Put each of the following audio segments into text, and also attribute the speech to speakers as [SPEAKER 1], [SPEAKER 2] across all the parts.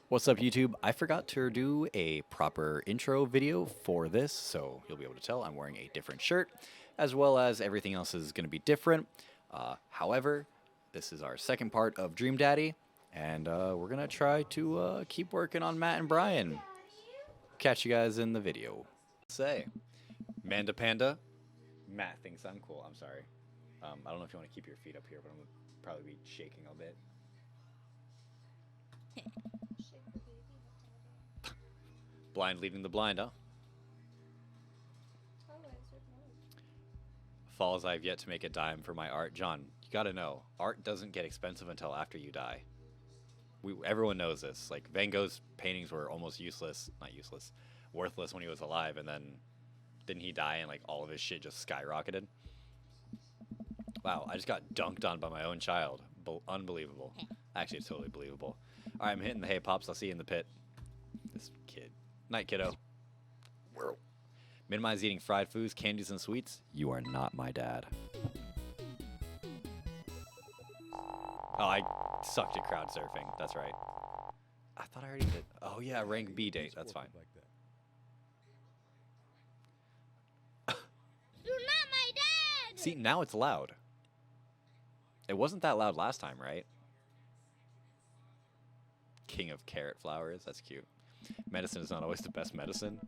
[SPEAKER 1] What's up, YouTube? I forgot to do a proper intro video for this, so you'll be able to tell I'm wearing a different shirt, as well as everything else is going to be different. However, this is our second part of Dream Daddy, and we're going to try to keep working on Matt and Brian. Catch you guys in the video. Say, Manda Panda. Matt thinks I'm cool. I'm sorry. I don't know if you want to keep your feet up here, but I'm going to probably be shaking a bit. Blind leading the blind, huh? Falls I've yet to make a dime for my art. John, you gotta know, art doesn't get expensive until after you die. Everyone knows this. Like, Van Gogh's paintings were almost useless. Not useless. Worthless when he was alive, and then didn't he die and, like, all of his shit just skyrocketed? Wow, I just got dunked on by my own child. Unbelievable. Actually, it's totally believable. Alright, I'm hitting the hay pops. I'll see you in the pit. This kid. Night, kiddo. Whirl. Minimize eating fried foods, candies, and sweets. You are not my dad. Oh, I sucked at crowd surfing. That's right. I thought I already did. Oh, yeah, rank B date. That's fine.
[SPEAKER 2] You're not my dad!
[SPEAKER 1] See, now it's loud. It wasn't that loud last time, right? King of carrot flowers. That's cute. Medicine is not always the best medicine.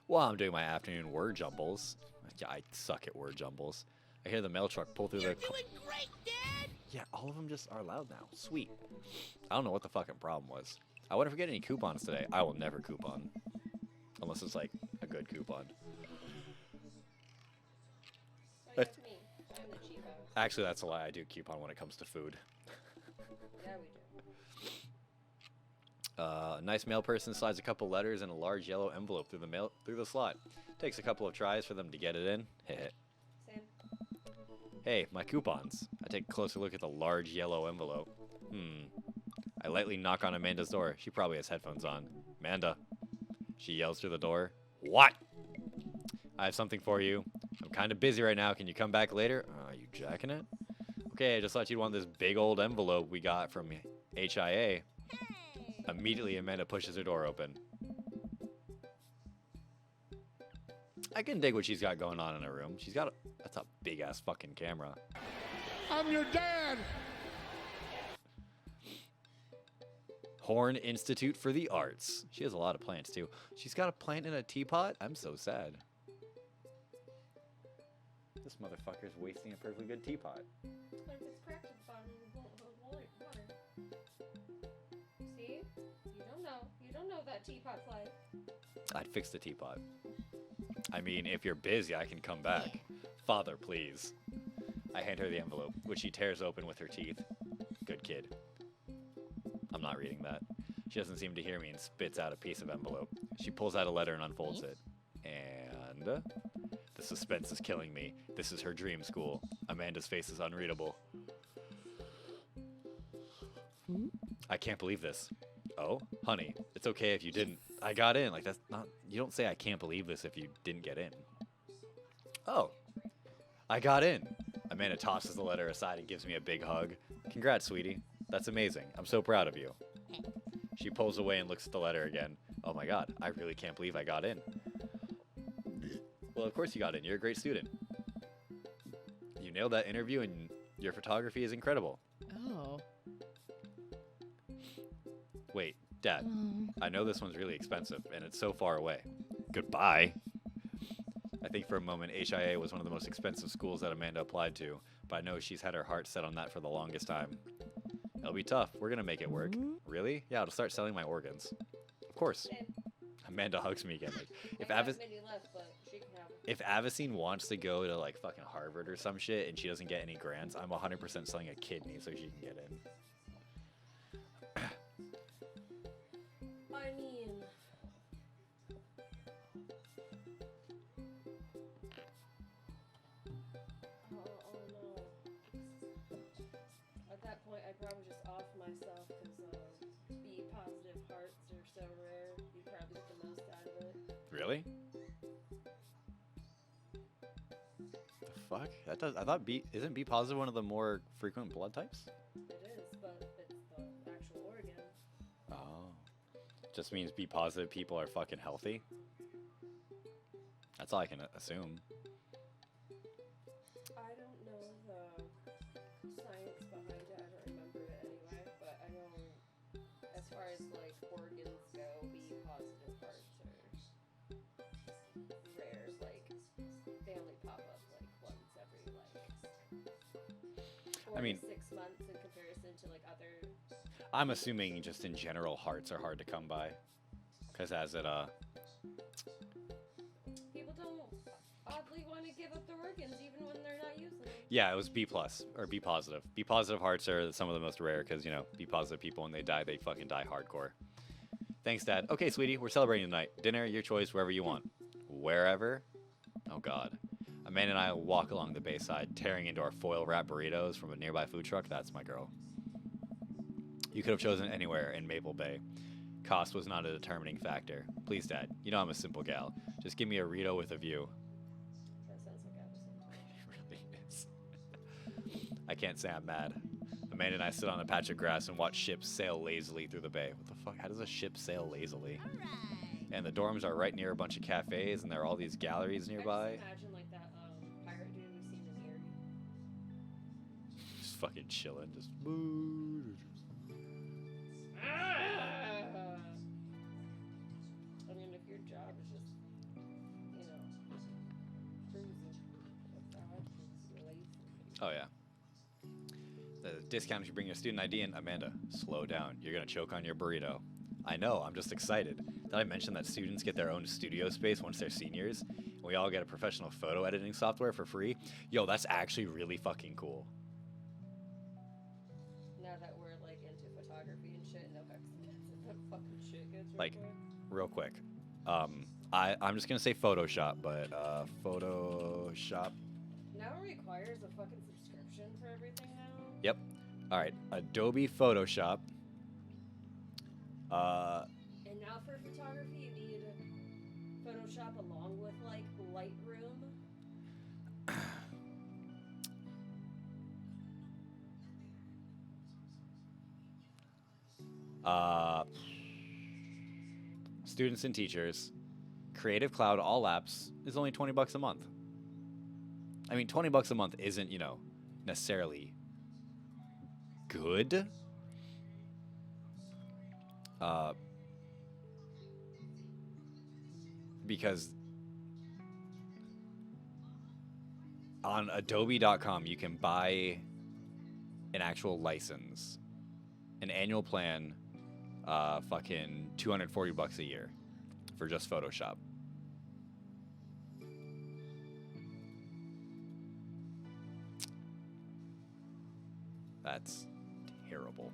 [SPEAKER 1] While I'm doing my afternoon word jumbles. Yeah, I suck at word jumbles. I hear the mail truck pull through
[SPEAKER 2] You're doing great, Dad!
[SPEAKER 1] Yeah, all of them just are loud now. Sweet. I don't know what the fucking problem was. I wonder if we get any coupons today. I will never coupon. Unless it's like a good coupon.
[SPEAKER 3] That's me. I'm the cheapo.
[SPEAKER 1] Actually, that's a lie. I do coupon when it comes to food.
[SPEAKER 3] Yeah, we do.
[SPEAKER 1] A nice mail person slides a couple letters in a large yellow envelope through the slot. Takes a couple of tries for them to get it in.
[SPEAKER 3] Sam.
[SPEAKER 1] Hey, my coupons. I take a closer look at the large yellow envelope. I lightly knock on Amanda's door. She probably has headphones on. Amanda. She yells through the door. What? I have something for you. I'm kind of busy right now. Can you come back later? Are you jacking it? Okay, I just thought you'd want this big old envelope we got from HIA. Immediately, Amanda pushes her door open. I can dig what she's got going on in her room. That's a big ass fucking camera.
[SPEAKER 2] I'm your dad!
[SPEAKER 1] Horn Institute for the Arts. She has a lot of plants too. She's got a plant in a teapot? I'm so sad. This motherfucker's wasting a perfectly good teapot.
[SPEAKER 3] But if it's cracked at the bottom, it won't hold water. See? You don't know that teapot's life.
[SPEAKER 1] I'd fix the teapot. I mean, if you're busy, I can come back. Father, please. I hand her the envelope, which she tears open with her teeth. Good kid. I'm not reading that. She doesn't seem to hear me and spits out a piece of envelope. She pulls out a letter and unfolds it. And the suspense is killing me. This is her dream school. Amanda's face is unreadable. I can't believe this. Oh, honey, it's okay if you didn't. I got in. Like, that's not. You don't say I can't believe this if you didn't get in. Oh, I got in. Amanda tosses the letter aside and gives me a big hug. Congrats, sweetie. That's amazing. I'm so proud of you. She pulls away and looks at the letter again. Oh my god, I really can't believe I got in. Well, of course you got in. You're a great student. You nailed that interview and your photography is incredible.
[SPEAKER 4] Oh.
[SPEAKER 1] Wait, Dad, I know this one's really expensive and it's so far away. Goodbye. I think for a moment HIA was one of the most expensive schools that Amanda applied to, but I know she's had her heart set on that for the longest time. It'll be tough. We're gonna make it work. Really? Yeah, I'll start selling my organs. Of course.
[SPEAKER 3] Sam.
[SPEAKER 1] Amanda hugs me again. Like, if
[SPEAKER 3] I don't have many left, but she can have them.
[SPEAKER 1] If Avicine wants to go to like fucking Harvard or some shit and she doesn't get any grants, I'm 100% selling a kidney so she can get in.
[SPEAKER 3] I mean... Oh no. At that point, I'd probably just off myself because be positive hearts are so rare. You probably get the most out of it.
[SPEAKER 1] Really? The fuck? That does. I thought isn't B positive one of the more frequent blood types?
[SPEAKER 3] It is, but it's the actual organ.
[SPEAKER 1] just means be positive people are fucking healthy. That's all I can assume.
[SPEAKER 3] I don't know the science behind it. I don't remember it anyway. But I know, as far as like organs go, B positive hearts are rare. Like they only pop up like once every like 4
[SPEAKER 1] I mean-
[SPEAKER 3] to 6 months in comparison to like other.
[SPEAKER 1] I'm assuming just in general hearts are hard to come by. Because as it,
[SPEAKER 3] People don't oddly want to give up their organs even when they're not using them.
[SPEAKER 1] yeah, it was B plus or B positive. B positive hearts are some of the most rare because, you know, B positive people, when they die, they fucking die hardcore. Thanks, Dad. Okay, sweetie, we're celebrating tonight. Dinner, your choice, wherever you want. Wherever? Oh, God. Amanda and I walk along the bayside, tearing into our foil wrap burritos from a nearby food truck. That's my girl. You could have chosen anywhere in Maple Bay. Cost was not a determining factor. Please, Dad, you know I'm a simple gal. Just give me a Rito with a view.
[SPEAKER 3] That sounds like Addison.
[SPEAKER 1] It really is. I can't say I'm mad. Amanda and I sit on a patch of grass and watch ships sail lazily through the bay. What the fuck? How does a ship sail lazily?
[SPEAKER 2] Alright.
[SPEAKER 1] And the dorms are right near a bunch of cafes, and there are all these galleries
[SPEAKER 3] I
[SPEAKER 1] nearby.
[SPEAKER 3] just imagine like that pirate dude we've seen in Erie.
[SPEAKER 1] Just fucking chilling, just.
[SPEAKER 3] I mean, if your job is just, you know, cruising with that, it's lazy.
[SPEAKER 1] Oh yeah. The discount if you bring your student ID in. Amanda, slow down. You're gonna choke on your burrito. I know. I'm just excited. Did I mention that students get their own studio space once they're seniors? And we all get a professional photo editing software for free. Yo, that's actually really fucking cool.
[SPEAKER 3] Now that we're like into photography and shit, no expensive fucking shit gets real
[SPEAKER 1] Like,
[SPEAKER 3] quick.
[SPEAKER 1] real quick. I'm just gonna say Photoshop, but Photoshop.
[SPEAKER 3] Now it requires a fucking subscription for everything now.
[SPEAKER 1] Yep. All right. Adobe Photoshop.
[SPEAKER 3] And now for photography, you need Photoshop along with like Lightroom.
[SPEAKER 1] Students and teachers, Creative Cloud, all apps is only $20 a month. I mean, $20 a month isn't, you know, necessarily good. Because on Adobe.com you can buy an actual license, an annual plan, fucking $240 a year for just Photoshop. That's terrible.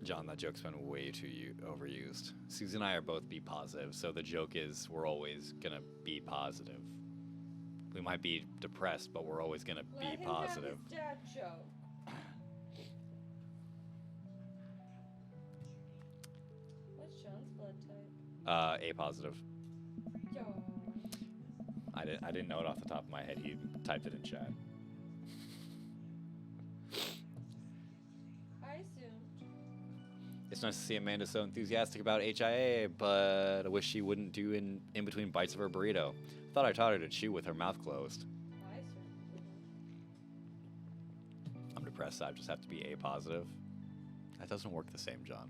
[SPEAKER 1] John, that joke's been way too overused. Susie and I are both B positive, so the joke is we're always gonna be positive. We might be depressed, but we're always gonna
[SPEAKER 3] Let
[SPEAKER 1] be
[SPEAKER 3] him
[SPEAKER 1] positive.
[SPEAKER 3] have his dad joke. What's Sean's blood type?
[SPEAKER 1] A positive.
[SPEAKER 3] Yo.
[SPEAKER 1] I didn't know it off the top of my head. He typed it in chat.
[SPEAKER 3] I assumed.
[SPEAKER 1] It's nice to see Amanda so enthusiastic about HIA, but I wish she wouldn't do in between bites of her burrito. Thought I taught her to chew with her mouth closed.
[SPEAKER 3] I certainly didn't.
[SPEAKER 1] I'm depressed. I just have to be A positive. That doesn't work the same, John.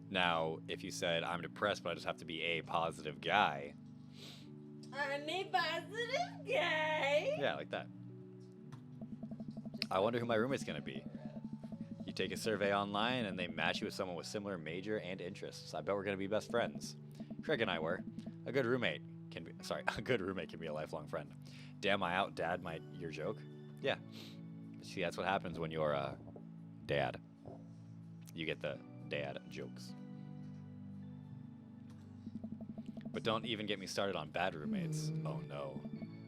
[SPEAKER 1] Now, if you said I'm depressed, but I just have to be A positive guy,
[SPEAKER 3] I'm a positive guy.
[SPEAKER 1] yeah, like that. I wonder who my roommate's gonna be. You take a survey online, and they match you with someone with similar major and interests. I bet we're gonna be best friends. Craig and I were. A good roommate can be. Sorry, a good roommate can be a lifelong friend. Damn, I out dad your joke. Yeah. See, that's what happens when you're a dad. You get the dad jokes. But don't even get me started on bad roommates. Oh no.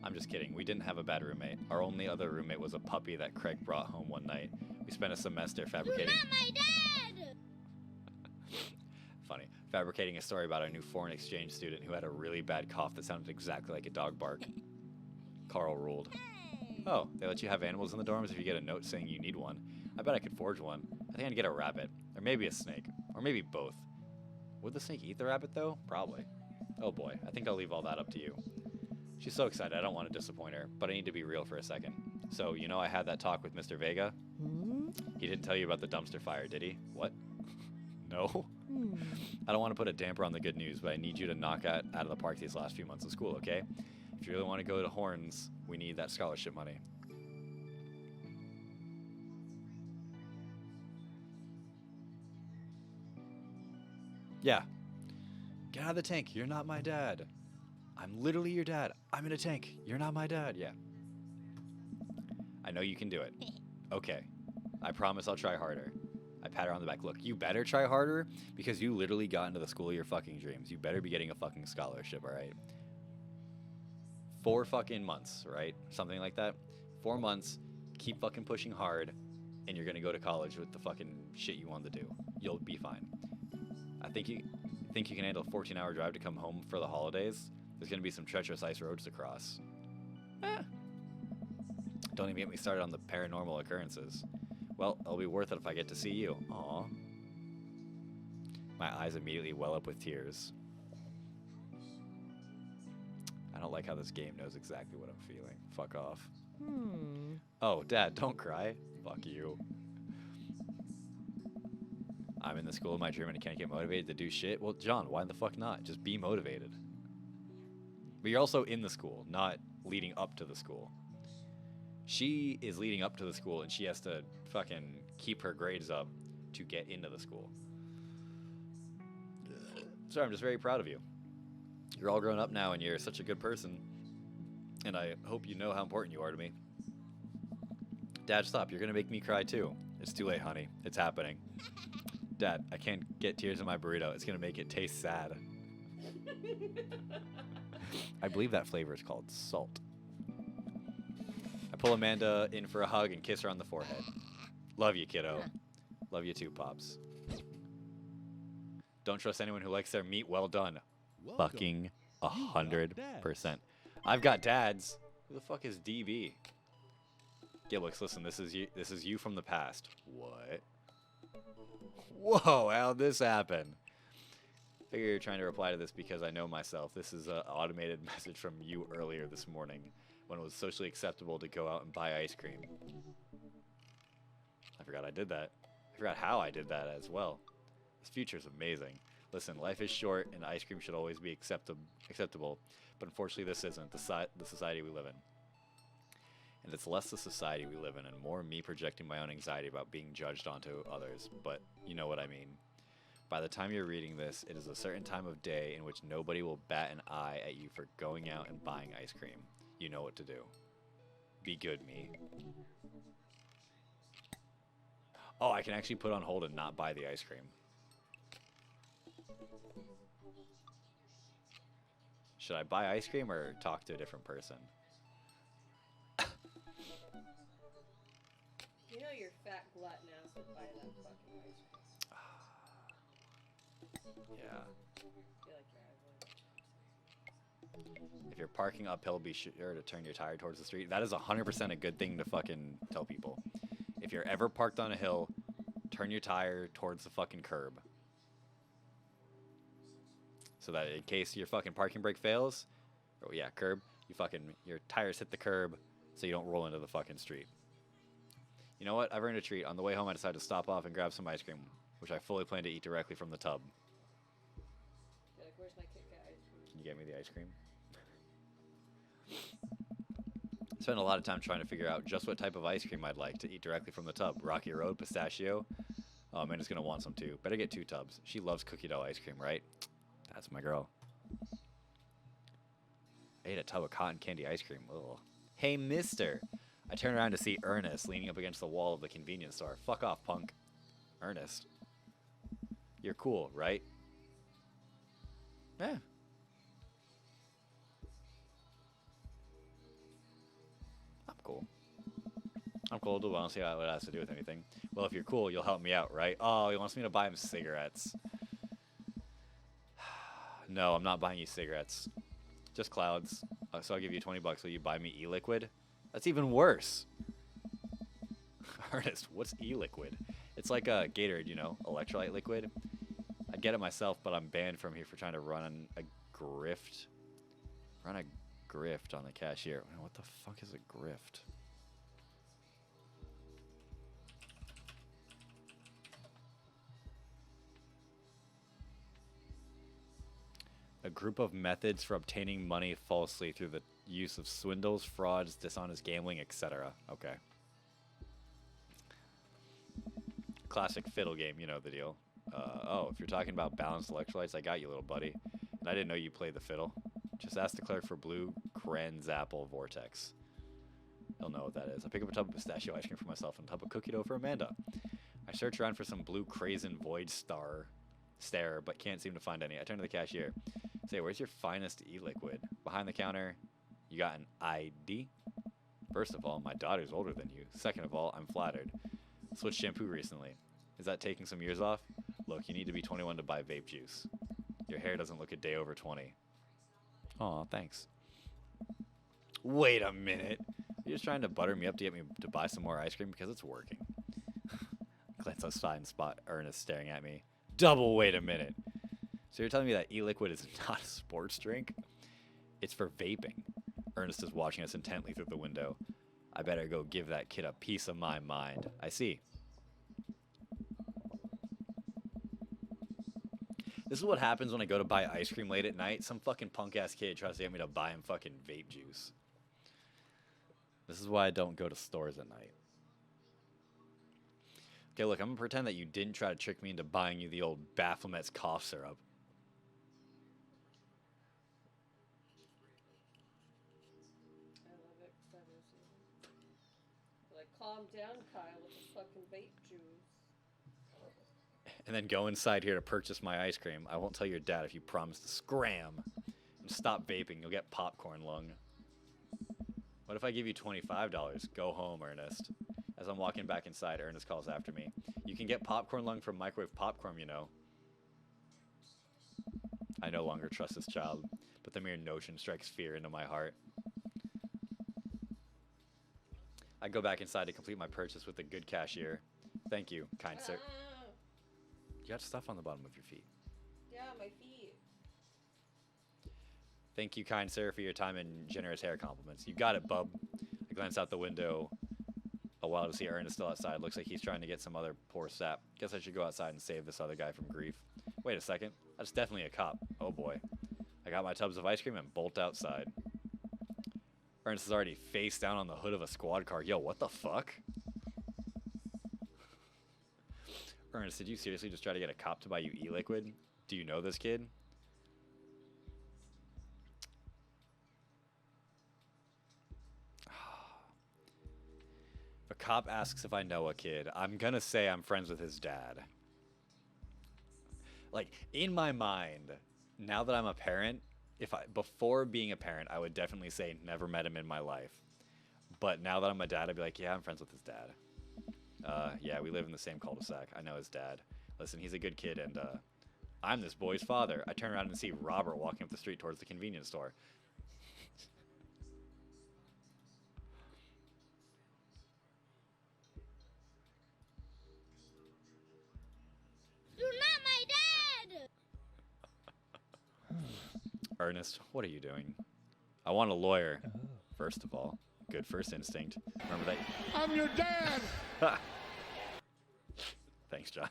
[SPEAKER 1] I'm just kidding. We didn't have a bad roommate. Our only other roommate was a puppy that Craig brought home one night. We spent a semester
[SPEAKER 2] You're
[SPEAKER 1] fabricating.
[SPEAKER 2] not my dad!
[SPEAKER 1] Funny. Fabricating a story about our new foreign exchange student who had a really bad cough that sounded exactly like a dog bark. Carl ruled.
[SPEAKER 2] Hey!
[SPEAKER 1] Oh, they let you have animals in the dorms if you get a note saying you need one. I bet I could forge one. I think I'd get a rabbit. Or maybe a snake. Or maybe both. Would the snake eat the rabbit, though? Probably. Oh boy, I think I'll leave all that up to you. She's so excited, I don't want to disappoint her, but I need to be real for a second. So, you know I had that talk with Mr. Vega? He didn't tell you about the dumpster fire, did he? What? No? I don't want to put a damper on the good news, but I need you to knock out of the park these last few months of school, okay? If you really want to go to Horns, we need that scholarship money. Yeah. Get out of the tank. You're not my dad. I'm literally your dad. I'm in a tank. You're not my dad. Yeah. I know you can do it. Okay. I promise I'll try harder. I pat her on the back. Look, you better try harder because you literally got into the school of your fucking dreams. You better be getting a fucking scholarship, all right? 4 fucking months, right? Something like that. 4 months. Keep fucking pushing hard, and you're gonna go to college with the fucking shit you want to do. You'll be fine. I think you can handle a 14-hour drive to come home for the holidays. There's gonna be some treacherous ice roads to cross. Don't even get me started on the paranormal occurrences. Well, it'll be worth it if I get to see you. Aw. My eyes immediately well up with tears. I don't like how this game knows exactly what I'm feeling. Fuck off. Oh, Dad, don't cry. Fuck you. I'm in the school of my dream and I can't get motivated to do shit. Well, John, why the fuck not? Just be motivated. But you're also in the school, not leading up to the school. She is leading up to the school and she has to fucking keep her grades up to get into the school. So I'm just very proud of you. You're all grown up now and you're such a good person. And I hope you know how important you are to me. Dad, stop. You're going to make me cry too. It's too late, honey. It's happening. Dad, I can't get tears in my burrito. It's going to make it taste sad. I believe that flavor is called salt. I pull Amanda in for a hug and kiss her on the forehead. Love you, kiddo. Love you too, Pops. Don't trust anyone who likes their meat well done. Fucking 100%. I've got dads. Who the fuck is DB? Gilbix, listen, this is you from the past. What? Whoa, how'd this happen? Figure you're trying to reply to this because I know myself. This is an automated message from you earlier this morning when it was socially acceptable to go out and buy ice cream. I forgot I did that. I forgot how I did that as well. This future's amazing. Listen, life is short and ice cream should always be acceptable, but unfortunately this isn't the society we live in. And it's less the society we live in and more me projecting my own anxiety about being judged onto others, but you know what I mean. By the time you're reading this, it is a certain time of day in which nobody will bat an eye at you for going out and buying ice cream. You know what to do. Be good, me. Oh, I can actually put on hold and not buy the ice cream. Should I buy ice cream or talk to a different person?
[SPEAKER 3] You know you're fat glutton ass would buy that fucking ice cream.
[SPEAKER 1] Yeah.
[SPEAKER 3] I feel like you're ugly.
[SPEAKER 1] If you're parking uphill, be sure to turn your tire towards the street. That is 100% a good thing to fucking tell people. If you're ever parked on a hill, turn your tire towards the fucking curb. So that in case your fucking parking brake fails, oh yeah, curb, your tires hit the curb so you don't roll into the fucking street. You know what? I've earned a treat. On the way home, I decided to stop off and grab some ice cream, which I fully plan to eat directly from the tub.
[SPEAKER 3] You're like, where's my Kit Kat ice cream?
[SPEAKER 1] Can you get me the ice cream? I spent a lot of time trying to figure out just what type of ice cream I'd like to eat directly from the tub. Rocky Road, pistachio. Oh, Amanda's going to want some too. Better get 2 tubs. She loves cookie dough ice cream, right? That's my girl. I ate a tub of cotton candy ice cream. Ugh. Hey, mister. I turn around to see Ernest leaning up against the wall of the convenience store. Fuck off, punk. Ernest. You're cool, right? Yeah. I'm cool. I'm cool. I don't see what it has to do with anything. Well, if you're cool, you'll help me out, right? Oh, he wants me to buy him cigarettes. No, I'm not buying you cigarettes. Just clouds. So I'll give you $20. Will you buy me e-liquid? That's even worse. Ernest, what's e-liquid? It's like a Gatorade, you know, electrolyte liquid. I'd get it myself, but I'm banned from here for trying to run a grift. Run a grift on the cashier. What the fuck is a grift? A group of methods for obtaining money falsely through the use of swindles, frauds, dishonest gambling, etc. Okay. Classic fiddle game, you know the deal. Oh, if you're talking about balanced electrolytes, I got you, little buddy. And I didn't know you played the fiddle. Just ask the clerk for blue Kranzapple Vortex. He'll know what that is. I pick up a tub of pistachio ice cream for myself and a tub of cookie dough for Amanda. I search around for some blue Crazen Void Stare, but can't seem to find any. I turn to the cashier. Say, where's your finest e-liquid? Behind the counter, you got an ID? First of all, my daughter's older than you. Second of all, I'm flattered. Switched shampoo recently. Is that taking some years off? Look, you need to be 21 to buy vape juice. Your hair doesn't look a day over 20. Aw, thanks. Wait a minute. You're just trying to butter me up to get me to buy some more ice cream because it's working. Glance outside and spot Ernest staring at me. Double wait a minute. So you're telling me that e-liquid is not a sports drink? It's for vaping. Ernest is watching us intently through the window. I better go give that kid a piece of my mind. I see. This is what happens when I go to buy ice cream late at night. Some fucking punk-ass kid tries to get me to buy him fucking vape juice. This is why I don't go to stores at night. Okay, look, I'm gonna pretend that you didn't try to trick me into buying you the old Baphomet's cough syrup.
[SPEAKER 3] I love it because I was like, calm down, Kyle, with the fucking vape juice.
[SPEAKER 1] And then go inside here to purchase my ice cream. I won't tell your dad if you promise to scram and stop vaping. You'll get popcorn lung. What if I give you $25? Go home, Ernest. As I'm walking back inside, Ernest calls after me. You can get popcorn lung from microwave popcorn, you know. I no longer trust this child, but the mere notion strikes fear into my heart. I go back inside to complete my purchase with a good cashier. Thank you, kind sir. You got stuff on the bottom of your feet.
[SPEAKER 3] Yeah, my feet.
[SPEAKER 1] Thank you, kind sir, for your time and generous hair compliments. You got it, bub. I glance out the window a while to see Ernest still outside. Looks like he's trying to get some other poor sap. Guess I should go outside and save this other guy from grief. Wait a second. That's definitely a cop. Oh boy. I got my tubs of ice cream and bolt outside. Ernest is already face down on the hood of a squad car. Yo, what the fuck? Ernest, did you seriously just try to get a cop to buy you e-liquid? Do you know this kid? If a cop asks if I know a kid, I'm gonna say I'm friends with his dad. Like, in my mind, now that I'm a parent, before being a parent, I would definitely say never met him in my life. But now that I'm a dad, I'd be like, yeah, I'm friends with his dad. Yeah, we live in the same cul-de-sac. I know his dad. Listen, he's a good kid, and I'm this boy's father. I turn around and see Robert walking up the street towards the convenience store.
[SPEAKER 2] You're not my dad!
[SPEAKER 1] Ernest, what are you doing? I want a lawyer, first of all. Good first instinct. Remember that?
[SPEAKER 4] I'm your dad!
[SPEAKER 1] Thanks, John.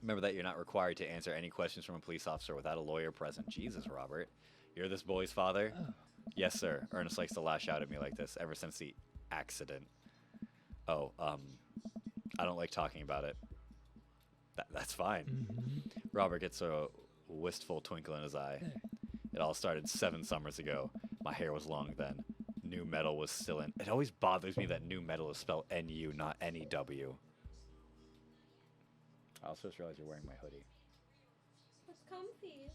[SPEAKER 1] Remember that you're not required to answer any questions from a police officer without a lawyer present. Jesus, Robert. You're this boy's father? Oh. Yes, sir. Ernest likes to lash out at me like this ever since the accident. Oh, I don't like talking about it. That's fine. Mm-hmm. Robert gets a wistful twinkle in his eye. It all started 7 summers ago. My hair was long then. Nu metal was still in. It always bothers me that nu metal is spelled N-U, not N-E-W. I also just realized you're wearing my hoodie.
[SPEAKER 3] It's comfy.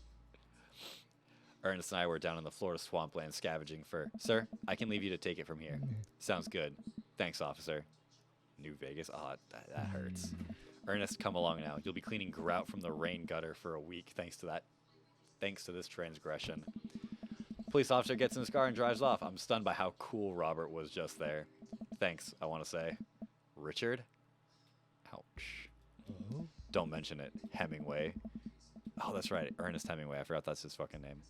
[SPEAKER 1] Ernest and I were down in the Florida swampland scavenging for... Sir, I can leave you to take it from here. Sounds good. Thanks, officer. New Vegas? Oh, that hurts. Ernest, come along now. You'll be cleaning grout from the rain gutter for a week thanks to this transgression. Police officer gets in his car and drives off. I'm stunned by how cool Robert was just there. Thanks, I want to say. Richard? Ouch.
[SPEAKER 4] Oh.
[SPEAKER 1] Don't mention it. Hemingway. Oh, that's right. Ernest Hemingway. I forgot that's his fucking name.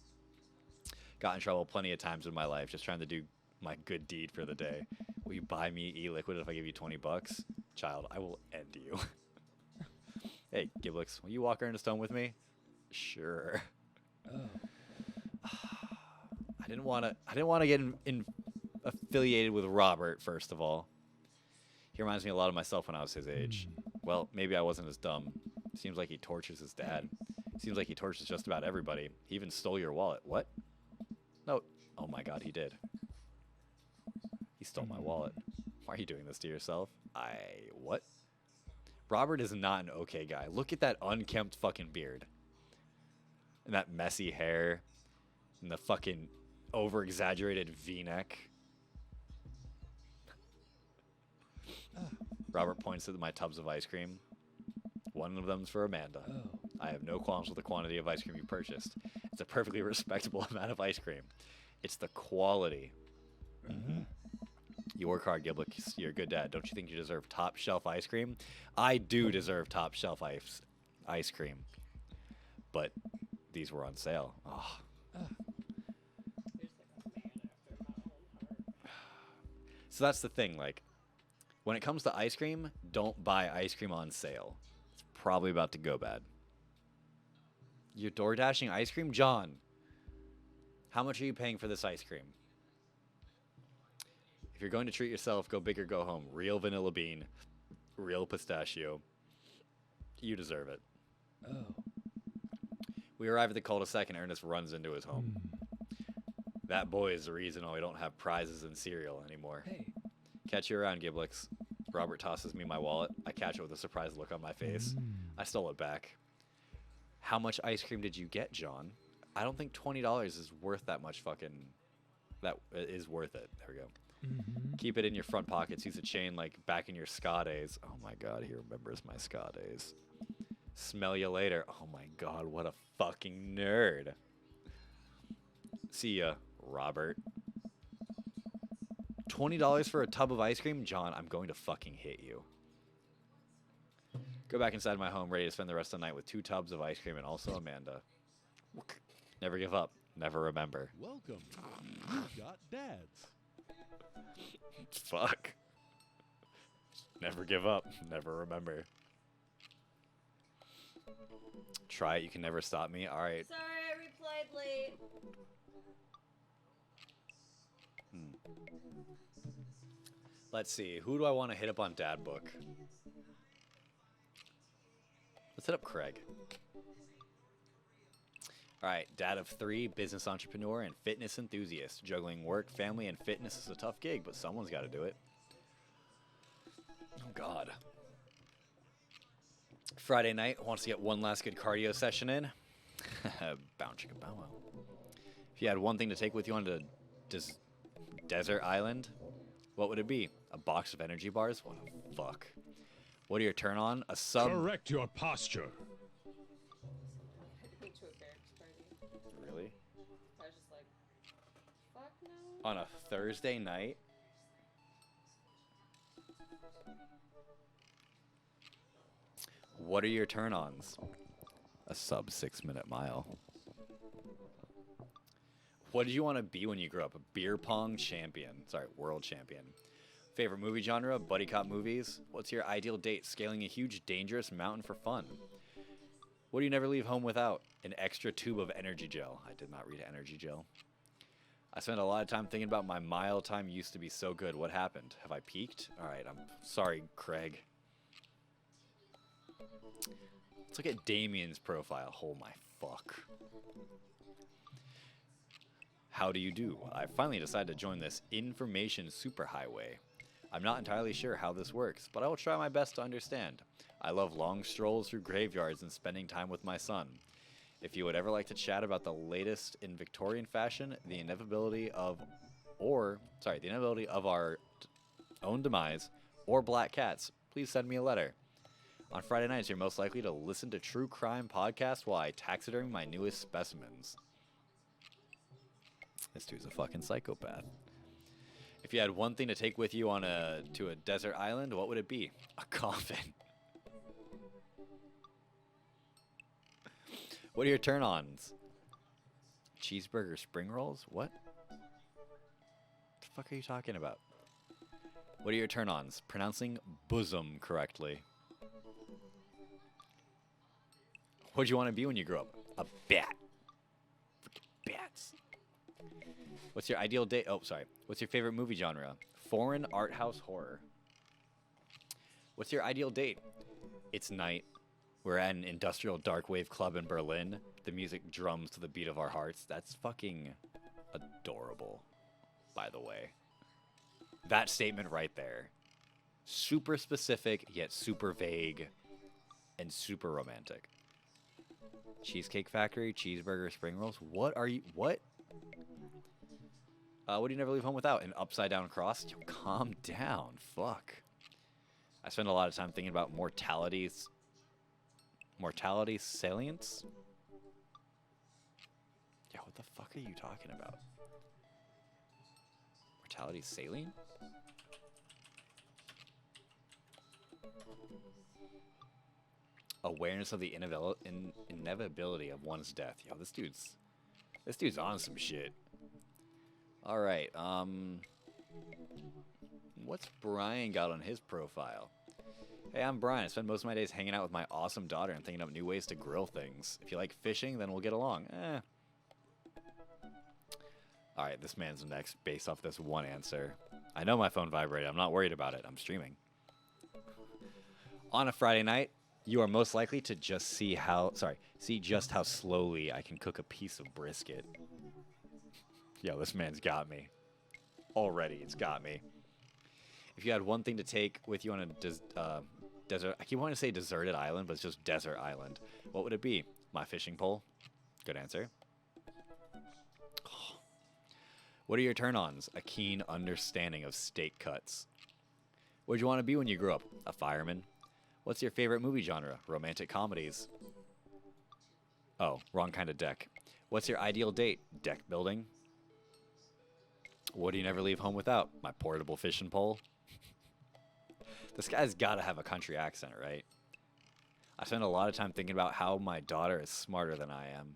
[SPEAKER 1] Got in trouble plenty of times in my life just trying to do my good deed for the day. Will you buy me e-liquid if I give you 20 bucks? Child, I will end you. Hey, Giblix, will you walk Ernest home with me? Sure.
[SPEAKER 4] Oh.
[SPEAKER 1] I didn't want to get affiliated with Robert, first of all. He reminds me a lot of myself when I was his age. Well, maybe I wasn't as dumb. Seems like he tortures his dad. Seems like he tortures just about everybody. He even stole your wallet. What? No. Oh my god, he did. He stole my wallet. Why are you doing this to yourself? What? Robert is not an okay guy. Look at that unkempt fucking beard. And that messy hair. And the fucking over-exaggerated V-neck. Robert points at my tubs of ice cream. One of them's for Amanda.
[SPEAKER 4] Oh.
[SPEAKER 1] I have no qualms with the quantity of ice cream you purchased. It's a perfectly respectable amount of ice cream. It's the quality. You work hard, Giblix. You're a good dad. Don't you think you deserve top shelf ice cream? I do deserve top shelf ice cream. But these were on sale. Oh.
[SPEAKER 3] There's like a man after my own heart.
[SPEAKER 1] So that's the thing. Like, when it comes to ice cream, don't buy ice cream on sale. It's probably about to go bad. You're door dashing ice cream? John, how much are you paying for this ice cream? If you're going to treat yourself, go big or go home. Real vanilla bean, real pistachio. You deserve it.
[SPEAKER 4] Oh.
[SPEAKER 1] We arrive at the cul-de-sac and Ernest runs into his home. That boy is the reason why we don't have prizes in cereal anymore.
[SPEAKER 4] Hey.
[SPEAKER 1] Catch you around, Giblix. Robert tosses me my wallet. I catch it with a surprised look on my face. I stole it back. How much ice cream did you get, John? I don't think $20 is worth that much fucking... That is worth it. There we go. Keep it in your front pockets. Use a chain like back in your ska days. Oh my god, he remembers my ska days. Smell you later. Oh my god, what a fucking nerd. See ya, Robert. $20 for a tub of ice cream? John, I'm going to fucking hit you. Go back inside my home, ready to spend the rest of the night with 2 tubs of ice cream and also Amanda. Never give up. Never remember.
[SPEAKER 5] Welcome. You've got dads.
[SPEAKER 1] Fuck. Never give up. Never remember. Try it. You can never stop me. All right.
[SPEAKER 3] Sorry, I replied late.
[SPEAKER 1] Let's see. Who do I want to hit up on Dad Book? Let's hit up Craig. All right. Dad of 3, business entrepreneur, and fitness enthusiast. Juggling work, family, and fitness is a tough gig, but someone's got to do it. Oh, God. Friday night. Wants to get one last good cardio session in. Bow chicka bow wow. If you had one thing to take with you on a desert island, what would it be? A box of energy bars? What the fuck? What are your turn on? A sub?
[SPEAKER 5] Correct your posture.
[SPEAKER 3] I went to a barracks party.
[SPEAKER 1] Really?
[SPEAKER 3] I was just like, fuck no.
[SPEAKER 1] On a Thursday night? What are your turn-ons? A sub 6-minute mile. What did you want to be when you grew up? A beer pong champion. Sorry, world champion. Favorite movie genre? Buddy cop movies. What's your ideal date? Scaling a huge, dangerous mountain for fun. What do you never leave home without? An extra tube of energy gel. I did not read energy gel. I spent a lot of time thinking about my mile time used to be so good. What happened? Have I peaked? All right, I'm sorry, Craig. Let's look at Damien's profile. Oh my fuck. How do you do? I finally decided to join this information superhighway. I'm not entirely sure how this works, but I will try my best to understand. I love long strolls through graveyards and spending time with my son. If you would ever like to chat about the latest in Victorian fashion, the inevitability of our own demise, or black cats, please send me a letter. On Friday nights, you're most likely to listen to true crime podcasts while I taxidermy my newest specimens. This dude's a fucking psychopath. If you had one thing to take with you on to a desert island, what would it be? A coffin. What are your turn-ons? Cheeseburger spring rolls? What? The fuck are you talking about? What are your turn-ons? Pronouncing bosom correctly. What'd you want to be when you grow up? A bat. Freaking bats. What's your ideal date? Oh, sorry. What's your favorite movie genre? Foreign art house horror. What's your ideal date? It's night. We're at an industrial dark wave club in Berlin. The music drums to the beat of our hearts. That's fucking adorable, by the way. That statement right there. Super specific, yet super vague, and super romantic. Cheesecake Factory, cheeseburger, spring rolls. What are you? What? What do you never leave home without? An upside down cross? Yo, calm down. Fuck. I spend a lot of time thinking about mortality salience? Yeah, what the fuck are you talking about? Mortality saline? Awareness of the inevitability of one's death. Yo, this dude's on some shit. All right. What's Brian got on his profile? Hey, I'm Brian. I spend most of my days hanging out with my awesome daughter and thinking up new ways to grill things. If you like fishing, then we'll get along. All right, this man's next based off this one answer. I know my phone vibrated. I'm not worried about it. I'm streaming. On a Friday night, you are most likely to just see just how slowly I can cook a piece of brisket. Yo, this man's got me. Already, it's got me. If you had one thing to take with you on a desert, I keep wanting to say deserted island, but it's just desert island. What would it be? My fishing pole. Good answer. What are your turn-ons? A keen understanding of steak cuts. What did you want to be when you grew up? A fireman. What's your favorite movie genre? Romantic comedies. Oh, wrong kind of deck. What's your ideal date? Deck building. What do you never leave home without? My portable fishing pole. This guy's got to have a country accent, right? I spend a lot of time thinking about how my daughter is smarter than I am.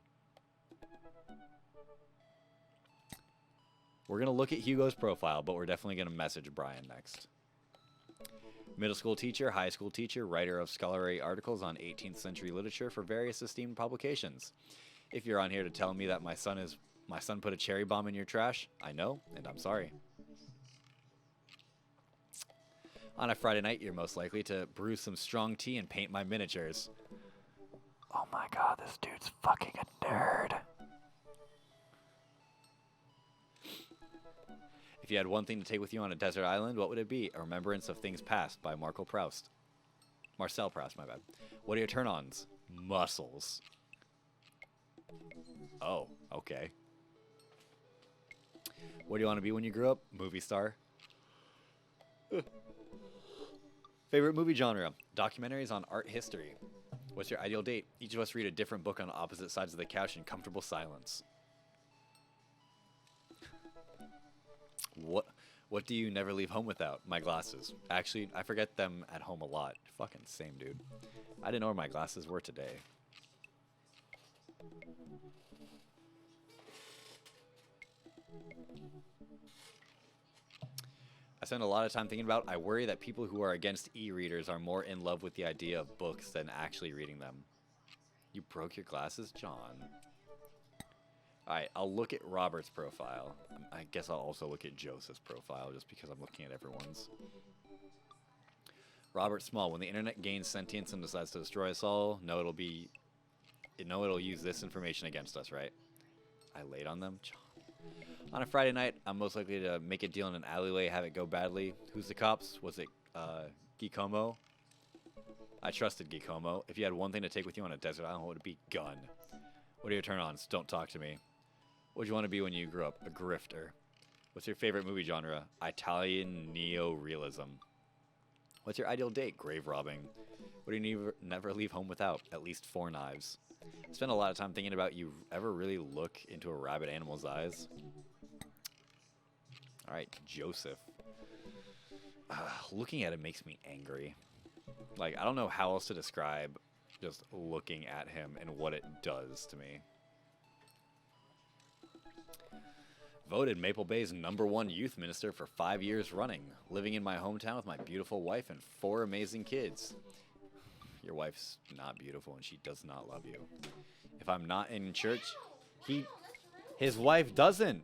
[SPEAKER 1] We're going to look at Hugo's profile, but we're definitely going to message Brian next. Middle school teacher, high school teacher, writer of scholarly articles on 18th century literature for various esteemed publications. If you're on here to tell me that my son put a cherry bomb in your trash, I know, and I'm sorry. On a Friday night, you're most likely to brew some strong tea and paint my miniatures. Oh my god, this dude's fucking a nerd. If you had one thing to take with you on a desert island, what would it be? A Remembrance of Things Past by Marcel Proust. Marcel Proust, my bad. What are your turn-ons? Muscles. Oh, okay. What do you want to be when you grow up? Movie star. Favorite movie genre? Documentaries on art history. What's your ideal date? Each of us read a different book on opposite sides of the couch in comfortable silence. What do you never leave home without? My glasses. Actually, I forget them at home a lot. Fucking same, dude. I didn't know where my glasses were today. I spend a lot of time thinking about, I worry that people who are against e-readers are more in love with the idea of books than actually reading them. You broke your glasses, John? Alright, I'll look at Robert's profile. I guess I'll also look at Joseph's profile just because I'm looking at everyone's. Robert Small, when the internet gains sentience and decides to destroy us all, it'll use this information against us, right? I laid on them? John. On a Friday night, I'm most likely to make a deal in an alleyway, have it go badly. Who's the cops? Was it Giacomo? I trusted Giacomo. If you had one thing to take with you on a desert island, what would it be? Gun. What are your turn-ons? Don't talk to me. What would you want to be when you grew up? A grifter. What's your favorite movie genre? Italian neo-realism. What's your ideal date? Grave robbing. What do you never leave home without? At least 4 knives. I spend a lot of time thinking about, you ever really look into a rabid animal's eyes? All right, Joseph. Looking at him makes me angry. Like, I don't know how else to describe just looking at him and what it does to me. Voted Maple Bay's #1 youth minister for 5 years running. Living in my hometown with my beautiful wife and 4 amazing kids. Your wife's not beautiful and she does not love you. If I'm not in church, his wife doesn't.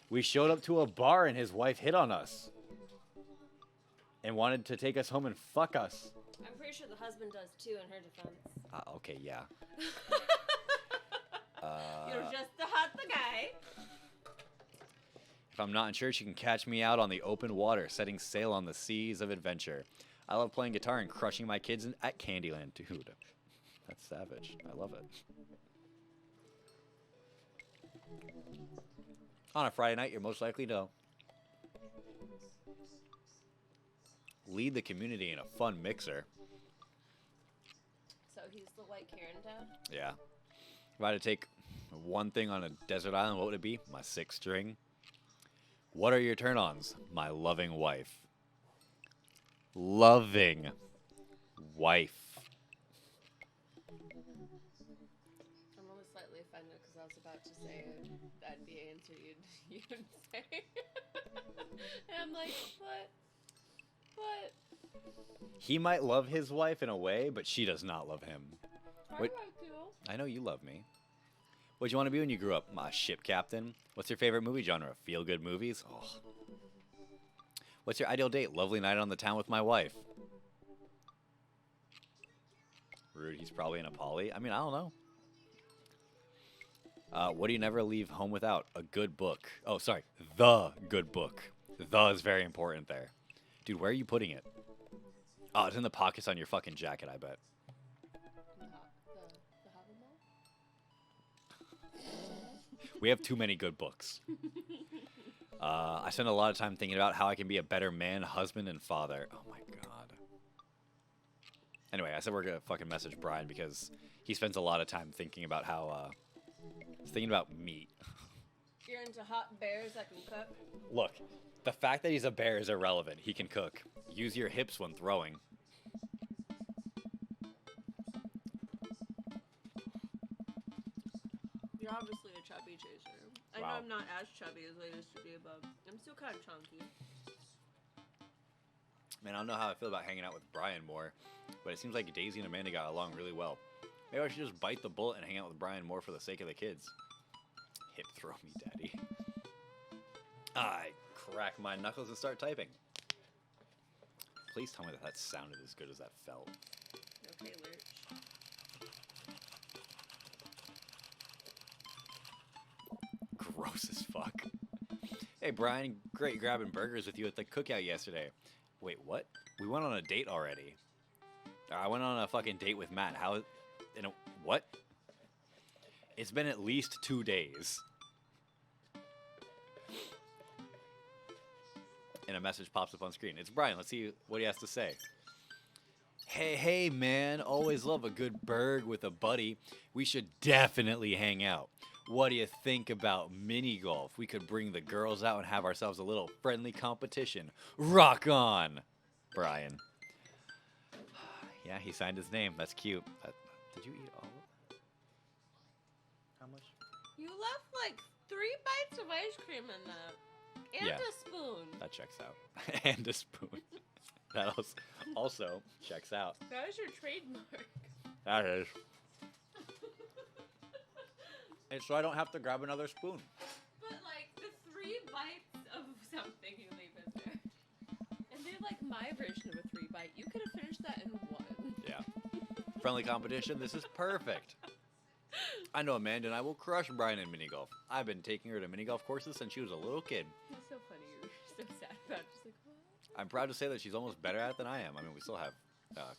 [SPEAKER 1] We showed up to a bar and his wife hit on us. And wanted to take us home and fuck us.
[SPEAKER 3] I'm pretty sure the husband does too in her defense.
[SPEAKER 1] Okay, yeah.
[SPEAKER 3] You're just the hot the guy.
[SPEAKER 1] If I'm not in church, you can catch me out on the open water, setting sail on the seas of adventure. I love playing guitar and crushing my kids at Candyland. Dude, that's savage. I love it. On a Friday night, you're most likely to lead the community in a fun mixer.
[SPEAKER 3] So he's the white Karen dad?
[SPEAKER 1] Yeah. If I had to take one thing on a desert island, what would it be? My 6th string. What are your turn-ons? My loving wife. Loving wife.
[SPEAKER 3] I'm only slightly offended because I was about to say that'd be an answer you'd say. And I'm like, what?
[SPEAKER 1] He might love his wife in a way, but she does not love him.
[SPEAKER 3] How
[SPEAKER 1] What-
[SPEAKER 3] do I feel?
[SPEAKER 1] I know you love me. What'd you want to be when you grew up? My ship captain. What's your favorite movie genre? Feel-good movies? Oh. What's your ideal date? Lovely night on the town with my wife. Rude, he's probably in a poly. I mean, I don't know. What do you never leave home without? A good book. Oh, sorry. The good book. The is very important there. Dude, where are you putting it? Oh, it's in the pockets on your fucking jacket, I bet.
[SPEAKER 3] The Hobbit Mall?
[SPEAKER 1] We have too many good books. I spend a lot of time thinking about how I can be a better man, husband, and father. Oh my god. Anyway, I said we're gonna fucking message Brian because he spends a lot of time thinking about how, he's thinking about meat.
[SPEAKER 3] You're into hot bears that can cook?
[SPEAKER 1] Look, the fact that he's a bear is irrelevant. He can cook. Use your hips when throwing.
[SPEAKER 3] You're obviously a chubby chaser. I know
[SPEAKER 1] Wow.
[SPEAKER 3] I'm not as chubby as I used to be, but I'm still kind of chunky.
[SPEAKER 1] Man, I don't know how I feel about hanging out with Brian more, but it seems like Daisy and Amanda got along really well. Maybe I should just bite the bullet and hang out with Brian more for the sake of the kids. Hip throw me, daddy. I crack my knuckles and start typing. Please tell me that that sounded as good as that felt.
[SPEAKER 3] Okay, Lurch.
[SPEAKER 1] Gross as fuck. Hey, Brian, great grabbing burgers with you at the cookout yesterday. Wait, what? We went on a date already. I went on a fucking date with Matt. How? What? It's been at least 2 days. And a message pops up on screen. It's Brian. Let's see what he has to say. Hey, man. Always love a good burg with a buddy. We should definitely hang out. What do you think about mini golf? We could bring the girls out and have ourselves a little friendly competition. Rock on, Brian. Yeah, he signed his name. That's cute. Did you eat all of it? How much?
[SPEAKER 3] You left like 3 bites of ice cream in that. And
[SPEAKER 1] Yeah.
[SPEAKER 3] a spoon.
[SPEAKER 1] That checks out. And a spoon. That also checks out.
[SPEAKER 3] That was your trademark.
[SPEAKER 1] That is. And so I don't have to grab another spoon.
[SPEAKER 3] But like the 3 bites of something you leave in there. And they're like my version of a 3 bite. You could have finished that in 1.
[SPEAKER 1] Yeah. Friendly competition. This is perfect. I know Amanda and I will crush Brian in mini golf. I've been taking her to mini golf courses since she was a little kid.
[SPEAKER 3] It's so funny. You were so sad about it. Just like, what?
[SPEAKER 1] I'm proud to say that she's almost better at it than I am. I mean, we still have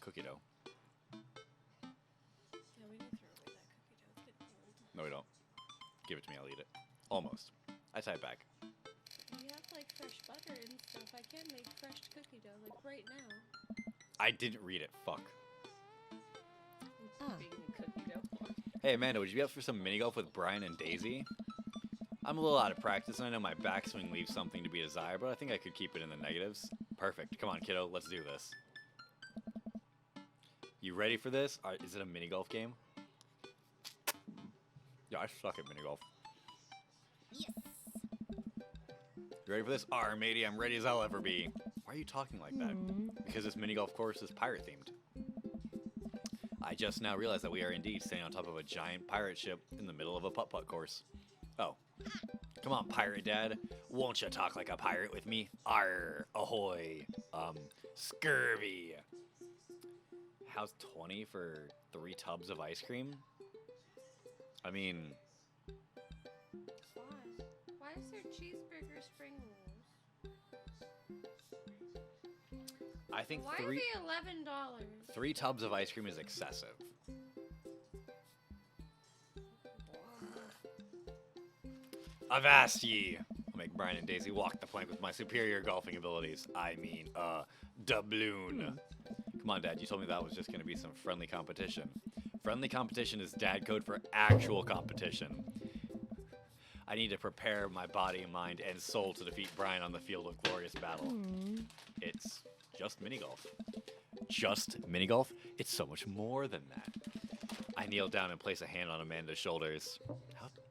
[SPEAKER 1] cookie dough.
[SPEAKER 3] Yeah, we need to throw away that cookie dough. It's getting old.
[SPEAKER 1] No, we don't. Give it to me. I'll eat it. Almost. I tie it back.
[SPEAKER 3] We have like fresh butter and stuff. I can make fresh cookie dough like right now.
[SPEAKER 1] I didn't read it. Fuck.
[SPEAKER 3] Being a cookie dough for.
[SPEAKER 1] Hey, Amanda, would you be up for some mini golf with Brian and Daisy? I'm a little out of practice, and I know my backswing leaves something to be desired, but I think I could keep it in the negatives. Perfect. Come on, kiddo. Let's do this. You ready for this? Is it a mini golf game? Yeah, I suck at mini golf.
[SPEAKER 2] Yes.
[SPEAKER 1] You ready for this? Arr, matey, I'm ready as I'll ever be. Why are you talking like that? Because this mini golf course is pirate themed. I just now realized that we are indeed standing on top of a giant pirate ship in the middle of a putt-putt course. Oh. Come on, pirate dad. Won't you talk like a pirate with me? Arr, ahoy. Scurvy. How's 20 for 3 tubs of ice cream? I mean,
[SPEAKER 3] Why is there cheeseburger spring rolls?
[SPEAKER 1] I think
[SPEAKER 3] Why are
[SPEAKER 1] three
[SPEAKER 3] they $11?
[SPEAKER 1] 3 tubs of ice cream is excessive. Avast ye! I'll make Brian and Daisy walk the plank with my superior golfing abilities. I mean, doubloon. Come on, Dad, you told me that was just gonna be some friendly competition. Friendly competition is dad code for actual competition. I need to prepare my body, mind, and soul to defeat Brian on the field of glorious battle. It's just mini golf. Just mini golf? It's so much more than that. I kneel down and place a hand on Amanda's shoulders.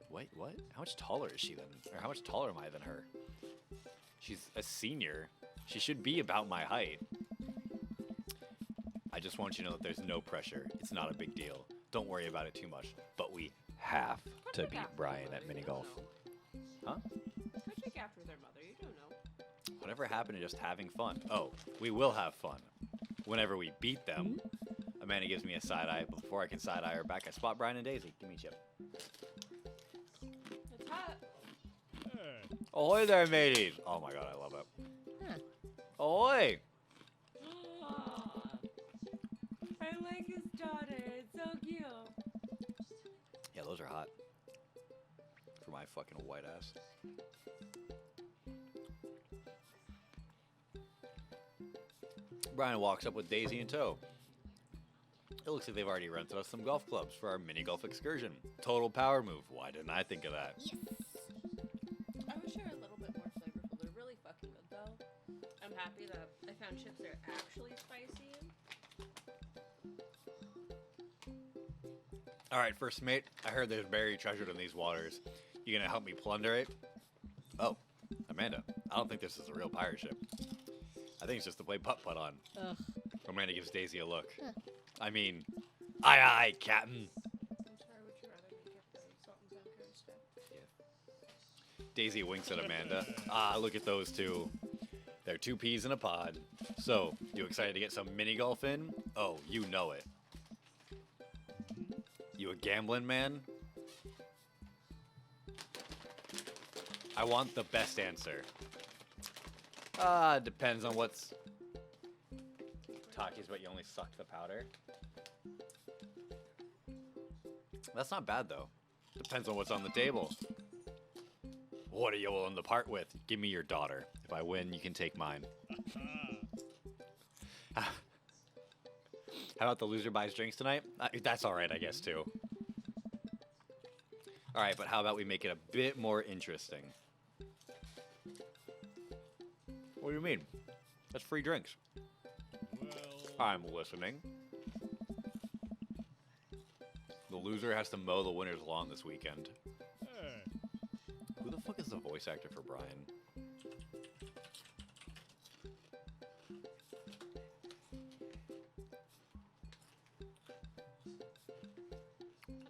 [SPEAKER 1] Wait, what? How much taller is she than, or how much taller am I than her? She's a senior. She should be about my height. I just want you to know that there's no pressure. It's not a big deal. Don't worry about it too much. But we have to beat Brian at mini golf. Huh?
[SPEAKER 3] Go take after their mother. You don't know.
[SPEAKER 1] Whatever happened to just having fun? Oh, we will have fun. Whenever we beat them, Amanda gives me a side eye. But before I can side eye her back, I spot Brian and Daisy. Give me a chip.
[SPEAKER 3] It's hot.
[SPEAKER 5] Hey.
[SPEAKER 1] Ahoy there, mateys! Oh my god, I love it.
[SPEAKER 2] Huh.
[SPEAKER 1] Ahoy!
[SPEAKER 3] I like his daughter. It's so cute.
[SPEAKER 1] Yeah, those are hot. For my fucking white ass. Brian walks up with Daisy in tow. It looks like they've already rented us some golf clubs for our mini golf excursion. Total power move. Why didn't I think of that?
[SPEAKER 2] Yes.
[SPEAKER 3] I wish they were a little bit more flavorful. They're really fucking good though. I'm happy that I found chips that are actually spicy.
[SPEAKER 1] Alright, first mate, I heard there's buried treasure in these waters. You gonna help me plunder it? Oh, Amanda, I don't think this is a real pirate ship. I think it's just to play putt-putt on.
[SPEAKER 2] Ugh.
[SPEAKER 1] Amanda gives Daisy a look.
[SPEAKER 2] Huh.
[SPEAKER 1] I mean, aye, Captain.
[SPEAKER 3] I'm sorry, would you rather me get the salt and pepper instead?
[SPEAKER 1] Daisy winks at Amanda. Ah, look at those two. They're 2 peas in a pod. So, you excited to get some mini golf in? Oh, you know it. You a gambling man? I want the best answer. Depends on what's... Takis, but you only sucked the powder. That's not bad, though. Depends on what's on the table. What are you willing to part with? Give me your daughter. If I win, you can take mine. How about the loser buys drinks tonight? That's all right, I guess, too. All right, but how about we make it a bit more interesting? What do you mean? That's free drinks.
[SPEAKER 5] Well,
[SPEAKER 1] I'm listening. The loser has to mow the winner's lawn this weekend.
[SPEAKER 5] hey.
[SPEAKER 1] Who the fuck is the voice actor for Brian?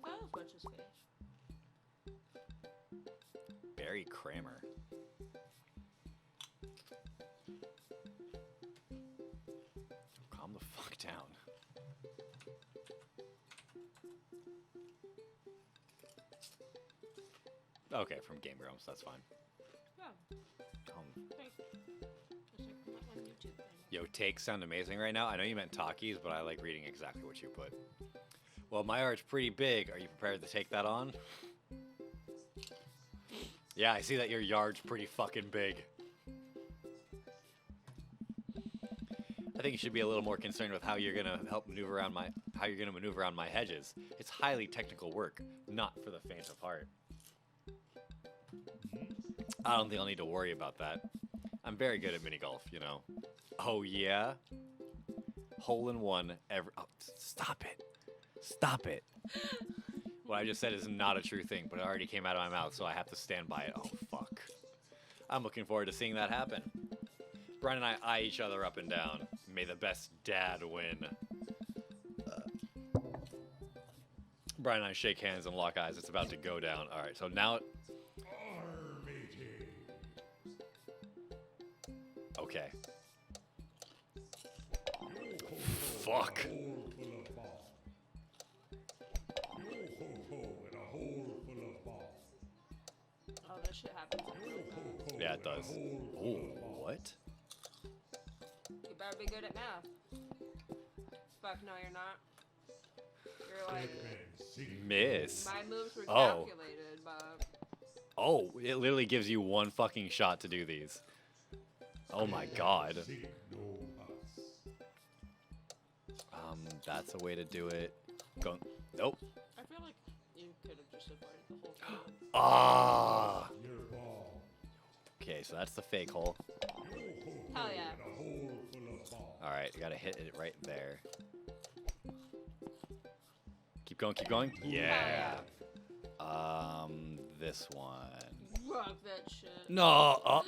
[SPEAKER 3] I thought it was what's his face.
[SPEAKER 1] Barry Kramer. Calm the fuck down. Okay, from Game Grumps, that's fine.
[SPEAKER 3] Oh, thanks. Just like that one YouTube thing.
[SPEAKER 1] Yo, takes sound amazing right now. I know you meant talkies, but I like reading exactly what you put. Well, my art's pretty big. Are you prepared to take that on? Yeah, I see that your yard's pretty fucking big. I think you should be a little more concerned with how you're gonna help maneuver around my hedges. It's highly technical work, not for the faint of heart. I don't think I'll need to worry about that. I'm very good at mini golf, you know. Oh yeah. Hole in one every. Oh, stop it. Stop it. What I just said is not a true thing, but it already came out of my mouth, so I have to stand by it. Oh fuck. I'm looking forward to seeing that happen. Brian and I eye each other up and down. May the best dad win. Brian and I shake hands and lock eyes. It's about to go down. All right, so now. Okay. Fuck.
[SPEAKER 3] Oh, this shit happens.
[SPEAKER 1] Yeah, it does. Ooh, what?
[SPEAKER 3] You better be good at math. Fuck no, you're not. You're like,
[SPEAKER 1] Miss.
[SPEAKER 3] my moves were
[SPEAKER 1] Oh.
[SPEAKER 3] calculated, but
[SPEAKER 1] Oh, it literally gives you one fucking shot to do these. Oh my god. That's a way to do it. Go. Nope.
[SPEAKER 3] I feel like you could have just avoided the whole thing.
[SPEAKER 1] Ah. Okay, so that's the fake hole.
[SPEAKER 3] Hell yeah.
[SPEAKER 1] All right, you gotta hit it right there. Keep going, keep going. Yeah. This one.
[SPEAKER 3] Rock that shit.
[SPEAKER 1] No. Oh.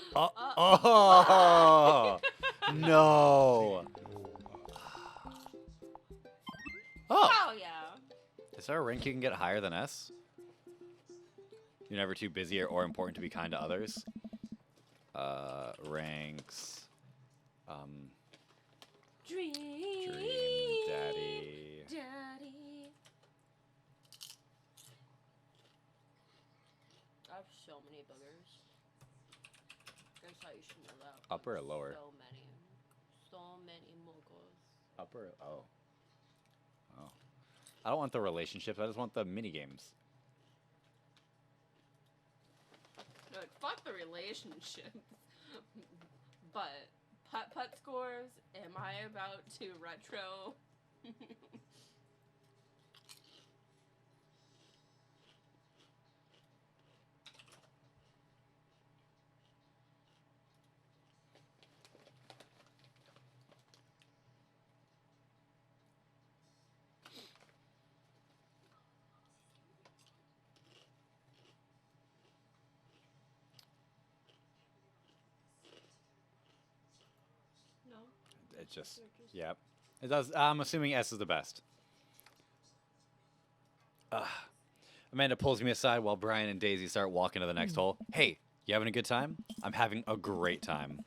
[SPEAKER 1] No. Oh.
[SPEAKER 3] Hell yeah.
[SPEAKER 1] Is there a rank you can get higher than S? You're never too busy or important to be kind to others. Ranks.
[SPEAKER 3] Dream.
[SPEAKER 1] Dream Daddy.
[SPEAKER 3] Daddy. I have so many boogers. That's how you should know that.
[SPEAKER 1] Upper or lower?
[SPEAKER 3] So many. So many mocos.
[SPEAKER 1] Upper. Oh. Oh. I don't want the relationships. I just want the mini games.
[SPEAKER 3] Like, fuck the relationships. But putt scores, am I about to retro? No.
[SPEAKER 1] It just. Yep. It does. I'm assuming S is the best. Amanda pulls me aside while Brian and Daisy start walking to the next hole. Hey, you having a good time? I'm having a great time.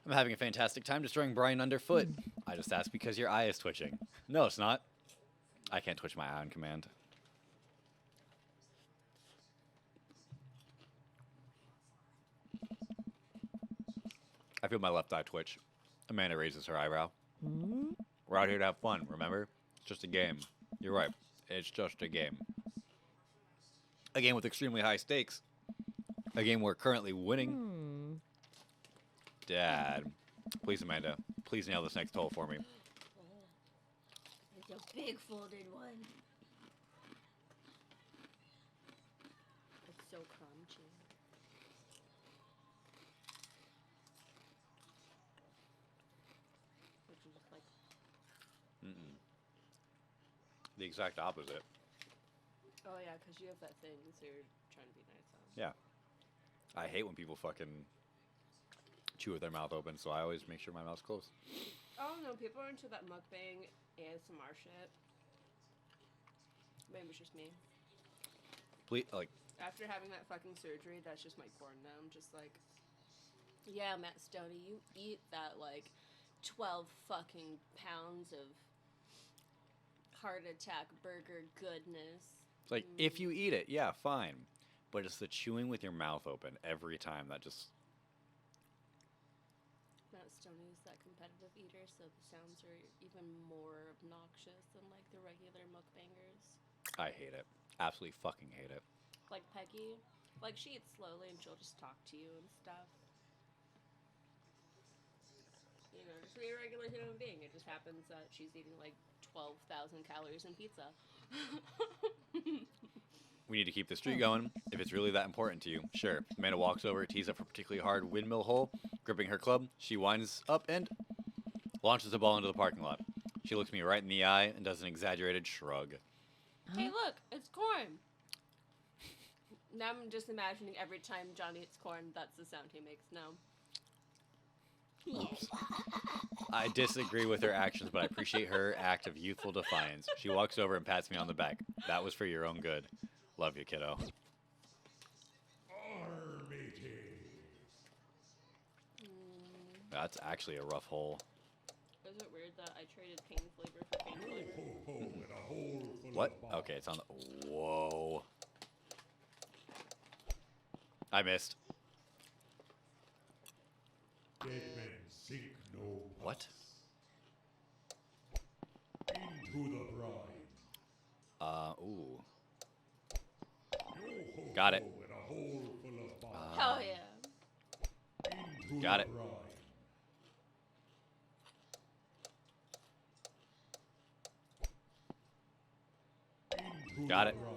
[SPEAKER 1] I'm having a fantastic time destroying Brian underfoot. I just asked because your eye is twitching. No, it's not. I can't twitch my eye on command. I feel my left eye twitch. Amanda raises her eyebrow. We're out here to have fun, remember? It's just a game. You're right. It's just a game. A game with extremely high stakes. A game we're currently winning. Dad. Please, Amanda. Please nail this next hole for me.
[SPEAKER 2] It's a big folded one.
[SPEAKER 3] It's so crunchy. Which is just like,
[SPEAKER 1] The exact opposite.
[SPEAKER 3] oh yeah, because you have that thing, so you're trying to be nice. Huh?
[SPEAKER 1] Yeah. I hate when people fucking chew with their mouth open, so I always make sure my mouth's closed.
[SPEAKER 3] Oh no, people are into that mukbang ASMR shit. Maybe it's just me.
[SPEAKER 1] Please, like,
[SPEAKER 3] After having that fucking surgery, that's just my porn now. I'm just like, yeah, Matt Stoney, you eat that like 12 fucking pounds of heart attack burger goodness.
[SPEAKER 1] it's like if you eat it, yeah, fine. But it's the chewing with your mouth open every time that just.
[SPEAKER 3] Matt Stoney's that competitive eater, so the sounds are even more obnoxious than like the regular mukbangers.
[SPEAKER 1] I hate it. Absolutely fucking hate it.
[SPEAKER 3] Like Peggy, like she eats slowly and she'll just talk to you and stuff. You know, just be a regular human being. It just happens that she's eating like 12,000 calories in pizza.
[SPEAKER 1] We need to keep the streak going. If it's really that important to you, sure. Amanda walks over, tees up a particularly hard windmill hole. Gripping her club, she winds up and launches the ball into the parking lot. She looks me right in the eye and does an exaggerated shrug.
[SPEAKER 3] Hey, look, it's corn. Now I'm just imagining every time Johnny eats corn, that's the sound he makes. No.
[SPEAKER 1] Oops. I disagree with her actions, but I appreciate her act of youthful defiance. She walks over and pats me on the back. That was for your own good. Love you, kiddo. That's actually a rough hole.
[SPEAKER 3] Is it weird that I traded pain flavor for pain flavor?
[SPEAKER 1] What? Okay, it's on the... Whoa. I missed.
[SPEAKER 5] Dead men sink no
[SPEAKER 1] What?
[SPEAKER 5] into the brine.
[SPEAKER 1] Ooh. Got it.
[SPEAKER 5] In a hole full of fire.
[SPEAKER 3] Hell yeah.
[SPEAKER 5] Into
[SPEAKER 1] Got
[SPEAKER 5] the
[SPEAKER 1] it.
[SPEAKER 5] brine. Into
[SPEAKER 1] Got
[SPEAKER 5] the
[SPEAKER 1] it.
[SPEAKER 5] brine.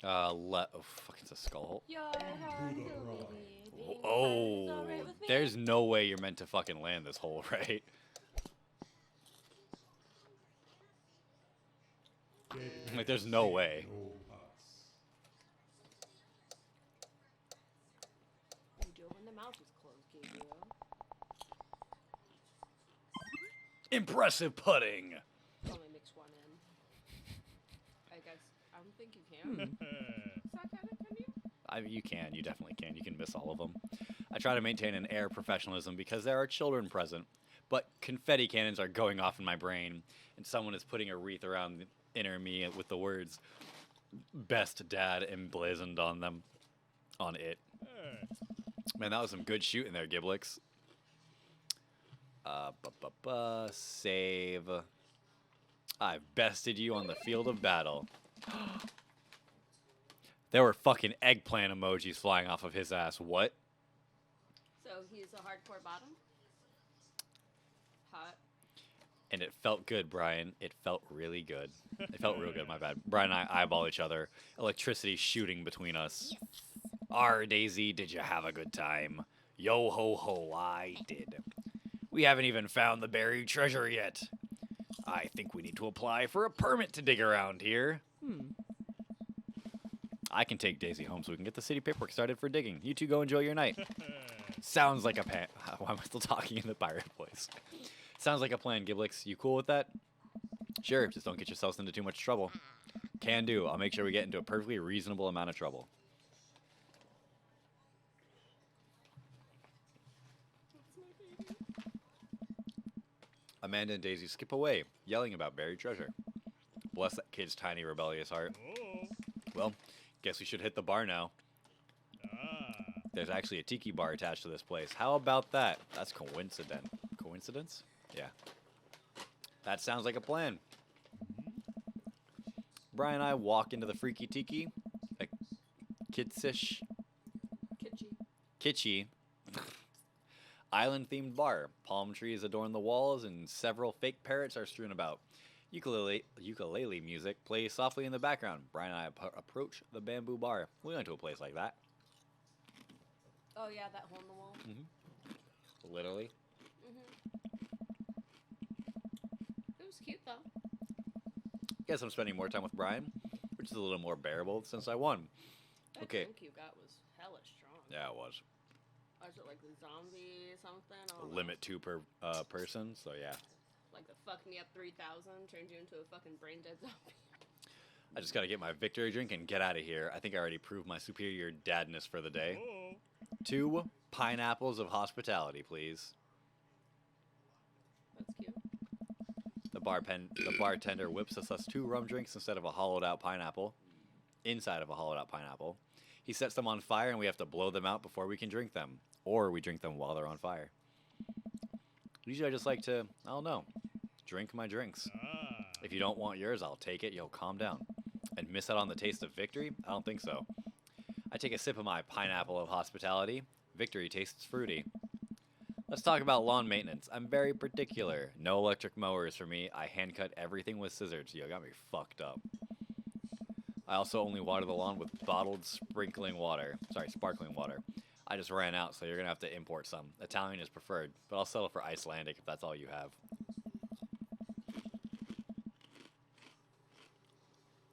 [SPEAKER 1] Oh, fuck, it's a skull hole.
[SPEAKER 3] Your heart
[SPEAKER 5] the
[SPEAKER 3] will
[SPEAKER 5] brine.
[SPEAKER 3] be beating,
[SPEAKER 1] Oh,
[SPEAKER 3] it's alright with me.
[SPEAKER 1] there's no way you're meant to fucking land this hole, right?
[SPEAKER 5] Dead
[SPEAKER 1] Like, there's no way.
[SPEAKER 5] no pass.
[SPEAKER 3] You do it when the mouth is closed, Gabriel.
[SPEAKER 1] Impressive putting.
[SPEAKER 3] Only mix one in. I guess, I don't think you can. Is that kind of, can you?
[SPEAKER 1] You can. You definitely can. You can miss all of them. I try to maintain an air of professionalism because there are children present, but confetti cannons are going off in my brain, and someone is putting a wreath around the inner me with the words "Best Dad" emblazoned on them. On it. Man, that was some good shooting there, Giblix. Save. I've bested you on the field of battle. There were fucking eggplant emojis flying off of his ass. What?
[SPEAKER 3] So he's a hardcore bottom? Hot.
[SPEAKER 1] And it felt good, Brian. It felt really good. It felt real good, my bad. Brian and I eyeball each other. Electricity shooting between us. R, Daisy, did you have a good time? Yo ho ho, I did. We haven't even found the buried treasure yet. I think we need to apply for a permit to dig around here. I can take Daisy home so we can get the city paperwork started for digging. You two go enjoy your night. Sounds like a plan. Why am I still talking in the pirate voice? Sounds like a plan, Giblix. You cool with that? Sure, just don't get yourselves into too much trouble. Can do. I'll make sure we get into a perfectly reasonable amount of trouble. Amanda and Daisy skip away, yelling about buried treasure. Bless that kid's tiny rebellious heart.
[SPEAKER 5] Oh.
[SPEAKER 1] Well, guess we should hit the bar now.
[SPEAKER 5] Ah.
[SPEAKER 1] There's actually a tiki bar attached to this place. How about that? That's coincident. Coincidence? Yeah. That sounds like a plan. Brian and I walk into the freaky tiki, a kitsish,
[SPEAKER 3] Kitschy.
[SPEAKER 1] kitschy, island-themed bar. Palm trees adorn the walls, and several fake parrots are strewn about. Ukulele music plays softly in the background. Brian and I approach the bamboo bar. We went to a place like that.
[SPEAKER 3] Oh yeah, that hole in the wall.
[SPEAKER 1] Literally.
[SPEAKER 3] It was cute though.
[SPEAKER 1] Guess I'm spending more time with Brian, which is a little more bearable since I won.
[SPEAKER 3] That
[SPEAKER 1] Okay.
[SPEAKER 3] drink you got was hella strong.
[SPEAKER 1] Yeah, it was.
[SPEAKER 3] Was it like the zombie something? I
[SPEAKER 1] A
[SPEAKER 3] don't know.
[SPEAKER 1] limit 2 per person, so yeah.
[SPEAKER 3] Like the fuck me up 3000 turns you into a fucking brain dead zombie.
[SPEAKER 1] I just gotta get my victory drink and get out of here. I think I already proved my superior dadness for the day.
[SPEAKER 5] Oh.
[SPEAKER 1] 2 pineapples of hospitality, please.
[SPEAKER 3] That's cute.
[SPEAKER 1] The bartender whips us 2 rum drinks instead of a hollowed out pineapple. Inside of a hollowed out pineapple. He sets them on fire and we have to blow them out before we can drink them. Or we drink them while they're on fire. Usually I just like to, I don't know, drink my drinks.
[SPEAKER 5] Ah.
[SPEAKER 1] If you don't want yours, I'll take it. Yo, calm down. And miss out on the taste of victory? I don't think so. I take a sip of my pineapple of hospitality. Victory tastes fruity. Let's talk about lawn maintenance. I'm very particular. No electric mowers for me. I hand cut everything with scissors. Yo, got me fucked up. I also only water the lawn with bottled sparkling water. I just ran out, so you're gonna have to import some. Italian is preferred, but I'll settle for Icelandic if that's all you have.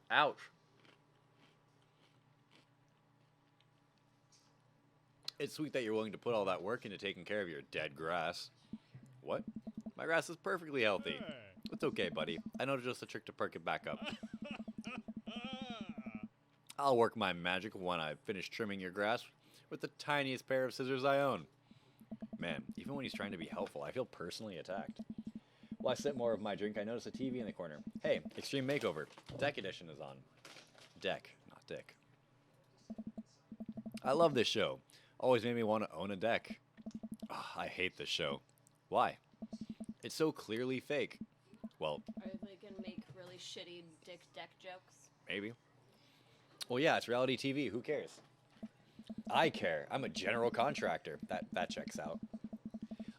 [SPEAKER 1] Ouch. It's sweet that you're willing to put all that work into taking care of your dead grass. What? My grass is perfectly healthy.
[SPEAKER 5] Hey.
[SPEAKER 1] It's okay, buddy. I know just a trick to perk it back up.
[SPEAKER 5] Ah.
[SPEAKER 1] I'll work my magic when I finish trimming your grass with the tiniest pair of scissors I own. Man, even when he's trying to be helpful, I feel personally attacked. While I sip more of my drink, I notice a TV in the corner. Hey, Extreme Makeover. Deck Edition is on. Deck, not dick. I love this show. Always made me want to own a deck. Ah, I hate this show. Why? It's so clearly fake. Well,
[SPEAKER 3] Are they gonna make really shitty dick deck jokes?
[SPEAKER 1] maybe. Well, yeah, it's reality TV. Who cares? I care. I'm a general contractor. That checks out.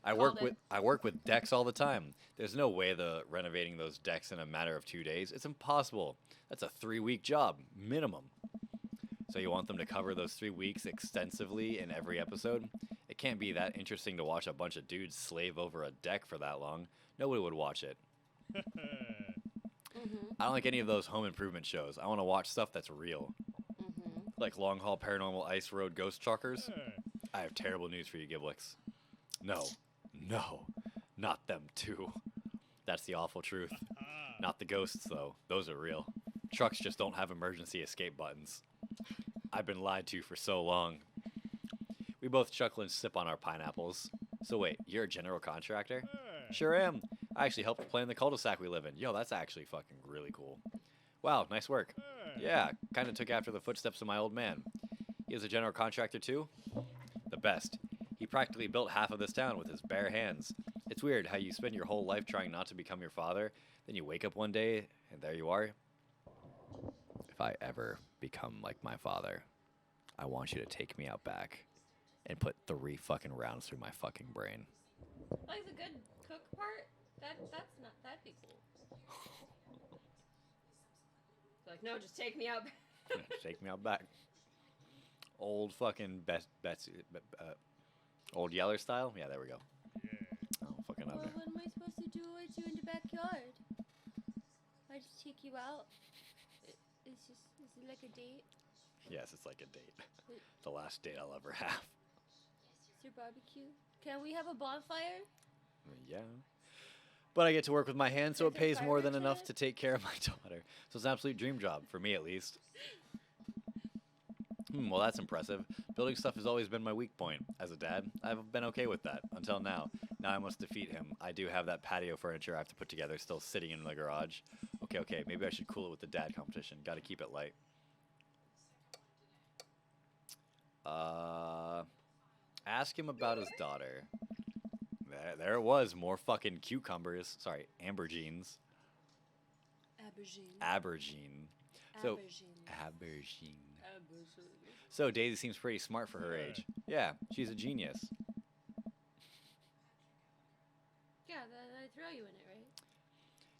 [SPEAKER 3] Called it.
[SPEAKER 1] I work with decks all the time. There's no way the renovating those decks in a matter of 2 days. It's impossible. That's a 3-week job minimum. So you want them to cover those 3 weeks extensively in every episode? It can't be that interesting to watch a bunch of dudes slave over a deck for that long. Nobody would watch it.
[SPEAKER 3] Mm-hmm.
[SPEAKER 1] I don't like any of those home improvement shows. I want to watch stuff that's real.
[SPEAKER 3] Mm-hmm.
[SPEAKER 1] Like Long Haul Paranormal Ice Road Ghost Truckers.
[SPEAKER 5] Hey.
[SPEAKER 1] I have terrible news for you, Giblix. No, not them too. That's the awful truth.
[SPEAKER 5] Ah.
[SPEAKER 1] Not the ghosts, though. Those are real. Trucks just don't have emergency escape buttons. I've been lied to for so long. We both chuckle and sip on our pineapples. So wait, you're a general contractor?
[SPEAKER 5] Hey.
[SPEAKER 1] Sure am. I actually helped plan the cul-de-sac we live in. Yo, that's actually fucking really cool. Wow, nice work.
[SPEAKER 5] Hey.
[SPEAKER 1] Yeah, kind of took after the footsteps of my old man. He was a general contractor too? The best. He practically built half of this town with his bare hands. It's weird how you spend your whole life trying not to become your father, then you wake up one day, and there you are. If I ever become like my father, I want you to take me out back and put 3 fucking rounds through my fucking brain.
[SPEAKER 3] Like the good cook part? That'd be cool. Like, no, just take me out.
[SPEAKER 1] Take me out back. Old fucking Betsy, old Yeller style? Yeah, there we go.
[SPEAKER 5] Yeah.
[SPEAKER 1] Oh, fucking
[SPEAKER 2] Well,
[SPEAKER 1] up there.
[SPEAKER 2] what am I supposed to do with you in the backyard? I just take you out. Is it like a date?
[SPEAKER 1] Yes, it's like a date. The last date I'll ever have.
[SPEAKER 2] Is there barbecue? Can we have a bonfire?
[SPEAKER 1] Yeah. But I get to work with my hands, so it
[SPEAKER 2] Is there
[SPEAKER 1] pays more than
[SPEAKER 2] fireworks
[SPEAKER 1] enough
[SPEAKER 2] in
[SPEAKER 1] to take care of my daughter. So it's an absolute dream job, for me at least. Well, that's impressive. Building stuff has always been my weak point. As a dad, I've been okay with that, until now. Now I must defeat him. I do have that patio furniture I have to put together still sitting in the garage. Okay, maybe I should cool it with the dad competition. Gotta keep it light. Ask him about his daughter. There it was, more fucking cucumbers. Sorry, amberjeans.
[SPEAKER 3] Aubergine.
[SPEAKER 1] Aubergine. So,
[SPEAKER 3] Aubergine.
[SPEAKER 1] aubergine. So Daisy seems pretty smart for her age. Yeah, she's a genius.
[SPEAKER 2] Yeah, I throw you in it, right?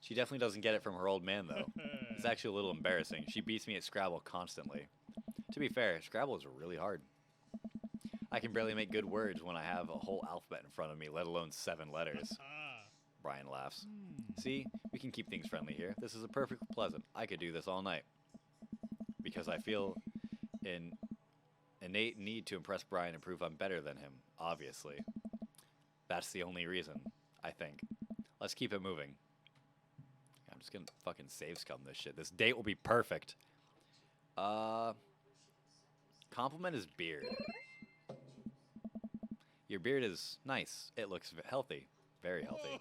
[SPEAKER 1] She definitely doesn't get it from her old man, though. It's actually a little embarrassing. She beats me at Scrabble constantly. To be fair, Scrabble is really hard. I can barely make good words when I have a whole alphabet in front of me, let alone 7 letters.
[SPEAKER 5] Ah.
[SPEAKER 1] Brian laughs. See, we can keep things friendly here. This is a perfect pleasant. I could do this all night. Because I feel an innate need to impress Brian and prove I'm better than him, obviously. That's the only reason, I think. Let's keep it moving. I'm just gonna fucking save scum this shit. This date will be perfect. Compliment his beard. Your beard is nice. It looks healthy. Very healthy.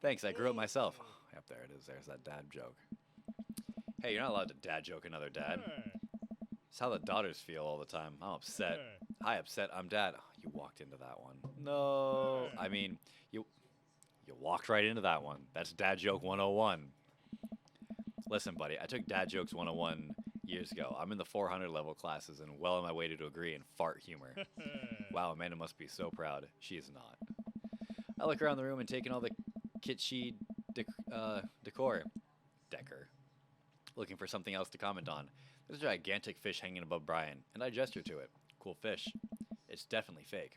[SPEAKER 1] Thanks, I grew up myself. Yep, there it is. There's that dad joke. Hey, you're not allowed to dad joke another dad.
[SPEAKER 5] Hey.
[SPEAKER 1] It's how the daughters feel all the time. I'm upset.
[SPEAKER 5] Hey.
[SPEAKER 1] Hi, upset. I'm dad. Oh, you walked into that one. No. I mean, you walked right into that one. That's dad joke 101. Listen, buddy, I took dad jokes 101 years ago. I'm in the 400 level classes and well on my way to a degree in fart humor. Wow, Amanda must be so proud. She is not. I look around the room and take in all the kitschy decor. Looking for something else to comment on. There's a gigantic fish hanging above Brian, and I gesture to it. Cool fish. It's definitely fake.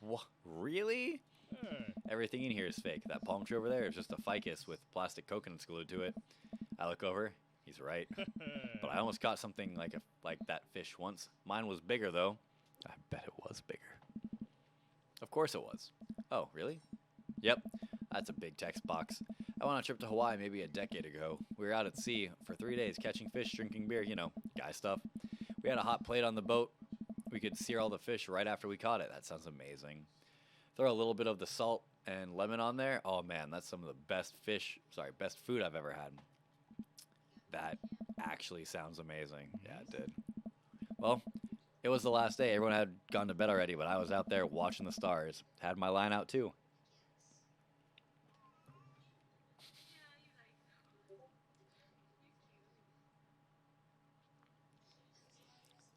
[SPEAKER 1] What? Really?
[SPEAKER 5] Hey.
[SPEAKER 1] Everything in here is fake. That palm tree over there is just a ficus with plastic coconuts glued to it. I look over. He's right. But I almost caught something like that fish once. Mine was bigger, though. I bet it was bigger. Of course it was. Oh, really? Yep. That's a big text box. I went on a trip to Hawaii maybe a decade ago. We were out at sea for 3 days catching fish, drinking beer, guy stuff. We had a hot plate on the boat. We could sear all the fish right after we caught it. That sounds amazing. Throw a little bit of the salt and lemon on there. Oh man, that's some of the best food I've ever had. That actually sounds amazing. Yeah, it did. Well, it was the last day. Everyone had gone to bed already, but I was out there watching the stars. Had my line out too.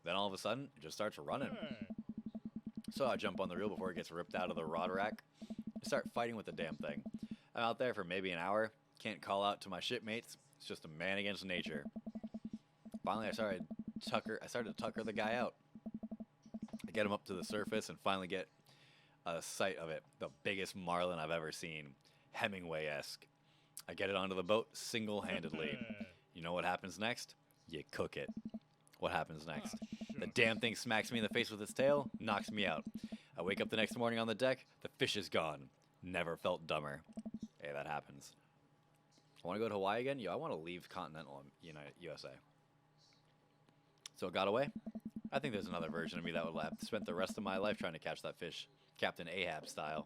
[SPEAKER 1] Then all of a sudden, it just starts running.
[SPEAKER 5] Hey.
[SPEAKER 1] So I jump on the reel before it gets ripped out of the rod rack. I start fighting with the damn thing. I'm out there for maybe an hour. Can't call out to my shipmates. It's just a man against nature. Finally, I started to tucker the guy out. I get him up to the surface and finally get a sight of it. The biggest marlin I've ever seen. Hemingway-esque. I get it onto the boat single-handedly. You know what happens next? You cook it. What happens next? The damn thing smacks me in the face with its tail, knocks me out. I wake up the next morning on the deck, the fish is gone. Never felt dumber. Hey, that happens. I want to go to Hawaii again? Yo, I want to leave continental USA. So it got away? I think there's another version of me that would have spent the rest of my life trying to catch that fish, Captain Ahab style.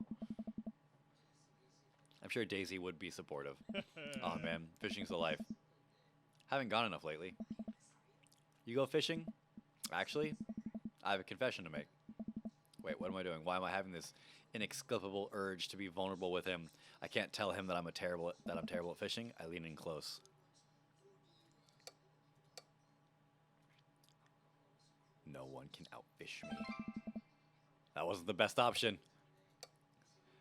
[SPEAKER 1] I'm sure Daisy would be supportive. Oh man, fishing's the life. Haven't gone enough lately. You go fishing? Actually, I have a confession to make. Wait, what am I doing? Why am I having this inexplicable urge to be vulnerable with him? I can't tell him that I'm terrible at fishing. I lean in close. No one can outfish me. That wasn't the best option.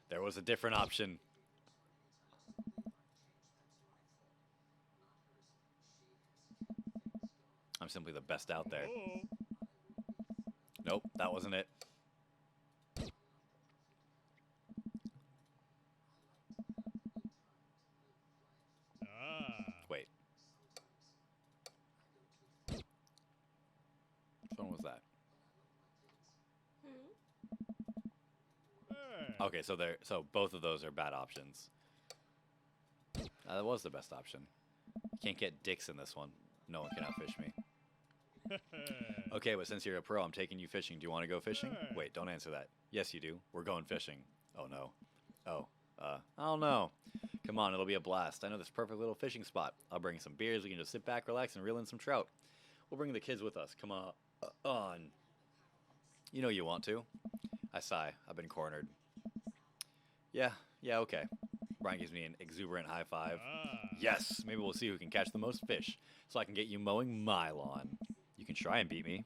[SPEAKER 1] There was a different option. I'm simply the best out there.
[SPEAKER 5] Oh.
[SPEAKER 1] Nope, that wasn't it.
[SPEAKER 5] Ah.
[SPEAKER 1] Wait. Which one was that?
[SPEAKER 5] Hey.
[SPEAKER 1] Okay, so both of those are bad options. That was the best option. Can't get dicks in this one. No one can outfish me. Okay, but since you're a pro, I'm taking you fishing. Do you want to go fishing? Wait, don't answer that. Yes, you do. We're going fishing. Oh, no. Oh, I don't know. Come on, it'll be a blast. I know this perfect little fishing spot. I'll bring some beers. We can just sit back, relax, and reel in some trout. We'll bring the kids with us. Come on. You know you want to. I sigh. I've been cornered. Yeah, okay. Brian gives me an exuberant high five.
[SPEAKER 5] Ah.
[SPEAKER 1] Yes, maybe we'll see who can catch the most fish, so I can get you mowing my lawn. You can try and beat me.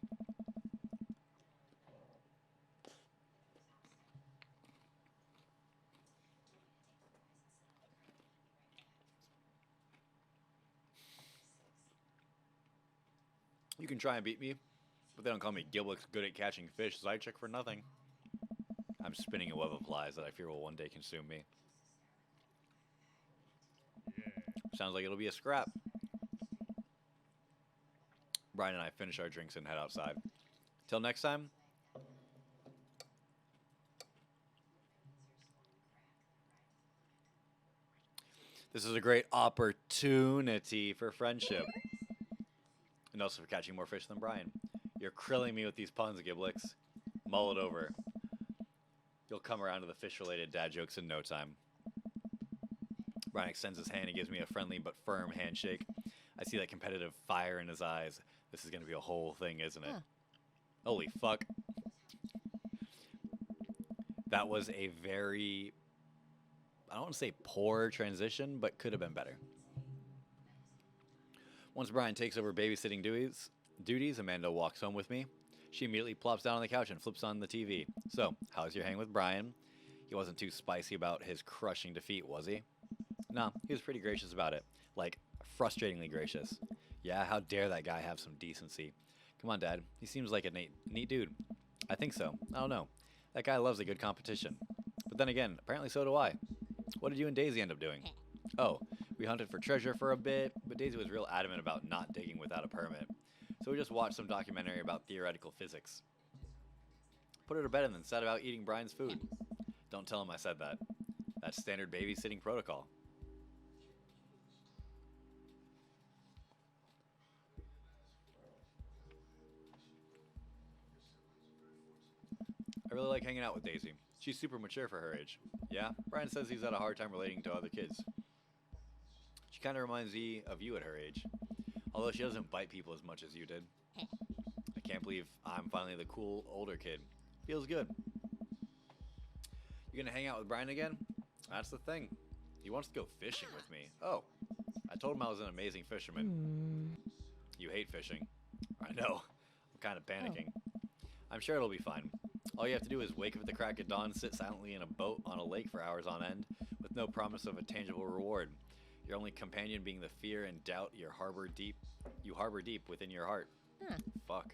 [SPEAKER 1] You can try and beat me, but they don't call me Gilblick's good at catching fish, so I check for nothing. I'm spinning a web of lies that I fear will one day consume me.
[SPEAKER 5] Yeah.
[SPEAKER 1] Sounds like it'll be a scrap. Brian and I finish our drinks and head outside. Till next time. This is a great opportunity for friendship. And also for catching more fish than Brian. You're krilling me with these puns, Giblicks. Mull it over. You'll come around to the fish-related dad jokes in no time. Brian extends his hand and gives me a friendly but firm handshake. I see that competitive fire in his eyes. This is going to be a whole thing, isn't it?
[SPEAKER 6] Huh.
[SPEAKER 1] Holy fuck. That was a very, I don't want to say poor transition, but could have been better. Once Brian takes over babysitting duties, Amanda walks home with me. She immediately plops down on the couch and flips on the TV. So, how's your hang with Brian? He wasn't too spicy about his crushing defeat, was he? No, he was pretty gracious about it. Like, frustratingly gracious. Yeah, how dare that guy have some decency? Come on, Dad. He seems like a neat dude. I think so. I don't know. That guy loves a good competition. But then again, apparently so do I. What did you and Daisy end up doing? Oh, we hunted for treasure for a bit, but Daisy was real adamant about not digging without a permit. So we just watched some documentary about theoretical physics. Put her to bed and then set about eating Brian's food. Don't tell him I said that. That's standard babysitting protocol. I really like hanging out with Daisy. She's super mature for her age. Yeah, Brian says he's had a hard time relating to other kids. She kind of reminds me of you at her age. Although she doesn't bite people as much as you did. I can't believe I'm finally the cool older kid. Feels good. You gonna hang out with Brian again? That's the thing. He wants to go fishing with me. Oh, I told him I was an amazing fisherman. You hate fishing. I know. I'm kind of panicking. I'm sure it'll be fine. All you have to do is wake up at the crack of dawn, sit silently in a boat on a lake for hours on end, with no promise of a tangible reward. Your only companion being the fear and doubt you harbor deep within your heart. Fuck.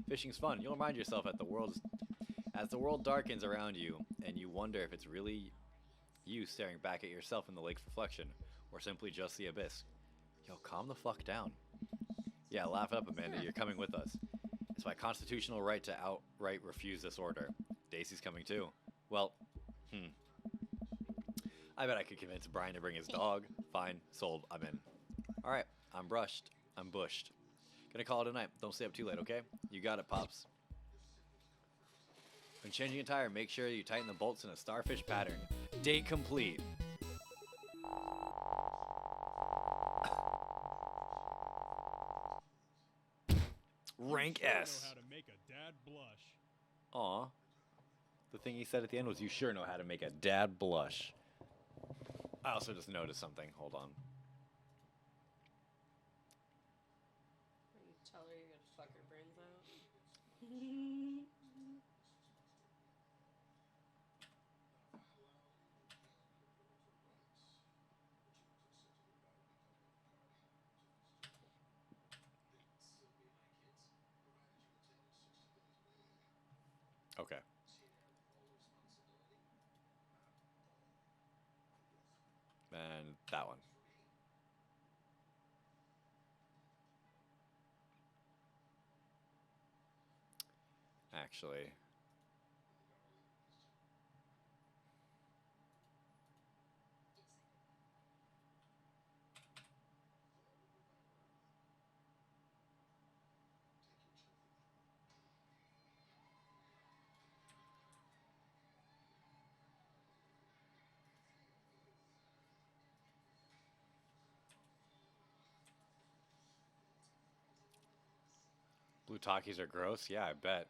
[SPEAKER 1] Fishing's fun. You'll remind yourself as the world darkens around you, and you wonder if it's really you staring back at yourself in the lake's reflection, or simply just the abyss. Yo, calm the fuck down. Yeah, laugh it up, Amanda. You're coming with us. It's my constitutional right to outright refuse this order. Daisy's coming too. Well, I bet I could convince Brian to bring his dog. Fine, sold, I'm in. Alright, I'm bushed. Gonna call it a night. Don't stay up too late, okay? You got it, Pops. When changing a tire, make sure you tighten the bolts in a starfish pattern. Date complete. Rank
[SPEAKER 5] You sure
[SPEAKER 1] S.
[SPEAKER 5] Know how to make a dad blush.
[SPEAKER 1] Aw. The thing he said at the end was, you sure know how to make a dad blush. I also just noticed something. Hold on.
[SPEAKER 3] You tell her you're gonna fuck her brains out.
[SPEAKER 1] Okay. And that one. Actually. Blue Takis are gross? Yeah, I bet.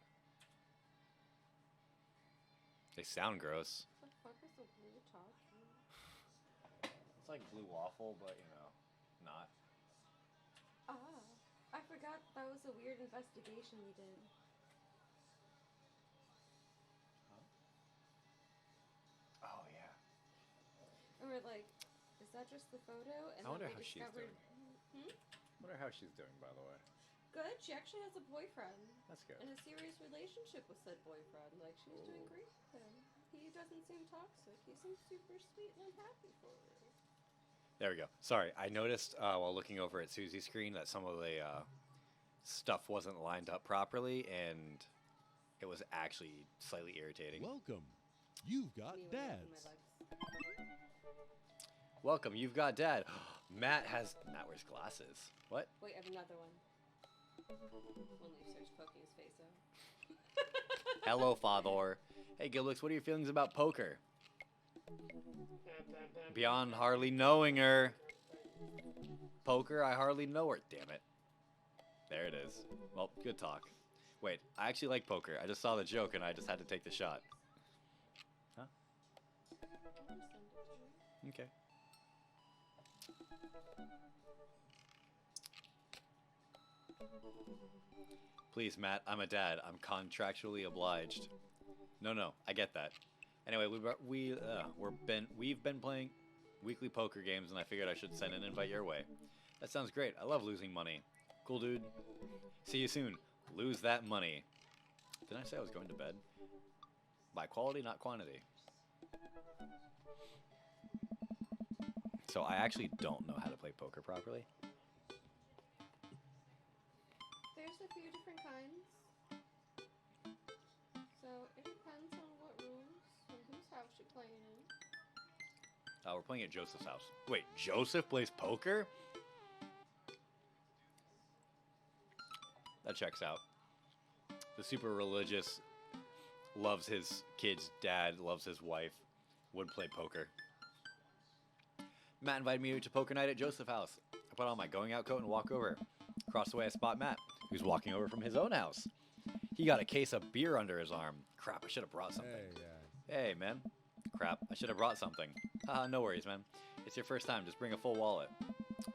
[SPEAKER 1] They sound gross.
[SPEAKER 3] What the fuck is a blue talkie?
[SPEAKER 1] It's like blue waffle, but you know, not.
[SPEAKER 3] Ah, I forgot that was a weird investigation we did.
[SPEAKER 1] Oh yeah.
[SPEAKER 3] And we're like, is that just the photo? And
[SPEAKER 1] I wonder
[SPEAKER 3] then
[SPEAKER 1] how
[SPEAKER 3] we
[SPEAKER 1] she's
[SPEAKER 3] discovered.
[SPEAKER 1] doing. Wonder how she's doing, by the way.
[SPEAKER 3] Good. She actually has a boyfriend
[SPEAKER 1] That's good.
[SPEAKER 3] and a serious relationship with said boyfriend. Like she's doing great with him. He doesn't seem toxic. He seems super sweet, and I'm happy for her.
[SPEAKER 1] There we go. Sorry, I noticed while looking over at Susie's screen that some of the stuff wasn't lined up properly, and it was actually slightly irritating.
[SPEAKER 5] Welcome. You've got
[SPEAKER 3] Me when I open
[SPEAKER 5] dads.
[SPEAKER 3] my legs.
[SPEAKER 1] Welcome, you've got Dad. Matt wears glasses. What?
[SPEAKER 3] Wait, I have another one. When he starts poking his face out.
[SPEAKER 1] Hello, Father. Hey, Gilbix, what are your feelings about poker? Beyond hardly knowing her. Poker, I hardly know her. Damn it. There it is. Well, good talk. Wait, I actually like poker. I just saw the joke and I just had to take the shot. Huh? Okay. Please, Matt, I'm a dad. I'm contractually obliged. No, I get that. Anyway, we've been playing weekly poker games, and I figured I should send an invite your way. That sounds great. I love losing money. Cool, dude. See you soon. Lose that money. Didn't I say I was going to bed? By quality, not quantity. So I actually don't know how to play poker properly.
[SPEAKER 6] There's a few different kinds. So it depends on what rooms and whose house you're playing in.
[SPEAKER 1] We're playing at Joseph's house. Wait, Joseph plays poker? That checks out. The super religious, loves his kid's dad, loves his wife, would play poker. Matt invited me to poker night at Joseph's house. I put on my going out coat and walk over. Across the way I spot Matt, who's walking over from his own house. He got a case of beer under his arm. Crap, I should have brought something. Hey, man. Crap, I should have brought something. Haha, no worries, man. It's your first time, just bring a full wallet.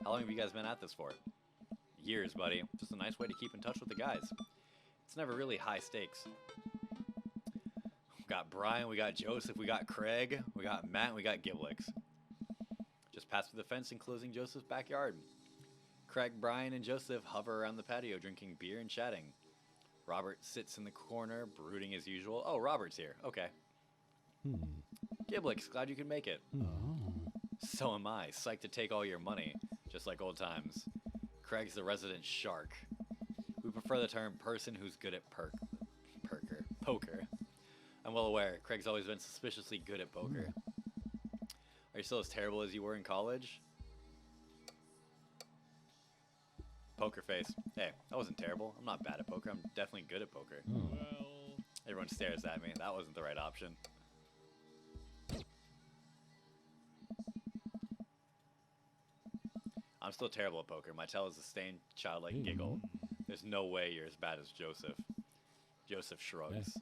[SPEAKER 1] How long have you guys been at this for? Years, buddy. Just a nice way to keep in touch with the guys. It's never really high stakes. We got Brian, we got Joseph, we got Craig, we got Matt, and we got Giblix. Just past through the fence enclosing Joseph's backyard. Craig, Brian, and Joseph hover around the patio drinking beer and chatting. Robert sits in the corner, brooding as usual. Oh, Robert's here. Okay. Giblix, glad you could make it. So am I. Psyched to take all your money, just like old times. Craig's the resident shark. We prefer the term person who's good at poker. I'm well aware, Craig's always been suspiciously good at poker. Are you still as terrible as you were in college? Poker face. Hey, that wasn't terrible. I'm not bad at poker. I'm definitely good at poker.
[SPEAKER 5] Well,
[SPEAKER 1] Everyone stares at me. That wasn't the right option. I'm still terrible at poker. My tail is a stained childlike giggle. There's no way you're as bad as Joseph. Joseph shrugs.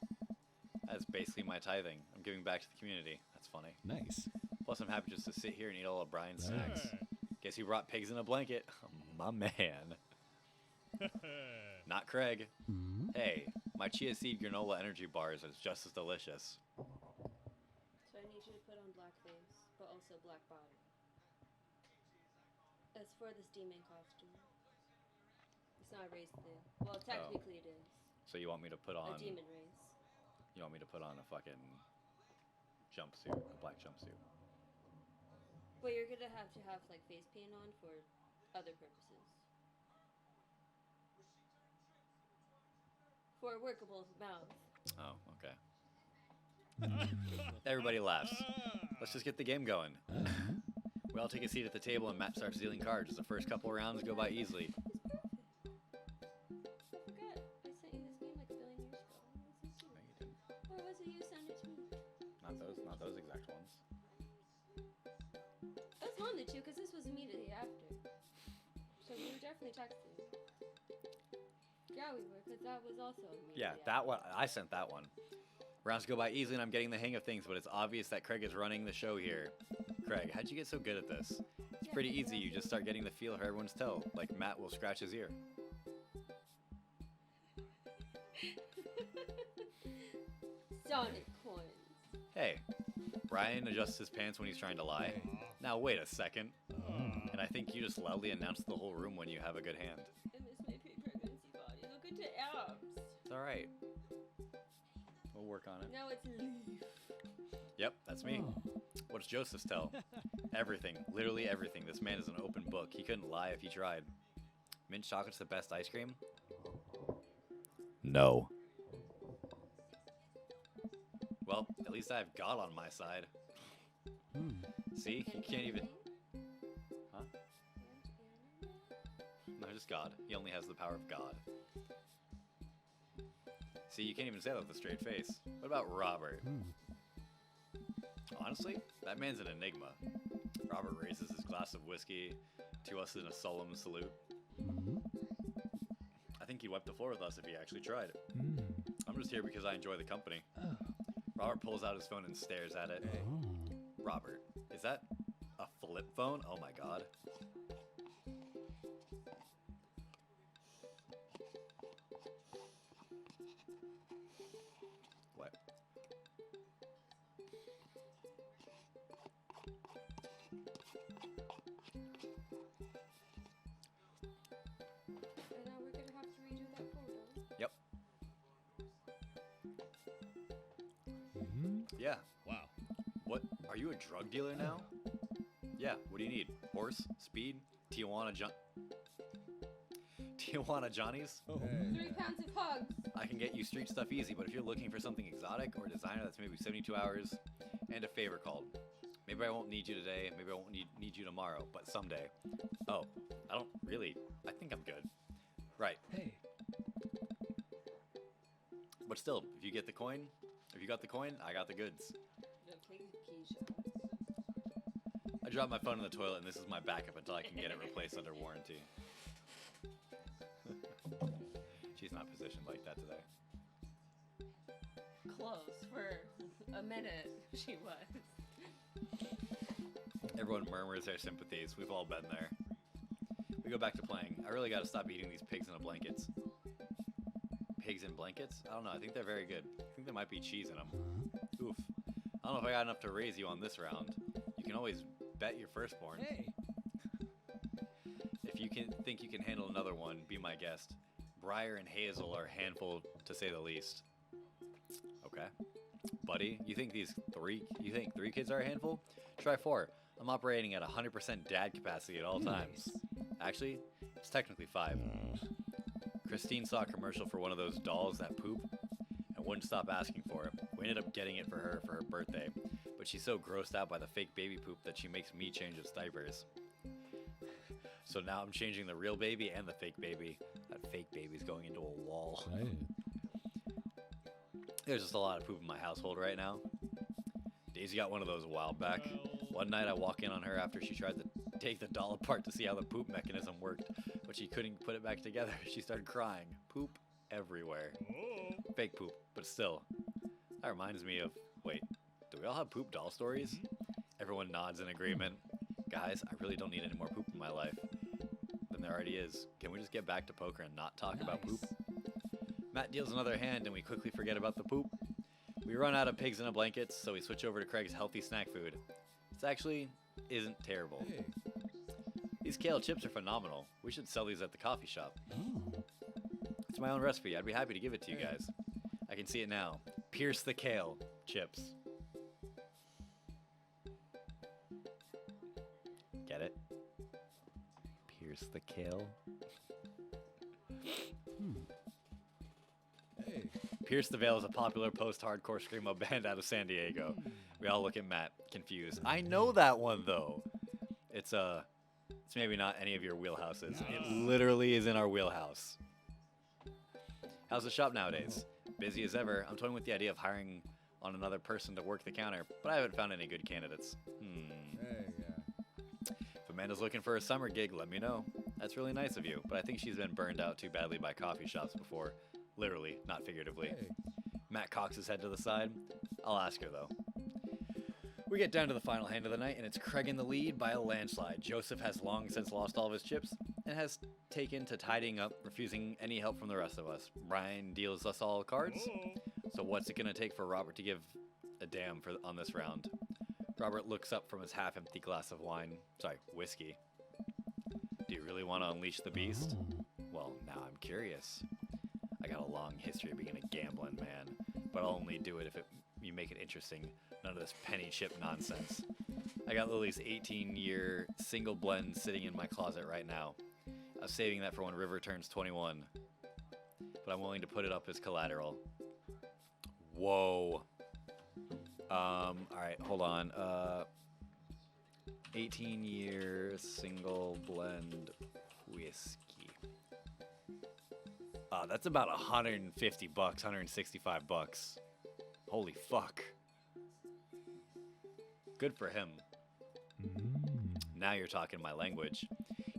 [SPEAKER 1] That's basically my tithing. I'm giving back to the community. That's funny.
[SPEAKER 4] Nice.
[SPEAKER 1] Plus, I'm happy just to sit here and eat all of Brian's snacks.
[SPEAKER 5] hey.
[SPEAKER 1] Guess he brought pigs in a blanket. My man. Not Craig. Hey, my chia seed granola energy bars is just as delicious.
[SPEAKER 3] So I need you to put on black face, but also black body. As for this demon costume, it's not a race thing. Well, technically it is.
[SPEAKER 1] So you want me to put on?
[SPEAKER 3] A demon race.
[SPEAKER 1] You want me to put on a fucking jumpsuit, a black jumpsuit?
[SPEAKER 3] But you're gonna have to have like face paint on for other purposes. For a workable mouth.
[SPEAKER 1] Oh, okay. Everybody laughs. Let's just get the game going. We all take a seat at the table and Matt starts dealing cards. The first couple rounds go by easily.
[SPEAKER 3] I forgot. I sent you this game like a billion years ago.
[SPEAKER 1] No, you didn't.
[SPEAKER 3] Or was it you sent it to me?
[SPEAKER 1] Not those exact ones.
[SPEAKER 3] That's one of the two, because this was immediately after. So we were definitely texting. Yeah, we were, because that was also immediately
[SPEAKER 1] Yeah, that one. I sent that one. Rounds go by easily and I'm getting the hang of things, but it's obvious that Craig is running the show here. Craig, how'd you get so good at this? It's pretty easy. You just start getting the feel of everyone's toe, like Matt will scratch his ear.
[SPEAKER 3] Sonic coins.
[SPEAKER 1] Hey, Brian adjusts his pants when he's trying to lie. Now wait a second. And I think you just loudly announce to the whole room when you have a good hand.
[SPEAKER 3] I miss my pre-pregnancy body. Look at the abs.
[SPEAKER 1] It's alright. We'll work on it.
[SPEAKER 3] Now it's leaf.
[SPEAKER 1] Yep, that's me. What's Joseph's tell? Everything. Literally everything. This man is an open book. He couldn't lie if he tried. Mint chocolate's the best ice cream? No. Well, at least I have God on my side. See? He can't even... Huh? No, just God. He only has the power of God. See, you can't even say that with a straight face. What about Robert? Honestly, that man's an enigma. Robert raises his glass of whiskey to us in a solemn salute. I think he'd wipe the floor with us if he actually tried. I'm just here because I enjoy the company. Robert pulls out his phone and stares at it. Robert, is that a flip phone? Oh my god. What?
[SPEAKER 4] Hmm?
[SPEAKER 1] Yeah.
[SPEAKER 5] Wow.
[SPEAKER 1] What? Are you a drug dealer now? Yeah. What do you need? Horse? Speed? Tijuana Johnnies?
[SPEAKER 5] Oh.
[SPEAKER 6] 3 pounds of hugs.
[SPEAKER 1] I can get you street stuff easy, but if you're looking for something exotic or designer that's maybe 72 hours and a favor called. Maybe I won't need you today, maybe I won't need you tomorrow, but someday. Oh, I think I'm good. Right.
[SPEAKER 4] Hey.
[SPEAKER 1] But still, if you got the coin, I got the goods.
[SPEAKER 3] No, take a Keisha.
[SPEAKER 1] I dropped my phone in the toilet and this is my backup until I can get it replaced under warranty. She's not positioned like that today.
[SPEAKER 3] Close. For a minute, she was.
[SPEAKER 1] Everyone murmurs their sympathies. We've all been there. We go back to playing. I really got to stop eating these pigs in the blankets. Pigs in blankets? I don't know. I think they're very good. I think there might be cheese in them. Oof. I don't know if I got enough to raise you on this round. You can always bet your firstborn.
[SPEAKER 4] Hey.
[SPEAKER 1] If you think you can handle another one, be my guest. Briar and Hazel are a handful, to say the least. Okay. Buddy, you think three kids are a handful? Try 4. I'm operating at 100% dad capacity at all times. Actually, it's technically 5. Christine saw a commercial for one of those dolls that poop and wouldn't stop asking for it. We ended up getting it for her birthday, but she's so grossed out by the fake baby poop that she makes me change its diapers. So now I'm changing the real baby and the fake baby. That fake baby's going into a wall.
[SPEAKER 4] Right.
[SPEAKER 1] There's just a lot of poop in my household right now. Daisy got one of those a while back. One night I walk in on her after she tried to take the doll apart to see how the poop mechanism worked, but she couldn't put it back together. She started crying. Poop everywhere.
[SPEAKER 5] Oh.
[SPEAKER 1] Fake poop, but still. That reminds me of, wait, do we all have poop doll stories? Everyone nods in agreement. Guys, I really don't need any more poop in my life than there already is. Can we just get back to poker and not talk about poop? Matt deals another hand and we quickly forget about the poop. We run out of pigs in a blankets, so we switch over to Craig's healthy snack food. It actually isn't terrible.
[SPEAKER 4] Hey.
[SPEAKER 1] These kale chips are phenomenal. We should sell these at the coffee shop.
[SPEAKER 4] Oh.
[SPEAKER 1] It's my own recipe. I'd be happy to give it to you
[SPEAKER 4] Hey.
[SPEAKER 1] guys. I can see it now. Pierce the kale chips. Get it? Pierce the kale.
[SPEAKER 4] Hey.
[SPEAKER 1] Pierce the Veil is a popular post-hardcore screamo band out of San Diego. We all look at Matt, confused. I know that one though. It's maybe not any of your wheelhouses. It literally is in our wheelhouse. How's the shop nowadays? Busy as ever. I'm toying with the idea of hiring on another person to work the counter, but I haven't found any good candidates.
[SPEAKER 4] Hey, yeah.
[SPEAKER 1] If Amanda's looking for a summer gig, let me know. That's really nice of you, but I think she's been burned out too badly by coffee shops before. Literally, not figuratively.
[SPEAKER 4] Hey.
[SPEAKER 1] Matt cocks his head to the side. I'll ask her, though. We get down to the final hand of the night, and it's Craig in the lead by a landslide. Joseph has long since lost all of his chips and has taken to tidying up, refusing any help from the rest of us. Brian deals us all cards. So what's it going to take for Robert to give a damn on this round? Robert looks up from his half-empty glass of whiskey. Do you really want to unleash the beast? Well, now I'm curious. I got a long history of being a gambling man, but I'll only do it if you make it interesting. None of this penny chip nonsense. I got Lily's 18-year single blend sitting in my closet right now. I was saving that for when River turns 21, but I'm willing to put it up as collateral. Whoa. All right, hold on. 18-year single blend whiskey. That's about $150, $165. Holy fuck. Good for him. Now you're talking my language.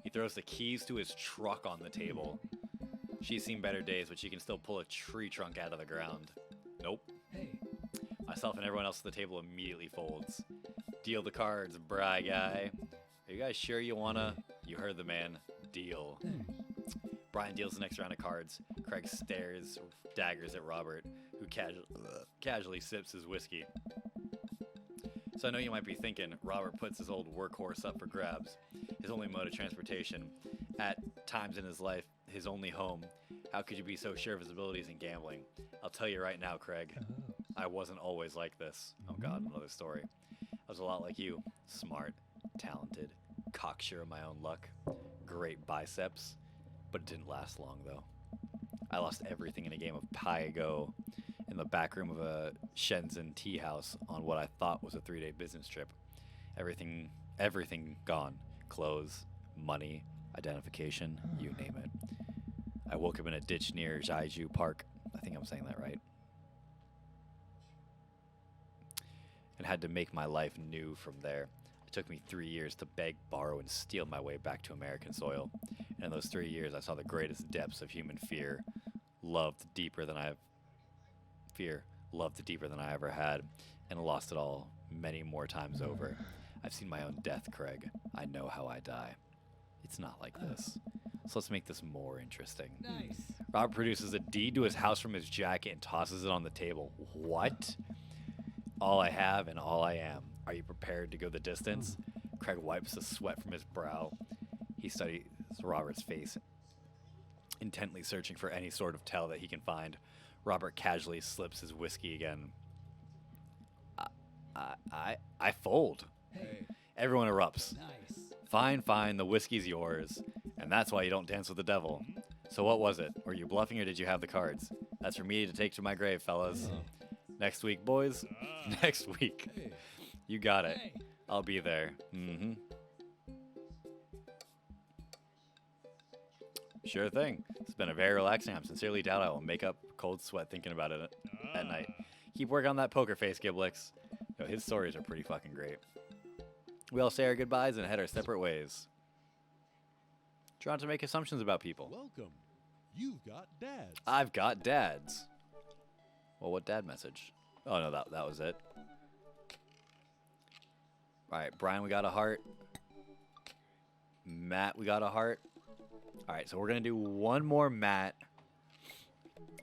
[SPEAKER 1] He throws the keys to his truck on the table. She's seen better days, but she can still pull a tree trunk out of the ground. Nope.
[SPEAKER 4] Hey.
[SPEAKER 1] Myself and everyone else at the table immediately folds. Deal the cards, bry guy. Are you guys sure you wanna? You heard the man. Deal. Brian deals the next round of cards. Craig stares daggers at Robert, who casually sips his whiskey. So I know you might be thinking, Robert puts his old workhorse up for grabs, his only mode of transportation, at times in his life, his only home. How could you be so sure of his abilities in gambling? I'll tell you right now, Craig.
[SPEAKER 4] Oh.
[SPEAKER 1] I wasn't always like this. Oh god, another story. I was a lot like you. Smart, talented, cocksure of my own luck, great biceps, but it didn't last long though. I lost everything in a game of Pie-Go in the back room of a Shenzhen tea house on what I thought was a 3-day business trip. Everything gone. Clothes, money, identification, you name it. I woke up in a ditch near Jaiju Park. I think I'm saying that right. And had to make my life new from there. It took me 3 years to beg, borrow, and steal my way back to American soil. And in those 3 years, I saw the greatest depths of human fear, loved deeper than I ever had, and lost it all many more times over. I've seen my own death, Craig. I know how I die. It's not like this. So let's make this more interesting.
[SPEAKER 7] Nice.
[SPEAKER 1] Robert produces a deed to his house from his jacket and tosses it on the table. What? All I have and all I am. Are you prepared to go the distance? Craig wipes the sweat from his brow. He studies Robert's face, intently searching for any sort of tell that he can find. Robert casually slips his whiskey again. I fold.
[SPEAKER 7] Hey,
[SPEAKER 1] Everyone erupts.
[SPEAKER 7] nice.
[SPEAKER 1] Fine, the whiskey's yours. And that's why you don't dance with the devil. So what was it? Were you bluffing or did you have the cards? That's for me to take to my grave, fellas. Next week, boys. Next week.
[SPEAKER 7] Hey,
[SPEAKER 1] You got it.
[SPEAKER 7] hey.
[SPEAKER 1] I'll be there. Sure thing. It's been a very relaxing. I'm sincerely doubt I will make up cold sweat thinking about it at night. Keep working on that poker face, Giblix. Yo, his stories are pretty fucking great. We all say our goodbyes and head our separate ways. Try not to make assumptions about people.
[SPEAKER 5] Welcome. You've got dads.
[SPEAKER 1] I've got dads. Well, what dad message? Oh, no, that was it. All right, Brian, we got a heart. Matt, we got a heart. All right, so we're going to do one more Matt.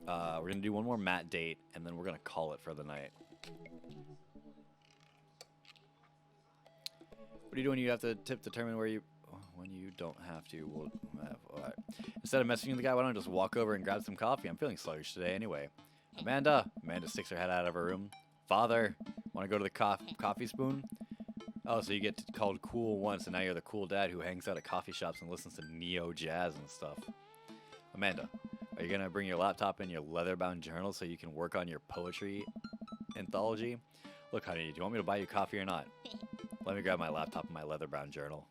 [SPEAKER 1] We're going to do one more Matt date, and then we're going to call it for the night. What are you doing? You have to determine where you... When you don't have to, we'll have... All right. Instead of messaging the guy, why don't I just walk over and grab some coffee? I'm feeling sluggish today anyway. Amanda sticks her head out of her room. Father, want to go to the coffee spoon? Oh, so you get called cool once, and now you're the cool dad who hangs out at coffee shops and listens to neo jazz and stuff. Amanda, are you gonna bring your laptop and your leather-bound journal so you can work on your poetry anthology? Look, honey, do you want me to buy you coffee or not? Let me grab my laptop and my leather-bound journal.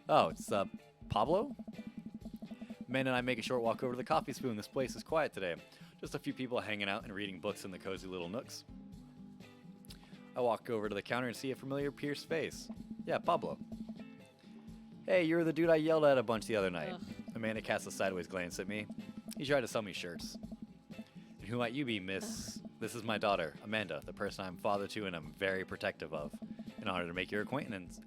[SPEAKER 1] Oh, it's Pablo? Amanda and I make a short walk over to the coffee spoon. This place is quiet today. Just a few people hanging out and reading books in the cozy little nooks. I walk over to the counter and see a familiar pierced face. Yeah, Pablo. Hey, you're the dude I yelled at a bunch the other night.
[SPEAKER 3] Ugh.
[SPEAKER 1] Amanda casts a sideways glance at me. He tried to sell me shirts. And who might you be, miss? This is my daughter, Amanda, the person I'm father to and I'm very protective of. An honor to make your acquaintance.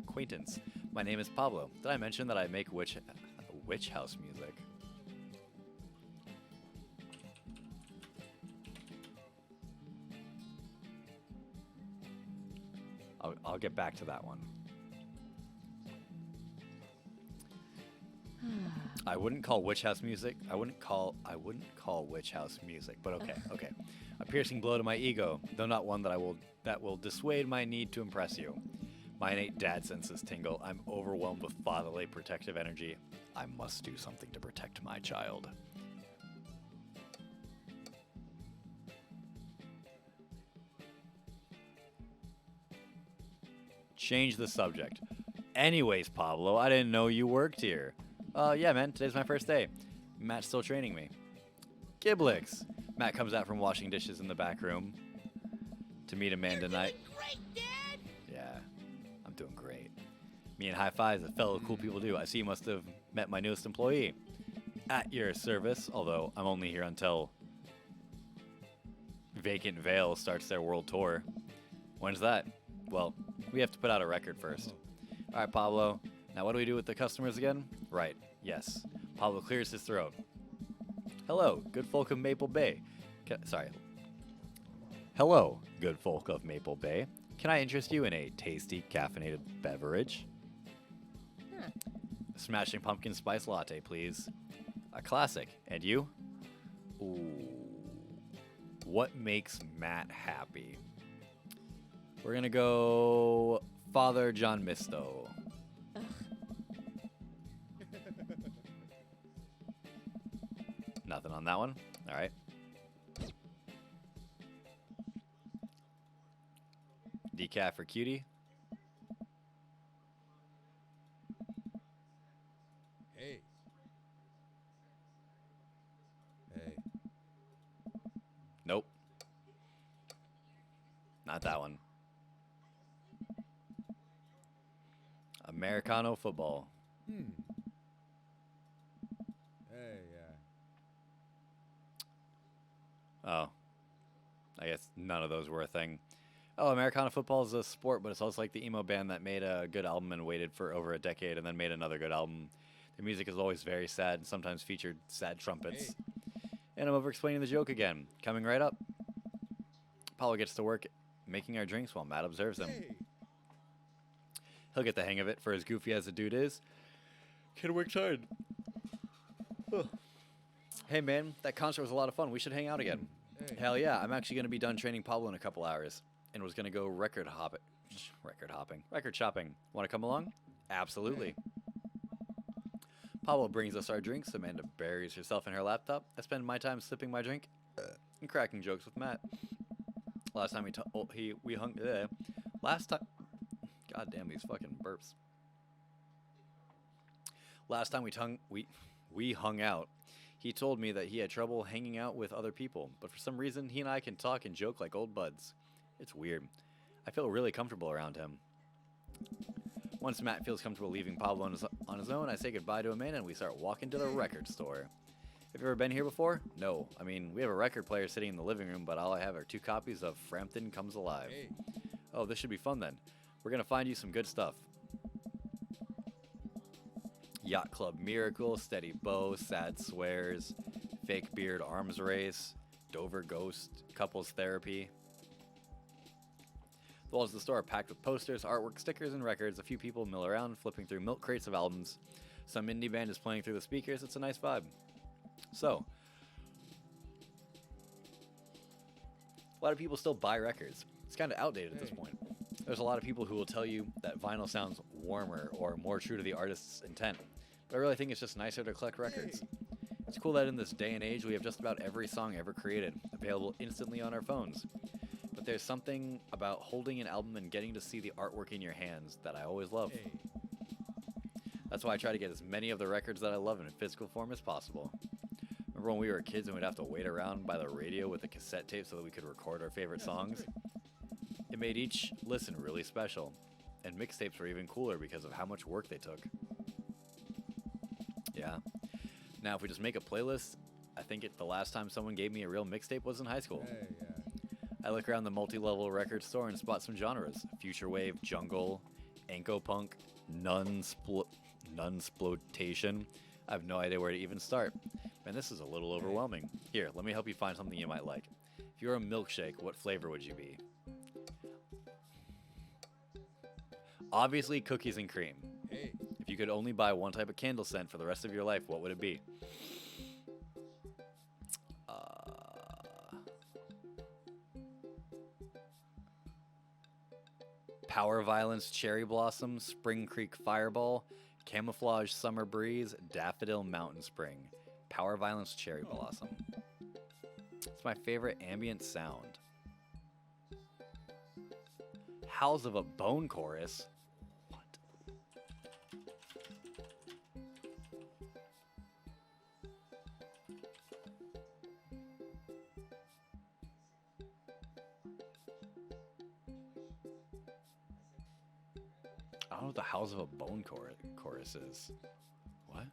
[SPEAKER 1] My name is Pablo. Did I mention that I make witch house music? I'll get back to that one. I wouldn't call witch house music. I wouldn't call witch house music, but okay. A piercing blow to my ego, though not one that will dissuade my need to impress you. My innate dad senses tingle. I'm overwhelmed with fatherly protective energy. I must do something to protect my child. Change the subject. Anyways, Pablo, I didn't know you worked here. Yeah, man, today's my first day. Matt's still training me. Giblix. Matt comes out from washing dishes in the back room to meet Amanda tonight.
[SPEAKER 6] Great, Dad!
[SPEAKER 1] Yeah, I'm doing great. Me and high fives, as fellow cool people do. I see you must have met my newest employee. At your service, although I'm only here until Vacant Veil starts their world tour. When's that? Well, we have to put out a record first. All right, Pablo. Now, what do we do with the customers again? Right, yes. Pablo clears his throat. Hello, good folk of Maple Bay. Hello, good folk of Maple Bay. Can I interest you in a tasty caffeinated beverage? A smashing pumpkin spice latte, please. A classic. And you? Ooh. What makes Matt happy? We're going to go Father John Misto. Nothing on that one. All right. Decaf for Cutie.
[SPEAKER 4] Hey. Hey.
[SPEAKER 1] Nope. Not that one. Americano football.
[SPEAKER 4] Hmm. Hey, yeah.
[SPEAKER 1] Oh. I guess none of those were a thing. Oh, Americana football is a sport, but it's also like the emo band that made a good album and waited for over a decade and then made another good album. Their music is always very sad and sometimes featured sad trumpets. And I'm over explaining the joke again. Coming right up. Paulo gets to work making our drinks while Matt observes him.
[SPEAKER 4] Hey.
[SPEAKER 1] He'll get the hang of it for as goofy as the dude is. Kid works hard. Ugh. Hey man, that concert was a lot of fun. We should hang out again.
[SPEAKER 4] Hey.
[SPEAKER 1] Hell yeah, I'm actually going to be done training Pablo in a couple hours and was going to go record shopping. Want to come along? Absolutely. Pablo brings us our drinks. Amanda buries herself in her laptop. I spend my time sipping my drink and cracking jokes with Matt. Last time God damn these fucking burps. Last time we hung out, he told me that he had trouble hanging out with other people, but for some reason he and I can talk and joke like old buds. It's weird. I feel really comfortable around him. Once Matt feels comfortable leaving Pablo on his own, I say goodbye to Amanda and we start walking to the record store. Have you ever been here before? No. I mean, we have a record player sitting in the living room, but all I have are 2 copies of Frampton Comes Alive.
[SPEAKER 4] Hey.
[SPEAKER 1] Oh, this should be fun then. We're going to find you some good stuff. Yacht Club Miracle, Steady Bow, Sad Swears, Fake Beard Arms Race, Dover Ghost, Couples Therapy. The walls of the store are packed with posters, artwork, stickers, and records. A few people mill around, flipping through milk crates of albums. Some indie band is playing through the speakers. It's a nice vibe. So, a lot of people still buy records. It's kind of outdated at this point. There's a lot of people who will tell you that vinyl sounds warmer or more true to the artist's intent. But I really think it's just nicer to collect records. It's cool that in this day and age we have just about every song ever created available instantly on our phones. But there's something about holding an album and getting to see the artwork in your hands that I always love.
[SPEAKER 4] Hey.
[SPEAKER 1] That's why I try to get as many of the records that I love in physical form as possible. Remember when we were kids and we'd have to wait around by the radio with a cassette tape so that we could record our favorite songs? It made each listen really special, and mixtapes were even cooler because of how much work they took. Yeah. Now, if we just make a playlist, I think the last time someone gave me a real mixtape was in high school.
[SPEAKER 4] Hey, yeah.
[SPEAKER 1] I look around the multi-level record store and spot some genres. Future wave, jungle, anko-punk, nunsploitation. I have no idea where to even start. Man, this is a little overwhelming. Here, let me help you find something you might like. If you were a milkshake, what flavor would you be? Obviously, cookies and cream.
[SPEAKER 4] Hey.
[SPEAKER 1] If you could only buy one type of candle scent for the rest of your life, what would it be? Power Violence Cherry Blossom, Spring Creek Fireball, Camouflage Summer Breeze, Daffodil Mountain Spring. Power Violence Cherry Blossom. It's my favorite ambient sound. Howls of a Bone Chorus? What? I don't know what the Howls of a Bone chorus is. What?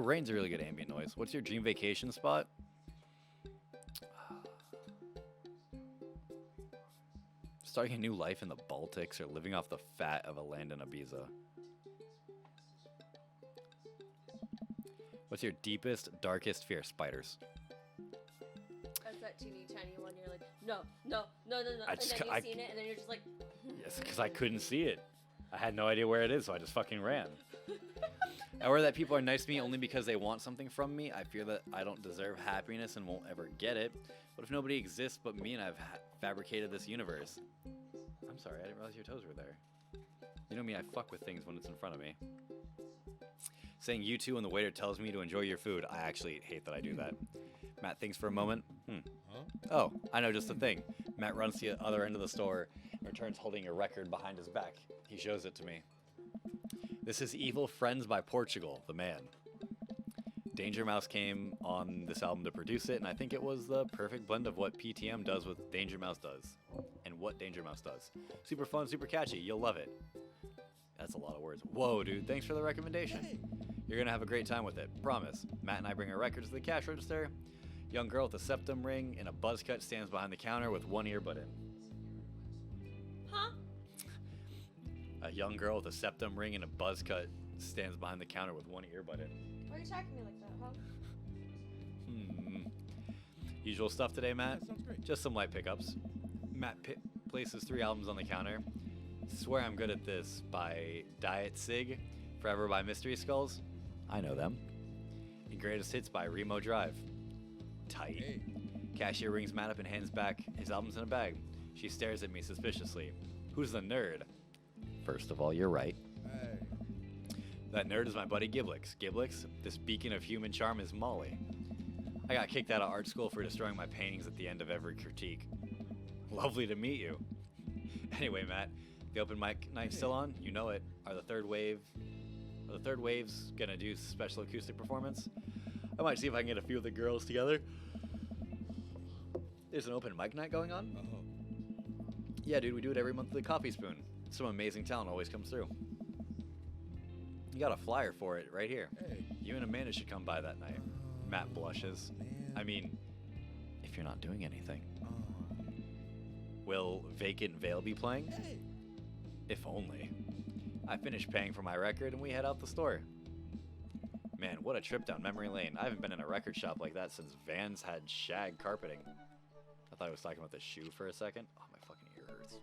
[SPEAKER 1] Rain's a really good ambient noise. What's your dream vacation spot? Starting a new life in the Baltics or living off the fat of a land in Ibiza. What's your deepest, darkest fear? Spiders.
[SPEAKER 3] That's that teeny tiny one. You're like, no, no, no, no, no.
[SPEAKER 1] I
[SPEAKER 3] And
[SPEAKER 1] just
[SPEAKER 3] then
[SPEAKER 1] ca-
[SPEAKER 3] you've seen it, and then you're just like,
[SPEAKER 1] Yes, because I couldn't see it. I had no idea where it is, so I just fucking ran. Or that people are nice to me only because they want something from me. I fear that I don't deserve happiness and won't ever get it. What if nobody exists but me and I've fabricated this universe? I'm sorry, I didn't realize your toes were there. You know me, I fuck with things when it's in front of me. Saying you too when the waiter tells me to enjoy your food. I actually hate that I do that. Matt thinks for a moment.
[SPEAKER 4] Huh?
[SPEAKER 1] Oh, I know just the thing. Matt runs to the other end of the store and returns holding a record behind his back. He shows it to me. This is Evil Friends by Portugal, the man. Danger Mouse came on this album to produce it, and I think it was the perfect blend of what PTM does with Danger Mouse does. And what Danger Mouse does. Super fun, super catchy. You'll love it. That's a lot of words. Whoa, dude. Thanks for the recommendation.
[SPEAKER 4] Hey.
[SPEAKER 1] You're going to have a great time with it. Promise. Matt and I bring our records to the cash register. Young girl with a septum ring and a buzz cut stands behind the counter with one earbud in.
[SPEAKER 3] Huh?
[SPEAKER 1] A young girl with a septum ring and a buzz cut stands behind the counter with one earbud in.
[SPEAKER 6] Why are you talking to me like that, huh?
[SPEAKER 1] Usual stuff today, Matt?
[SPEAKER 4] That sounds great.
[SPEAKER 1] Just some light pickups. Matt places 3 albums on the counter. Swear I'm good at this by Diet Sig, Forever by Mystery Skulls. I know them. And Greatest Hits by Remo Drive. Tight.
[SPEAKER 4] Hey.
[SPEAKER 1] Cashier rings Matt up and hands back his albums in a bag. She stares at me suspiciously. Who's the nerd? First of all, you're right.
[SPEAKER 4] Hey.
[SPEAKER 1] That nerd is my buddy Giblix. Giblix, this beacon of human charm is Molly. I got kicked out of art school for destroying my paintings at the end of every critique. Lovely to meet you. Anyway, Matt, the open mic night still on? You know it. Are the third waves gonna do special acoustic performance? I might see if I can get a few of the girls together. There's an open mic night going on?
[SPEAKER 4] Oh.
[SPEAKER 1] Yeah, dude, we do it every month at the Coffee Spoon. Some amazing talent always comes through. You got a flyer for it right here.
[SPEAKER 4] Hey.
[SPEAKER 1] You and Amanda should come by that night. Matt blushes.
[SPEAKER 4] Man.
[SPEAKER 1] I mean, if you're not doing anything.
[SPEAKER 4] Oh.
[SPEAKER 1] Will Vacant Veil be playing?
[SPEAKER 4] Hey.
[SPEAKER 1] If only. I finished paying for my record and we head out the store. Man, what a trip down memory lane. I haven't been in a record shop like that since Vans had shag carpeting. I thought I was talking about the shoe for a second. Oh, my fucking ear hurts.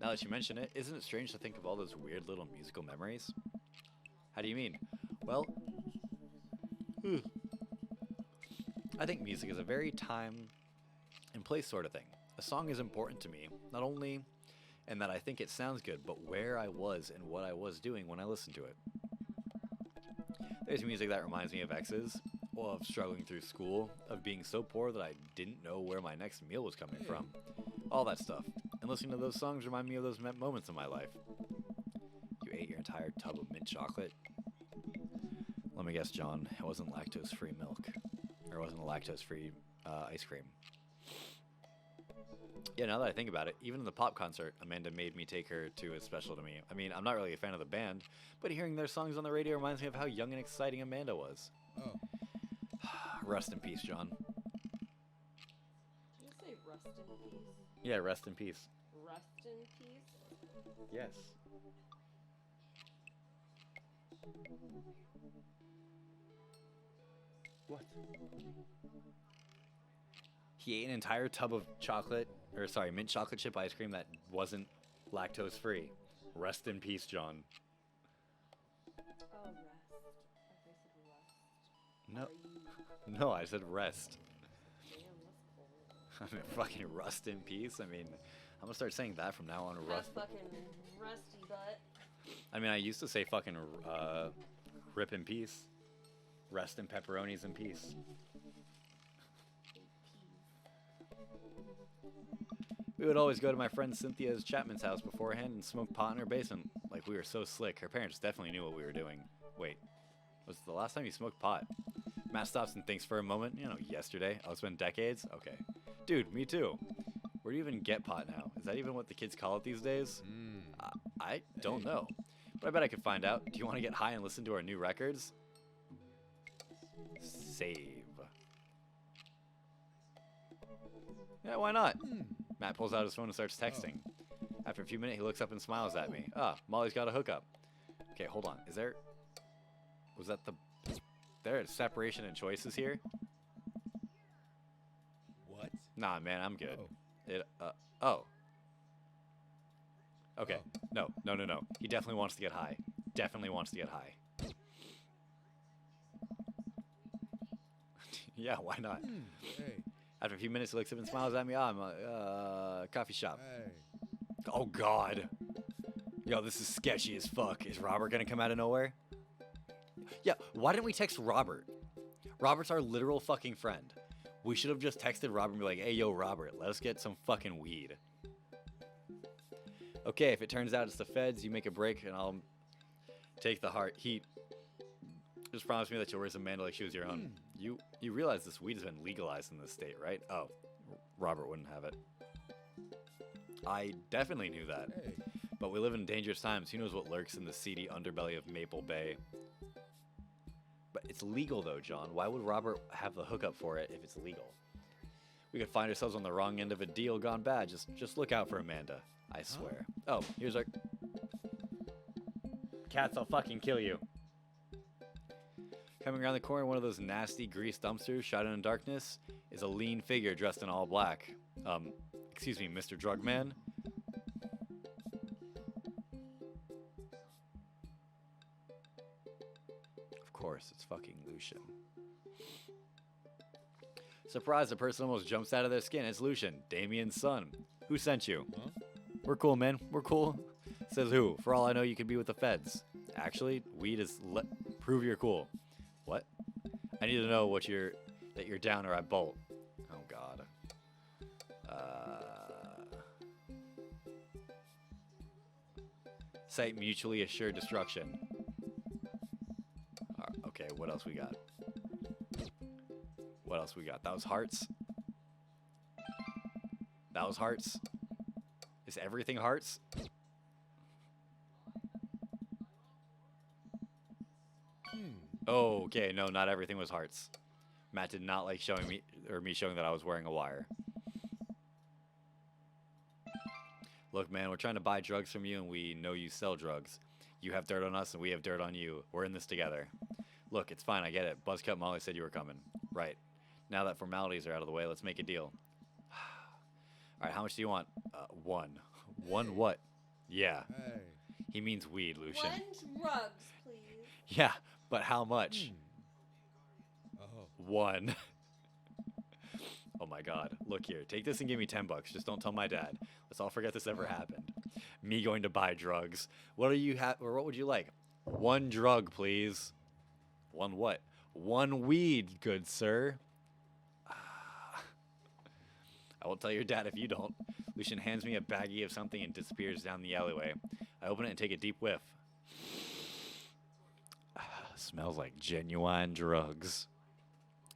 [SPEAKER 1] Now that you mention it, isn't it strange to think of all those weird little musical memories? How do you mean? Well, I think music is a very time and place sort of thing. A song is important to me, not only in that I think it sounds good, but where I was and what I was doing when I listened to it. There's music that reminds me of exes, or of struggling through school, of being so poor that I didn't know where my next meal was coming from. All that stuff. And listening to those songs remind me of those moments in my life. You ate your entire tub of mint chocolate? Let me guess, John, it wasn't lactose-free milk. Or it wasn't a lactose-free ice cream. Yeah, now that I think about it, even in the pop concert, Amanda made me take her to a special to me. I mean, I'm not really a fan of the band, but hearing their songs on the radio reminds me of how young and exciting Amanda was.
[SPEAKER 4] Oh.
[SPEAKER 1] Rest in peace, John.
[SPEAKER 3] Did you say rest in peace?
[SPEAKER 1] Yeah, rest in peace.
[SPEAKER 3] Rest in peace?
[SPEAKER 1] Yes. What? He ate an entire tub of mint chocolate chip ice cream that wasn't lactose free. Rest in peace, John.
[SPEAKER 3] Oh, rest. I said rest.
[SPEAKER 1] No,
[SPEAKER 3] Are you...
[SPEAKER 1] no, I said rest.
[SPEAKER 3] Damn, that's cold.
[SPEAKER 1] I mean, fucking rest in peace. I mean, I'm gonna start saying that from now on.
[SPEAKER 3] Have
[SPEAKER 1] Rust.
[SPEAKER 3] fucking rusty butt.
[SPEAKER 1] I mean, I used to say fucking rip in peace. Rest in pepperonis in peace. We would always go to my friend Cynthia's Chapman's house beforehand and smoke pot in her basement. Like, we were so slick. Her parents definitely knew what we were doing. Wait, was it the last time you smoked pot? Matt stops and thinks for a moment. You know, yesterday. Oh, it's been decades? Okay. Dude, me too. Where do you even get pot now? Is that even what the kids call it these days? I don't know. But I bet I could find out. Do you want to get high and listen to our new records? Save. Yeah, why not? Matt pulls out his phone and starts texting. After a few minutes, he looks up and smiles at me. Ah, Molly's got a hookup. Okay, hold on. Was there a separation in choices here?
[SPEAKER 4] What?
[SPEAKER 1] Nah, man, I'm good.
[SPEAKER 4] Oh.
[SPEAKER 1] Oh. Okay.
[SPEAKER 4] Oh.
[SPEAKER 1] No. He definitely wants to get high. definitely wants to get high. Yeah, why not?
[SPEAKER 4] Hey,
[SPEAKER 1] After a few minutes, he looks up and smiles at me. Oh, I'm a coffee shop.
[SPEAKER 4] hey.
[SPEAKER 1] Oh, God. Yo, this is sketchy as fuck. Is Robert gonna come out of nowhere? Yeah, why didn't we text Robert? Robert's our literal fucking friend. We should have just texted Robert and be like, hey, yo, Robert, let us get some fucking weed. Okay, if it turns out it's the feds, you make a break and I'll take the heat. Just promise me that you'll raise Amanda like she was your own. You realize this weed has been legalized in this state, right? Oh, Robert wouldn't have it. I definitely knew that.
[SPEAKER 4] Hey.
[SPEAKER 1] But we live in dangerous times. Who knows what lurks in the seedy underbelly of Maple Bay? But it's legal, though, John. Why would Robert have the hookup for it if it's legal? We could find ourselves on the wrong end of a deal gone bad. Just look out for Amanda. I swear. Oh, here's our... Cats, I'll fucking kill you. Coming around the corner, one of those nasty grease dumpsters shot in darkness is a lean figure dressed in all black. Excuse me, Mr. Drugman? Of course, it's fucking Lucian. Surprise, the person almost jumps out of their skin. It's Lucian, Damien's son. Who sent you?
[SPEAKER 4] Huh?
[SPEAKER 1] We're cool, man. We're cool. Says who? For all I know, you could be with the feds. Actually, weed is prove you're cool. What? I need to know that you're down or I bolt. Oh God. Cite mutually assured destruction. Okay, what else we got? What else we got? That was hearts. That was hearts. Is everything hearts? Oh, okay, no, not everything was hearts. Matt did not like showing me showing that I was wearing a wire. Look, man, we're trying to buy drugs from you and we know you sell drugs. You have dirt on us and we have dirt on you. We're in this together. Look, it's fine, I get it. Buzzcut Molly said you were coming. Right. Now that formalities are out of the way, let's make a deal. Alright, how much do you want? One. One what? Yeah.
[SPEAKER 4] Hey.
[SPEAKER 1] He means weed, Lucian.
[SPEAKER 6] One drugs, please.
[SPEAKER 1] Yeah, but how much?
[SPEAKER 4] Oh.
[SPEAKER 1] One. Oh my God. Look here. Take this and give me $10. Just don't tell my dad. Let's all forget this ever happened. Me going to buy drugs. What do you have, or what would you like? One drug, please. One what? One weed, good sir. I will tell your dad if you don't. Lucian hands me a baggie of something and disappears down the alleyway. I open it and take a deep whiff. Smells like genuine drugs.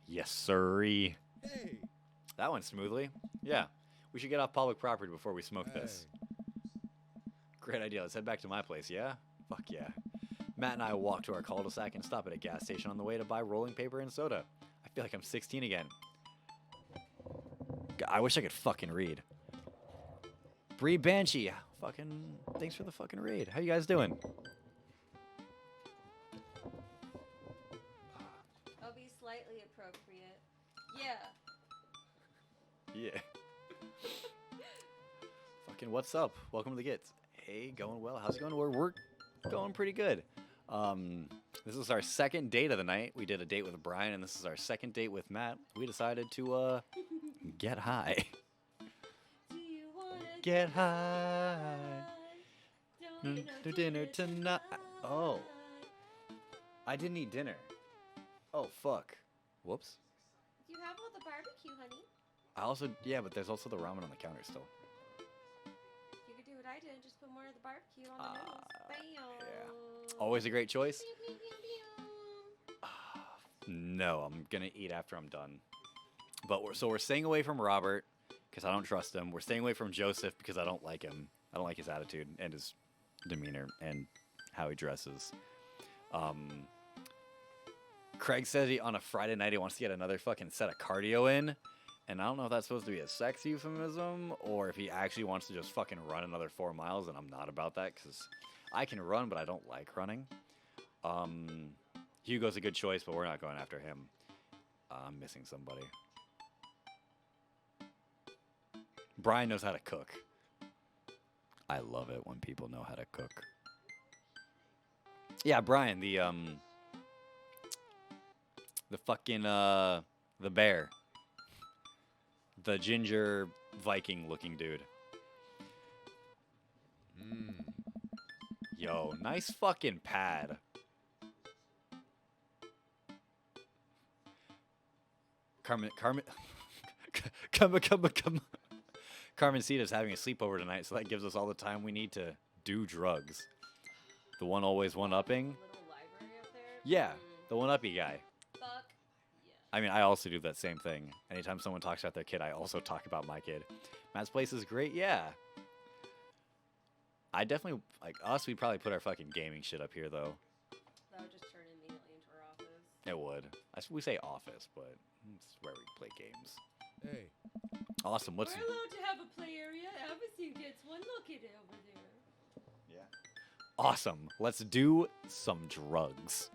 [SPEAKER 1] Yes, sirree.
[SPEAKER 4] Hey.
[SPEAKER 1] That went smoothly. Yeah. We should get off public property before we smoke this. Great idea. Let's head back to my place, yeah? Fuck yeah. Matt and I walk to our cul-de-sac and stop at a gas station on the way to buy rolling paper and soda. I feel like I'm 16 again. I wish I could fucking read. Bree Banshee. Fucking thanks for the fucking raid. How you guys doing?
[SPEAKER 6] I'll be slightly appropriate. Yeah.
[SPEAKER 1] Yeah. Fucking what's up? Welcome to the Gits. Hey, going well. How's it going? We're going pretty good. This is our second date of the night. We did a date with Brian, and this is our second date with Matt. We decided to get high.
[SPEAKER 6] Do you wanna
[SPEAKER 1] Get high.
[SPEAKER 6] Don't eat no
[SPEAKER 1] Dinner tonight. Oh, I didn't eat dinner. Oh fuck. Whoops.
[SPEAKER 6] You have all the barbecue, honey.
[SPEAKER 1] I also but there's also the ramen on the counter still.
[SPEAKER 6] You could do what I did and just put more of the barbecue on the noodles. Bam.
[SPEAKER 1] yeah. Always a great choice.
[SPEAKER 6] Pew, pew, pew, pew.
[SPEAKER 1] No, I'm gonna eat after I'm done. But we're staying away from Robert because I don't trust him. We're staying away from Joseph because I don't like him. I don't like his attitude and his demeanor and how he dresses. Craig said on a Friday night he wants to get another fucking set of cardio in. And I don't know if that's supposed to be a sex euphemism or if he actually wants to just fucking run another 4 miles. And I'm not about that because I can run, but I don't like running. Hugo's a good choice, but we're not going after him. I'm missing somebody. Brian knows how to cook. I love it when people know how to cook. Yeah, Brian, the fucking the bear, the ginger Viking looking dude.
[SPEAKER 4] Mm.
[SPEAKER 1] Yo, nice fucking pad. Carmen, come. Carmencita's having a sleepover tonight, so that gives us all the time we need to do drugs. The one always one-upping.
[SPEAKER 3] Little library up there.
[SPEAKER 1] Yeah, the one-uppy guy.
[SPEAKER 3] Fuck. Yeah.
[SPEAKER 1] I mean, I also do that same thing. Anytime someone talks about their kid, I also talk about my kid. Matt's place is great, yeah. I definitely, like, us, we'd probably put our fucking gaming shit up here, though.
[SPEAKER 3] That would just turn immediately into our office.
[SPEAKER 1] It would. We say office, but it's where we play games.
[SPEAKER 4] Hey,
[SPEAKER 1] Awesome, what's...
[SPEAKER 6] We're allowed to have a play area. Everything gets one look at it over there.
[SPEAKER 1] Awesome, let's do some drugs.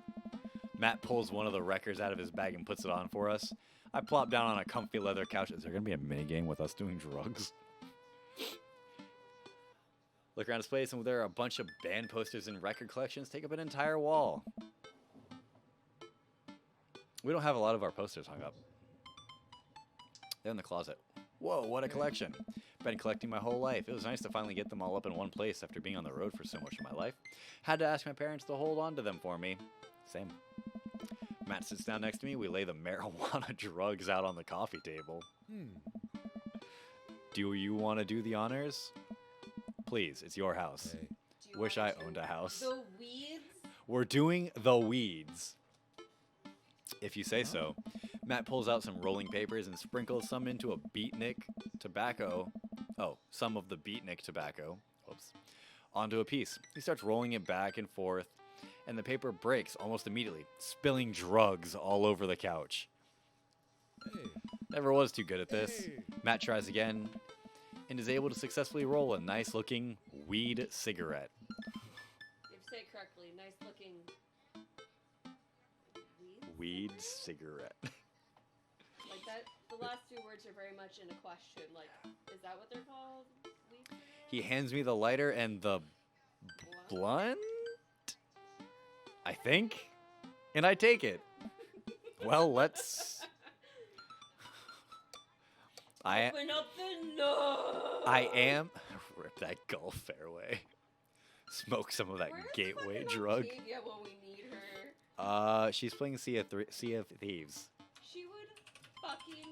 [SPEAKER 1] Matt pulls one of the records out of his bag and puts it on for us. I plop down on a comfy leather couch. Is there going to be a minigame with us doing drugs? Look around his place, and there are a bunch of band posters and record collections take up an entire wall. We don't have a lot of our posters hung up. They're in the closet. Whoa, what a collection. Been collecting my whole life. It was nice to finally get them all up in one place after being on the road for so much of my life. Had to ask my parents to hold on to them for me. Same. Matt sits down next to me. We lay the marijuana drugs out on the coffee table. Do you want to do the honors? Please, it's your house.
[SPEAKER 4] hey.
[SPEAKER 3] Do you
[SPEAKER 1] Wish
[SPEAKER 3] wanna
[SPEAKER 1] I
[SPEAKER 3] do
[SPEAKER 1] owned a house.
[SPEAKER 3] The weeds.
[SPEAKER 1] We're doing the weeds. If you say so. Matt pulls out some rolling papers and sprinkles some into a beatnik tobacco. Oh, some of the beatnik tobacco. Whoops. Onto a piece. He starts rolling it back and forth, and the paper breaks almost immediately, spilling drugs all over the couch.
[SPEAKER 4] Hey.
[SPEAKER 1] Never was too good at this.
[SPEAKER 4] Hey.
[SPEAKER 1] Matt tries again and is able to successfully roll a nice looking weed cigarette.
[SPEAKER 3] If you say it correctly, nice looking. Weeds.
[SPEAKER 1] Weed cigarette.
[SPEAKER 3] Like that. The last two words are very much in a question. Like, is that what they're called? Weeds.
[SPEAKER 1] He hands me the lighter and the blunt, I think, and I take it. Well, let's.
[SPEAKER 3] Open up the nose.
[SPEAKER 1] I am. Rip that Gulf fairway. Smoke some of that
[SPEAKER 3] Where's
[SPEAKER 1] gateway
[SPEAKER 3] fucking
[SPEAKER 1] drug.
[SPEAKER 3] Octavia when we need her?
[SPEAKER 1] She's playing Sea of Thieves.
[SPEAKER 3] She would fucking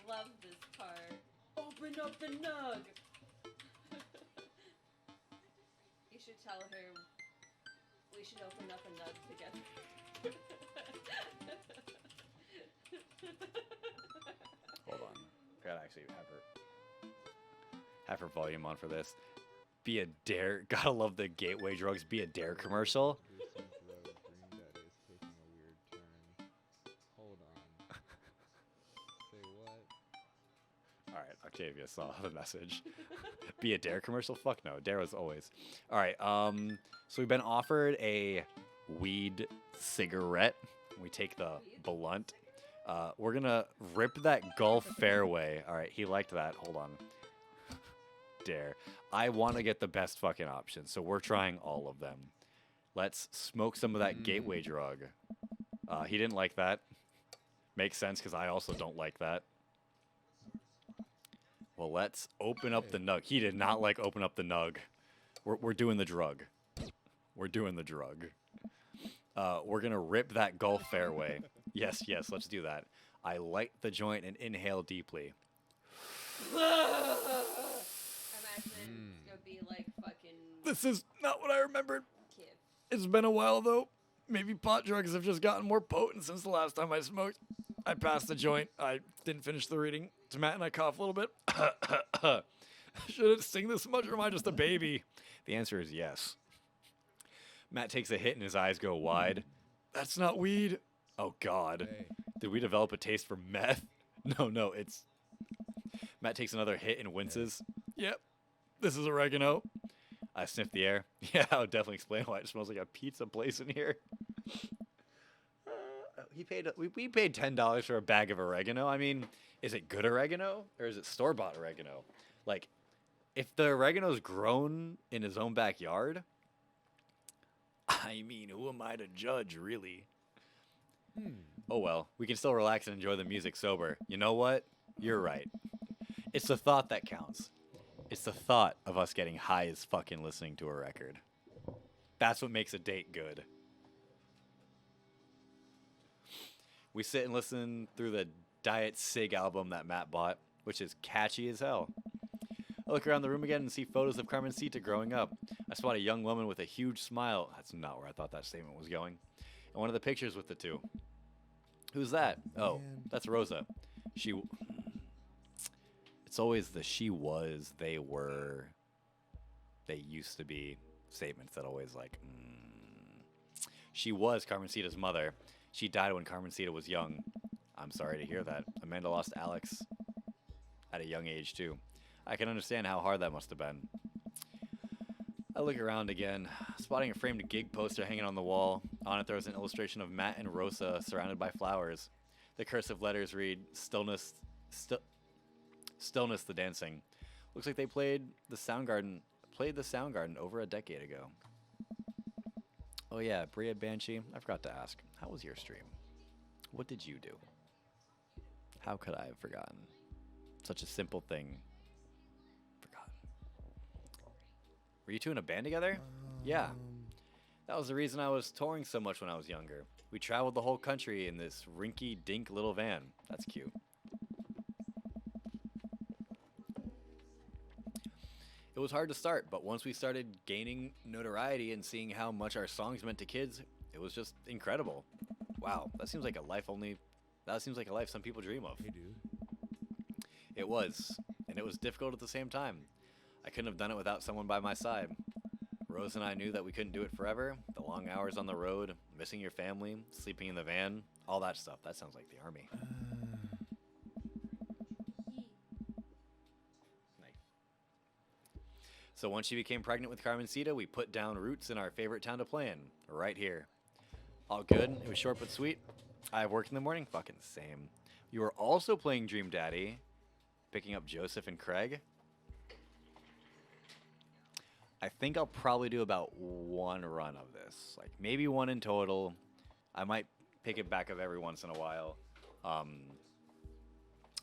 [SPEAKER 3] love this part. Open up the nug. You should tell her we should open up a nug together.
[SPEAKER 1] Hold on. Gotta actually have her volume on for this. Be a dare. Gotta love the gateway drugs. Be a dare commercial.
[SPEAKER 7] Green Daddy is taking a weird turn. Hold on. Say what?
[SPEAKER 1] All right, Octavia saw the message. Be a dare commercial? Fuck no. Dare was always. All right. So we've been offered a weed cigarette. We take the blunt. We're gonna rip that Gulf fairway. All right, he liked that. Hold on. Dare. I want to get the best fucking option, so we're trying all of them. Let's smoke some of that gateway drug. He didn't like that. Makes sense because I also don't like that. Well, let's open up the nug. He did not like open up the nug. We're doing the drug. We're doing the drug. We're gonna rip that Gulf fairway. Yes, let's do that. I light the joint and inhale deeply.
[SPEAKER 3] Imagine it's gonna be like fucking
[SPEAKER 1] This is not what I remembered.
[SPEAKER 3] kid.
[SPEAKER 1] It's been a while though. Maybe pot drugs have just gotten more potent since the last time I smoked. I passed the joint. I didn't finish the reading. To Matt and I cough a little bit. Should it sing this much or am I just a baby? The answer is yes. Matt takes a hit and his eyes go wide. That's not weed. Oh God.
[SPEAKER 4] Hey.
[SPEAKER 1] Did we develop a taste for meth? No, it's... Matt takes another hit and winces. Yep, this is oregano. I sniff the air. Yeah, I would definitely explain why it smells like a pizza place in here. We paid $10 for a bag of oregano. I mean, is it good oregano or is it store-bought oregano? Like, if the oregano's grown in his own backyard, I mean, who am I to judge, really?
[SPEAKER 4] Hmm.
[SPEAKER 1] Oh well, we can still relax and enjoy the music sober. You know what? You're right. It's the thought that counts. It's the thought of us getting high as fucking listening to a record. That's what makes a date good. We sit and listen through the Diet Sig album that Matt bought, which is catchy as hell. I look around the room again and see photos of Carmencita growing up. I spot a young woman with a huge smile. That's not where I thought that statement was going. And one of the pictures with the two. Who's that? Oh,
[SPEAKER 4] Man.
[SPEAKER 1] that's Rosa. It's always the she was, they were, they used to be statements that always like, She was Carmencita's mother. She died when Carmencita was young. I'm sorry to hear that. Amanda lost Alex at a young age, too. I can understand how hard that must have been. I look around again, spotting a framed gig poster hanging on the wall. On it, there was an illustration of Matt and Rosa surrounded by flowers. The cursive letters read, Stillness, Stillness the Dancing. Looks like they played the Soundgarden over a decade ago. Oh yeah, Bria Banshee, I forgot to ask, how was your stream? What did you do? How could I have forgotten? Such a simple thing. Forgotten. Were you two in a band together? Yeah. That was the reason I was touring so much when I was younger. We traveled the whole country in this rinky-dink little van. That's cute. It was hard to start, but once we started gaining notoriety and seeing how much our songs meant to kids, it was just incredible. Wow, that seems like a life some people dream of.
[SPEAKER 4] Hey, dude.
[SPEAKER 1] It was, and it was difficult at the same time. I couldn't have done it without someone by my side. Rose and I knew that we couldn't do it forever. The long hours on the road, missing your family, sleeping in the van, all that stuff. That sounds like the army. So once she became pregnant with Carmencita, we put down roots in our favorite town to play in, right here. All good. It was short but sweet. I have work in the morning. Fucking same. You were also playing Dream Daddy, picking up Joseph and Craig. I think I'll probably do about one run of this, like maybe one in total. I might pick it back up every once in a while.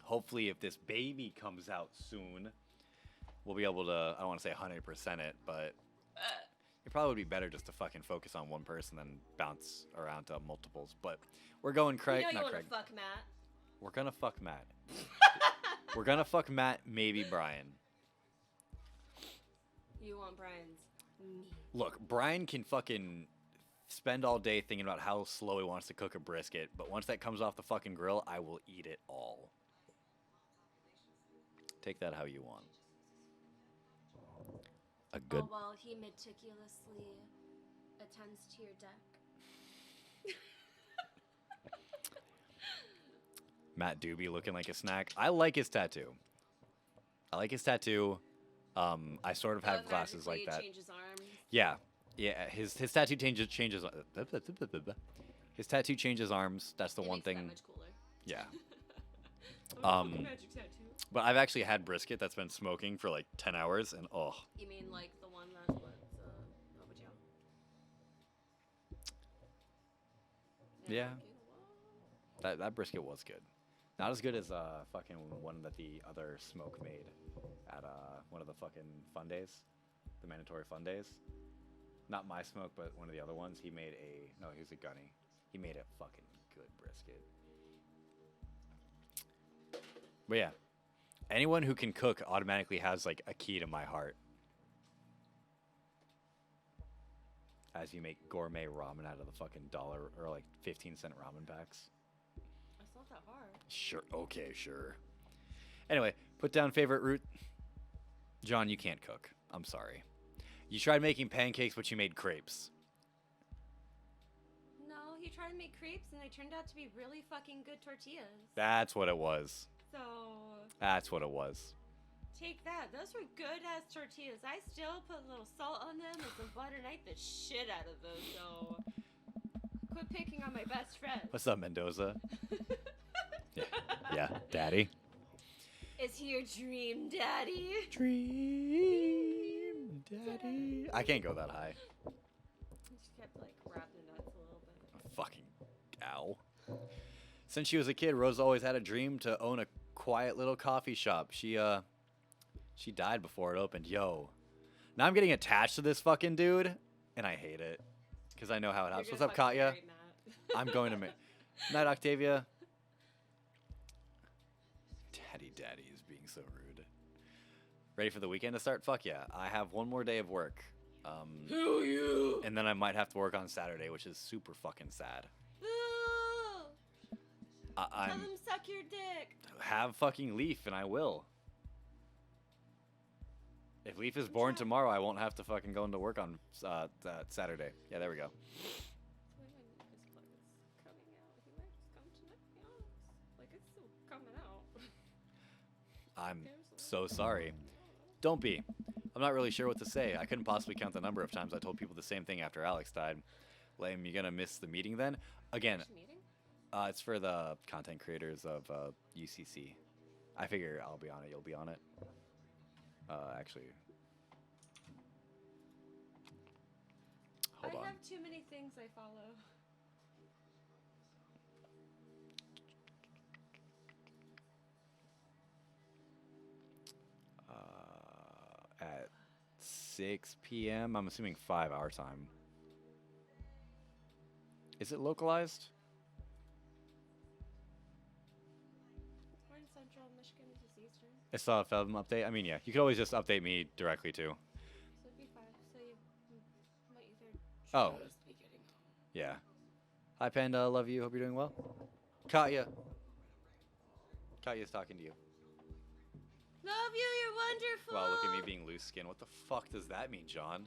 [SPEAKER 1] Hopefully, if this baby comes out soon, we'll be able to, I don't want to say 100% it, but it probably would be better just to fucking focus on one person than bounce around to multiples. But we're going Craig,
[SPEAKER 3] You know you
[SPEAKER 1] not
[SPEAKER 3] want to
[SPEAKER 1] Craig.
[SPEAKER 3] fuck Matt.
[SPEAKER 1] We're gonna fuck Matt. We're gonna fuck Matt, maybe Brian.
[SPEAKER 3] You want Brian's meat.
[SPEAKER 1] Look, Brian can fucking spend all day thinking about how slow he wants to cook a brisket, but once that comes off the fucking grill, I will eat it all. Take that how you want. A good.
[SPEAKER 3] Oh, while he meticulously attends to your deck.
[SPEAKER 1] Matt Doobie looking like a snack. I like his tattoo. I sort of have glasses like that.
[SPEAKER 3] Changes arms.
[SPEAKER 1] Yeah. His tattoo changes. His tattoo changes arms. That's the
[SPEAKER 3] It
[SPEAKER 1] one
[SPEAKER 3] makes that
[SPEAKER 1] thing.
[SPEAKER 3] much cooler.
[SPEAKER 1] Yeah.
[SPEAKER 3] Magic tattoo.
[SPEAKER 1] But I've actually had brisket that's been smoking for like 10 hours, and oh,
[SPEAKER 3] You mean like the one that's what? Nobody
[SPEAKER 1] Yeah. that brisket was good. Not as good as fucking one that the other smoke made at one of the fucking fun days, the mandatory fun days. Not my smoke, but one of the other ones. He made he was a gunny. He made a fucking good brisket. But yeah, anyone who can cook automatically has like a key to my heart. As you make gourmet ramen out of the fucking $1 or like 15-cent ramen packs.
[SPEAKER 3] It's not that hard.
[SPEAKER 1] Sure. Okay, sure. Anyway, put down favorite root. John, you can't cook. I'm sorry. You tried making pancakes, but you made crepes.
[SPEAKER 6] No, he tried to make crepes and they turned out to be really fucking good tortillas.
[SPEAKER 1] That's what it was.
[SPEAKER 6] So
[SPEAKER 1] That's what it was.
[SPEAKER 6] take that. Those were good ass tortillas. I still put a little salt on them and some butter and I ate the shit out of those. So quit picking on my best friend.
[SPEAKER 1] What's up, Mendoza? Yeah, daddy.
[SPEAKER 3] Is he your dream daddy?
[SPEAKER 1] Dream daddy. I can't go that high.
[SPEAKER 6] He just kept like
[SPEAKER 1] Ow. Since she was a kid, Rose always had a dream to own a quiet little coffee shop. She died before it opened. Yo. Now I'm getting attached to this fucking dude, and I hate it. Because I know how it happens. What's up, Katya? I'm going to Night, Octavia. Daddy is being so rude. Ready for the weekend to start? Fuck yeah. I have one more day of work.
[SPEAKER 3] Who you?
[SPEAKER 1] And then I might have to work on Saturday, which is super fucking sad.
[SPEAKER 6] Boo! Tell
[SPEAKER 1] I'm
[SPEAKER 6] them suck your dick.
[SPEAKER 1] have fucking Leaf, and I will. If Leaf is born tomorrow, I won't have to fucking go into work on Saturday. Yeah, there we go.
[SPEAKER 6] When his plug is coming out, he might just come to my like it's still coming out.
[SPEAKER 1] I'm so sorry. Don't be. I'm not really sure what to say. I couldn't possibly count the number of times I told people the same thing after Alex died. Lame, you gonna miss the meeting then? Again,
[SPEAKER 6] Which meeting?
[SPEAKER 1] it's for the content creators of UCC. I figure I'll be on it. You'll be on it. Actually, hold on.
[SPEAKER 6] I have too many things I follow.
[SPEAKER 1] At 6 p.m. I'm assuming 5 hour time. Is it localized?
[SPEAKER 6] We're in Central Michigan. Is this Eastern?
[SPEAKER 1] It's not a film update. I mean, yeah, you could always just update me directly too.
[SPEAKER 6] So it'd be 5. So you might either.
[SPEAKER 1] Oh.
[SPEAKER 6] just be getting home.
[SPEAKER 1] Yeah. Hi, Panda. Love you. Hope you're doing well. Katya. Katya's talking to you.
[SPEAKER 6] Love you. You're wonderful.
[SPEAKER 1] Wow, look at me being loose skin. What the fuck does that mean, John?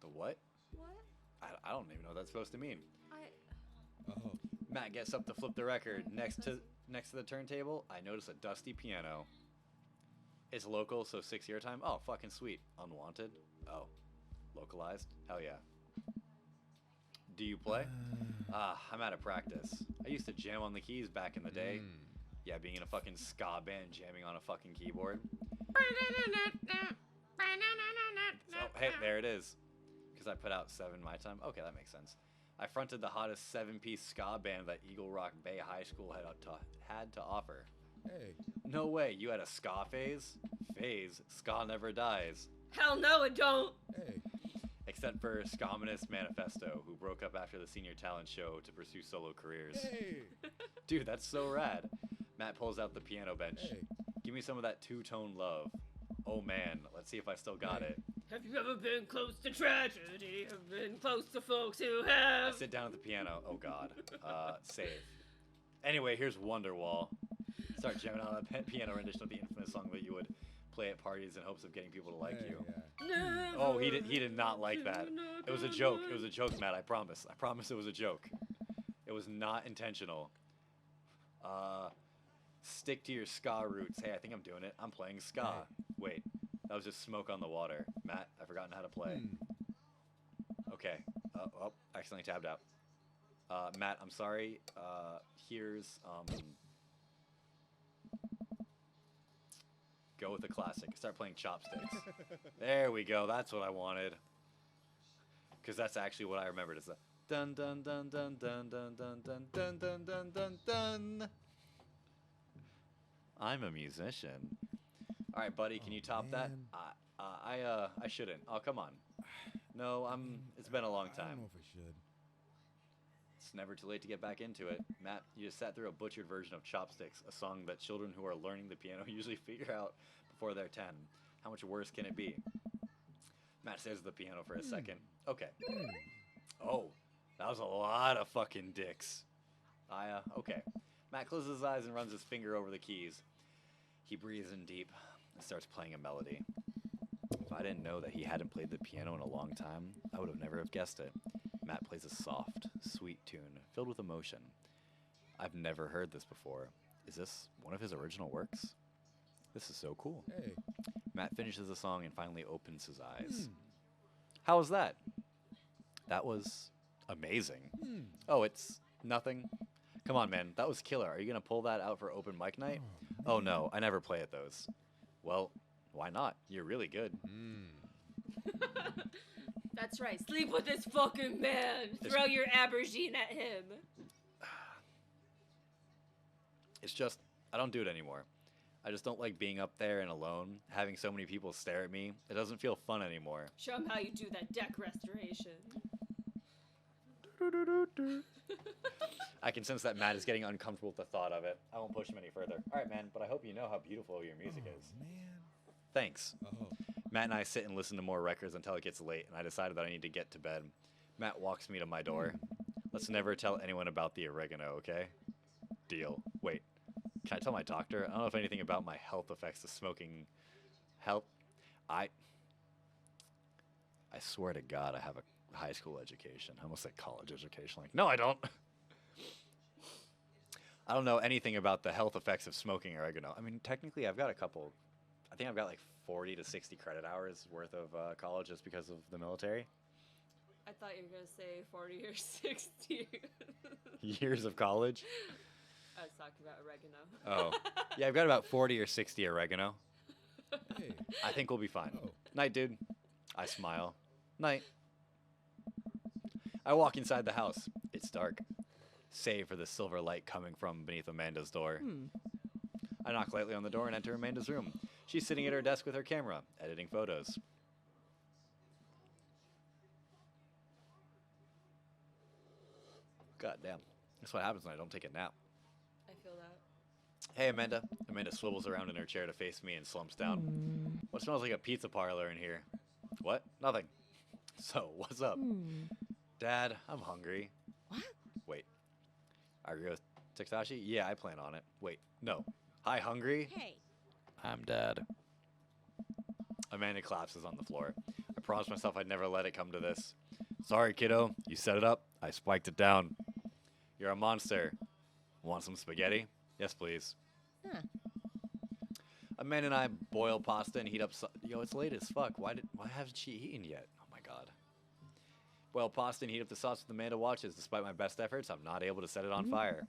[SPEAKER 1] The what?
[SPEAKER 6] What?
[SPEAKER 1] I don't even know what that's supposed to mean.
[SPEAKER 4] Oh.
[SPEAKER 1] Matt gets up to flip the record. Next to the turntable, I notice a dusty piano. It's local, so 6-year time. Oh, fucking sweet. Unwanted. Oh, localized. Hell yeah. Do you play? I'm out of practice. I used to jam on the keys back in the day. Yeah, being in a fucking ska band, jamming on a fucking keyboard. Oh, hey, there it is. Because I put out 7 my time. Okay, that makes sense. I fronted the hottest 7-piece ska band that Eagle Rock Bay High School had to offer.
[SPEAKER 4] Hey.
[SPEAKER 1] No way, you had a ska phase? Phase, ska never dies.
[SPEAKER 3] Hell no, it don't.
[SPEAKER 4] Hey.
[SPEAKER 1] Except for Skaminist Manifesto, who broke up after the senior talent show to pursue solo careers.
[SPEAKER 4] Hey.
[SPEAKER 1] Dude, that's so rad. Matt pulls out the piano bench.
[SPEAKER 4] Hey.
[SPEAKER 1] Give me some of that two-tone love. Oh man, let's see if I still got it.
[SPEAKER 3] Have you ever been close to tragedy? Have been close to folks who
[SPEAKER 1] I
[SPEAKER 3] have?
[SPEAKER 1] sit down at the piano. Oh god. Save. Anyway, here's Wonderwall. Start jamming on a piano rendition of the infamous song that you would play at parties in hopes of getting people to like
[SPEAKER 4] Hey,
[SPEAKER 1] you.
[SPEAKER 4] yeah.
[SPEAKER 1] Oh, he did not like that. It was a joke. It was a joke, Matt. I promise. I promise it was a joke. It was not intentional. Stick to your ska roots. Hey, I think I'm doing it. I'm playing ska.
[SPEAKER 4] Hey.
[SPEAKER 1] Wait, that was just smoke on the water. Matt, I've forgotten how to play. Okay. Oh, accidentally tabbed out. Matt, I'm sorry. Here's go with the classic. Start playing Chopsticks. There we go. That's what I wanted. Because that's actually what I remembered. It's the dun dun dun dun dun dun dun dun dun dun dun dun dun. I'm a musician. All right, buddy. Can you top that?
[SPEAKER 4] man.
[SPEAKER 1] I shouldn't. Oh, come on. No, it's been a long
[SPEAKER 4] I don't
[SPEAKER 1] time.
[SPEAKER 4] know if I should.
[SPEAKER 1] It's never too late to get back into it. Matt, you just sat through a butchered version of Chopsticks, a song that children who are learning the piano usually figure out before they're 10. How much worse can it be? Matt stares at the piano for a second. Okay. Oh, that was a lot of fucking dicks. Okay. Matt closes his eyes and runs his finger over the keys. He breathes in deep and starts playing a melody. If I didn't know that he hadn't played the piano in a long time, I would have never have guessed it. Matt plays a soft, sweet tune filled with emotion. I've never heard this before. Is this one of his original works? This is so cool.
[SPEAKER 4] Hey.
[SPEAKER 1] Matt finishes the song and finally opens his eyes. How was that? That was amazing. Oh, it's nothing? Come on, man. That was killer. Are you going to pull that out for open mic night? Oh, no. I never play at those. Well, why not? You're really good.
[SPEAKER 3] That's right. Sleep with this fucking man. Throw your aubergine at him.
[SPEAKER 1] It's just, I don't do it anymore. I just don't like being up there and alone, having so many people stare at me. It doesn't feel fun anymore.
[SPEAKER 3] Show him how you do that deck restoration.
[SPEAKER 1] I can sense that Matt is getting uncomfortable with the thought of it. I won't push him any further. All right, man, but I hope you know how beautiful your music is.
[SPEAKER 5] Man.
[SPEAKER 1] Thanks.
[SPEAKER 5] Oh.
[SPEAKER 1] Matt and I sit and listen to more records until it gets late, and I decided that I need to get to bed. Matt walks me to my door. Let's never tell anyone about the oregano, okay? Deal. Wait, can I tell my doctor? I don't know if anything about my health effects of smoking help. I swear to God, I have a high school education. I almost said college education. Like, no, I don't. I don't know anything about the health effects of smoking oregano. I mean, technically, I've got a couple. I think I've got like 40 to 60 credit hours worth of college just because of the military.
[SPEAKER 3] I thought you were going to say 40 or 60.
[SPEAKER 1] Years of college.
[SPEAKER 3] I was talking about oregano.
[SPEAKER 1] Oh. Yeah, I've got about 40 or 60 oregano.
[SPEAKER 5] Hey.
[SPEAKER 1] I think we'll be fine.
[SPEAKER 5] Oh.
[SPEAKER 1] Night, dude. I smile. Night. I walk inside the house. It's dark, save for the silver light coming from beneath Amanda's door. I knock lightly on the door and enter Amanda's room. She's sitting at her desk with her camera, editing photos. God damn. That's what happens when I don't take a nap.
[SPEAKER 3] I feel that.
[SPEAKER 1] Hey, Amanda. Amanda swivels around in her chair to face me and slumps down. What smells like a pizza parlor in here? What? Nothing. So, what's up? Dad, I'm hungry.
[SPEAKER 6] What?
[SPEAKER 1] Wait. Argue with Takashi? Yeah, I plan on it. Wait, no. Hi, hungry?
[SPEAKER 6] Hey.
[SPEAKER 1] I'm Dad. Amanda collapses on the floor. I promised myself I'd never let it come to this. Sorry, kiddo. You set it up. I spiked it down. You're a monster. Want some spaghetti? Yes, please.
[SPEAKER 6] Huh.
[SPEAKER 1] Amanda and I boil pasta and heat up. Yo, it's late as fuck. Why hasn't she eaten yet? Oh my god. Boil pasta and heat up the sauce with Amanda watches. Despite my best efforts, I'm not able to set it on fire.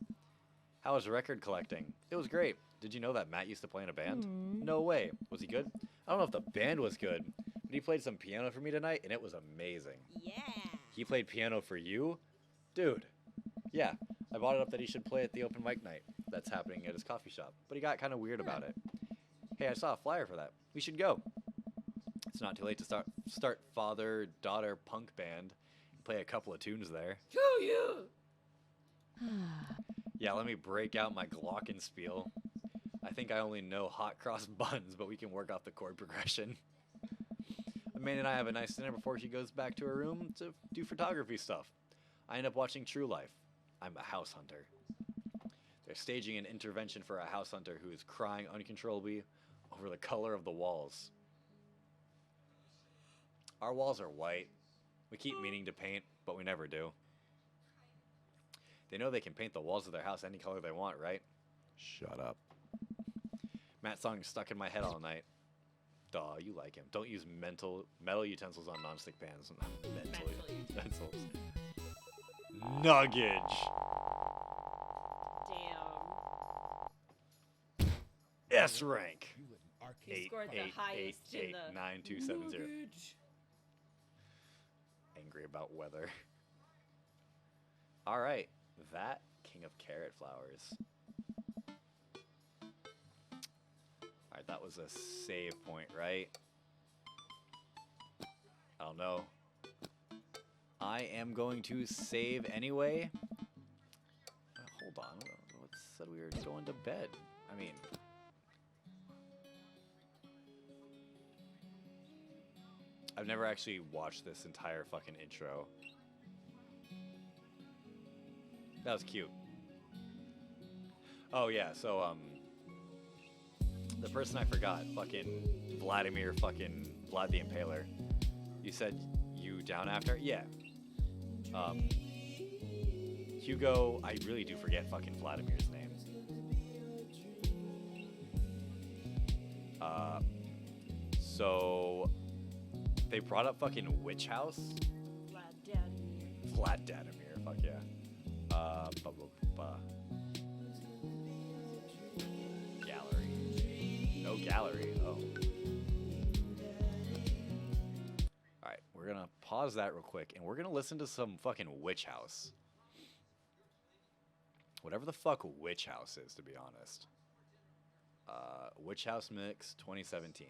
[SPEAKER 1] How was record collecting? It was great. Did you know that Matt used to play in a band? No way. Was he good? I don't know if the band was good, but he played some piano for me tonight, and it was amazing.
[SPEAKER 6] Yeah.
[SPEAKER 1] He played piano for you? Dude. Yeah, I brought it up that he should play at the open mic night that's happening at his coffee shop, but he got kind of weird about it. Hey, I saw a flyer for that. We should go. It's not too late to start father-daughter punk band and play a couple of tunes there.
[SPEAKER 3] Screw you!
[SPEAKER 1] Yeah, let me break out my glockenspiel. I think I only know hot cross buns, but we can work off the chord progression. Amanda and I have a nice dinner before she goes back to her room to do photography stuff. I end up watching True Life. I'm a house hunter. They're staging an intervention for a house hunter who is crying uncontrollably over the color of the walls. Our walls are white. We keep meaning to paint, but we never do. They know they can paint the walls of their house any color they want, right? Shut up. Matt's song is stuck in my head all night. Duh, you like him. Don't use metal utensils on nonstick pans. Mental utensils. Nuggage.
[SPEAKER 3] Damn.
[SPEAKER 1] S rank.
[SPEAKER 5] You wouldn't arcade.
[SPEAKER 3] He
[SPEAKER 1] Eight,
[SPEAKER 3] scored the
[SPEAKER 1] eight,
[SPEAKER 3] highest
[SPEAKER 1] eight,
[SPEAKER 3] in
[SPEAKER 1] eight,
[SPEAKER 3] the
[SPEAKER 1] 9270.
[SPEAKER 3] Nuggage.
[SPEAKER 1] Angry about weather. All right, that King of Carrot Flowers. All right, that was a save point, right? I don't know. I am going to save anyway. Hold on. What said we were going to bed? I mean, I've never actually watched this entire fucking intro. That was cute. Oh yeah, so the person I forgot, fucking Vladimir, fucking Vlad the Impaler. You said you down after? Yeah. Hugo, I really do forget fucking Vladimir's name. So they brought up fucking Witch House. Vlad Dadimir, fuck yeah. Gallery. No gallery. Oh. Alright, we're gonna gonna pause that real quick, and we're gonna listen to some fucking Witch House. Whatever the fuck Witch House is, to be honest. Witch House Mix 2017.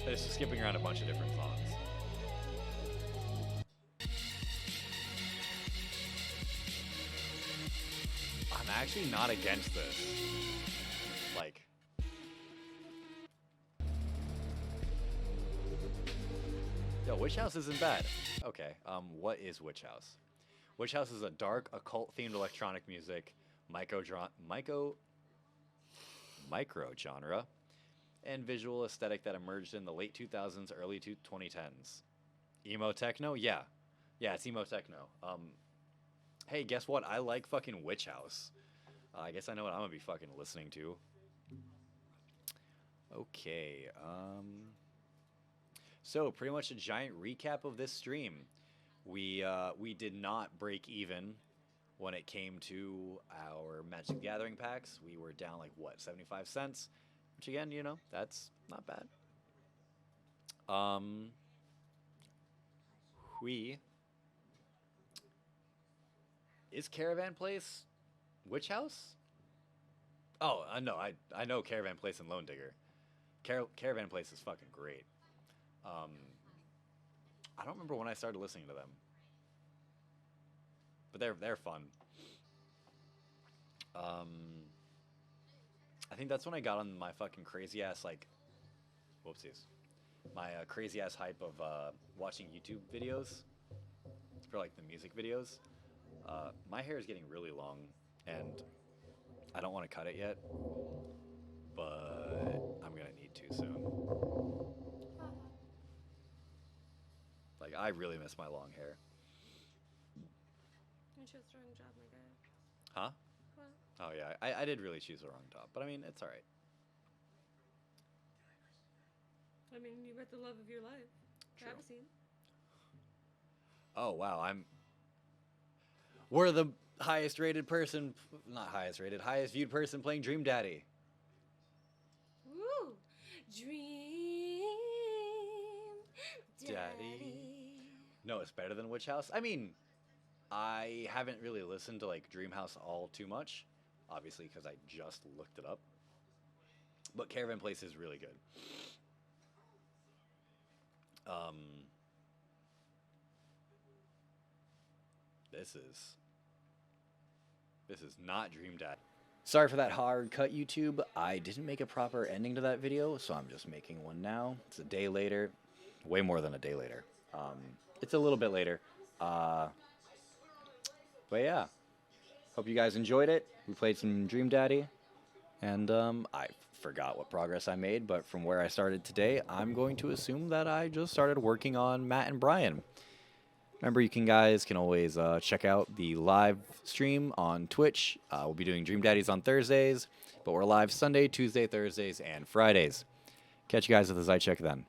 [SPEAKER 1] They're just skipping around a bunch of different songs. I'm actually not against this. Like, yo, Witch House isn't bad. Okay, what is Witch House? Witch House is a dark, occult-themed electronic music, micro genre, and visual aesthetic that emerged in the late 2000s, early 2010s. Emo techno? Yeah, it's emo techno. Hey, guess what? I like fucking Witch House. I guess I know what I'm gonna be fucking listening to. Okay, so pretty much a giant recap of this stream. We did not break even when it came to our Magic the Gathering packs. We were down like what, 75 cents, which again, you know, that's not bad. Is Caravan Place Witch House? Oh, no, I know Caravan Place and Lone Digger. Caravan Place is fucking great. I don't remember when I started listening to them, but they're fun. I think that's when I got on my fucking crazy ass, like, whoopsies, my crazy ass hype of watching YouTube videos for like the music videos. My hair is getting really long, and I don't want to cut it yet, but I'm gonna need to soon. Like, I really miss my long hair.
[SPEAKER 6] You chose the wrong job, my guy.
[SPEAKER 1] Huh?
[SPEAKER 6] What?
[SPEAKER 1] Oh yeah, I did really choose the wrong top, but I mean, it's alright.
[SPEAKER 6] I mean, you met the love of your life.
[SPEAKER 1] True.
[SPEAKER 6] Travisine.
[SPEAKER 1] Oh wow, we're the highest rated person, not highest rated, highest viewed person playing Dream Daddy.
[SPEAKER 6] Woo! Dream
[SPEAKER 1] Daddy. No, it's better than Witch House. I mean, I haven't really listened to like Dream House all too much, obviously because I just looked it up. But Caravan Place is really good. This is not Dream Daddy. Sorry for that hard cut, YouTube. I didn't make a proper ending to that video, so I'm just making one now. It's a day later. Way more than a day later. It's a little bit later. But yeah. Hope you guys enjoyed it. We played some Dream Daddy. And I forgot what progress I made, but from where I started today, I'm going to assume that I just started working on Matt and Brian. Remember, you guys can always check out the live stream on Twitch. We'll be doing Dream Daddies on Thursdays, but we're live Sunday, Tuesday, Thursdays, and Fridays. Catch you guys at the Zycheck then.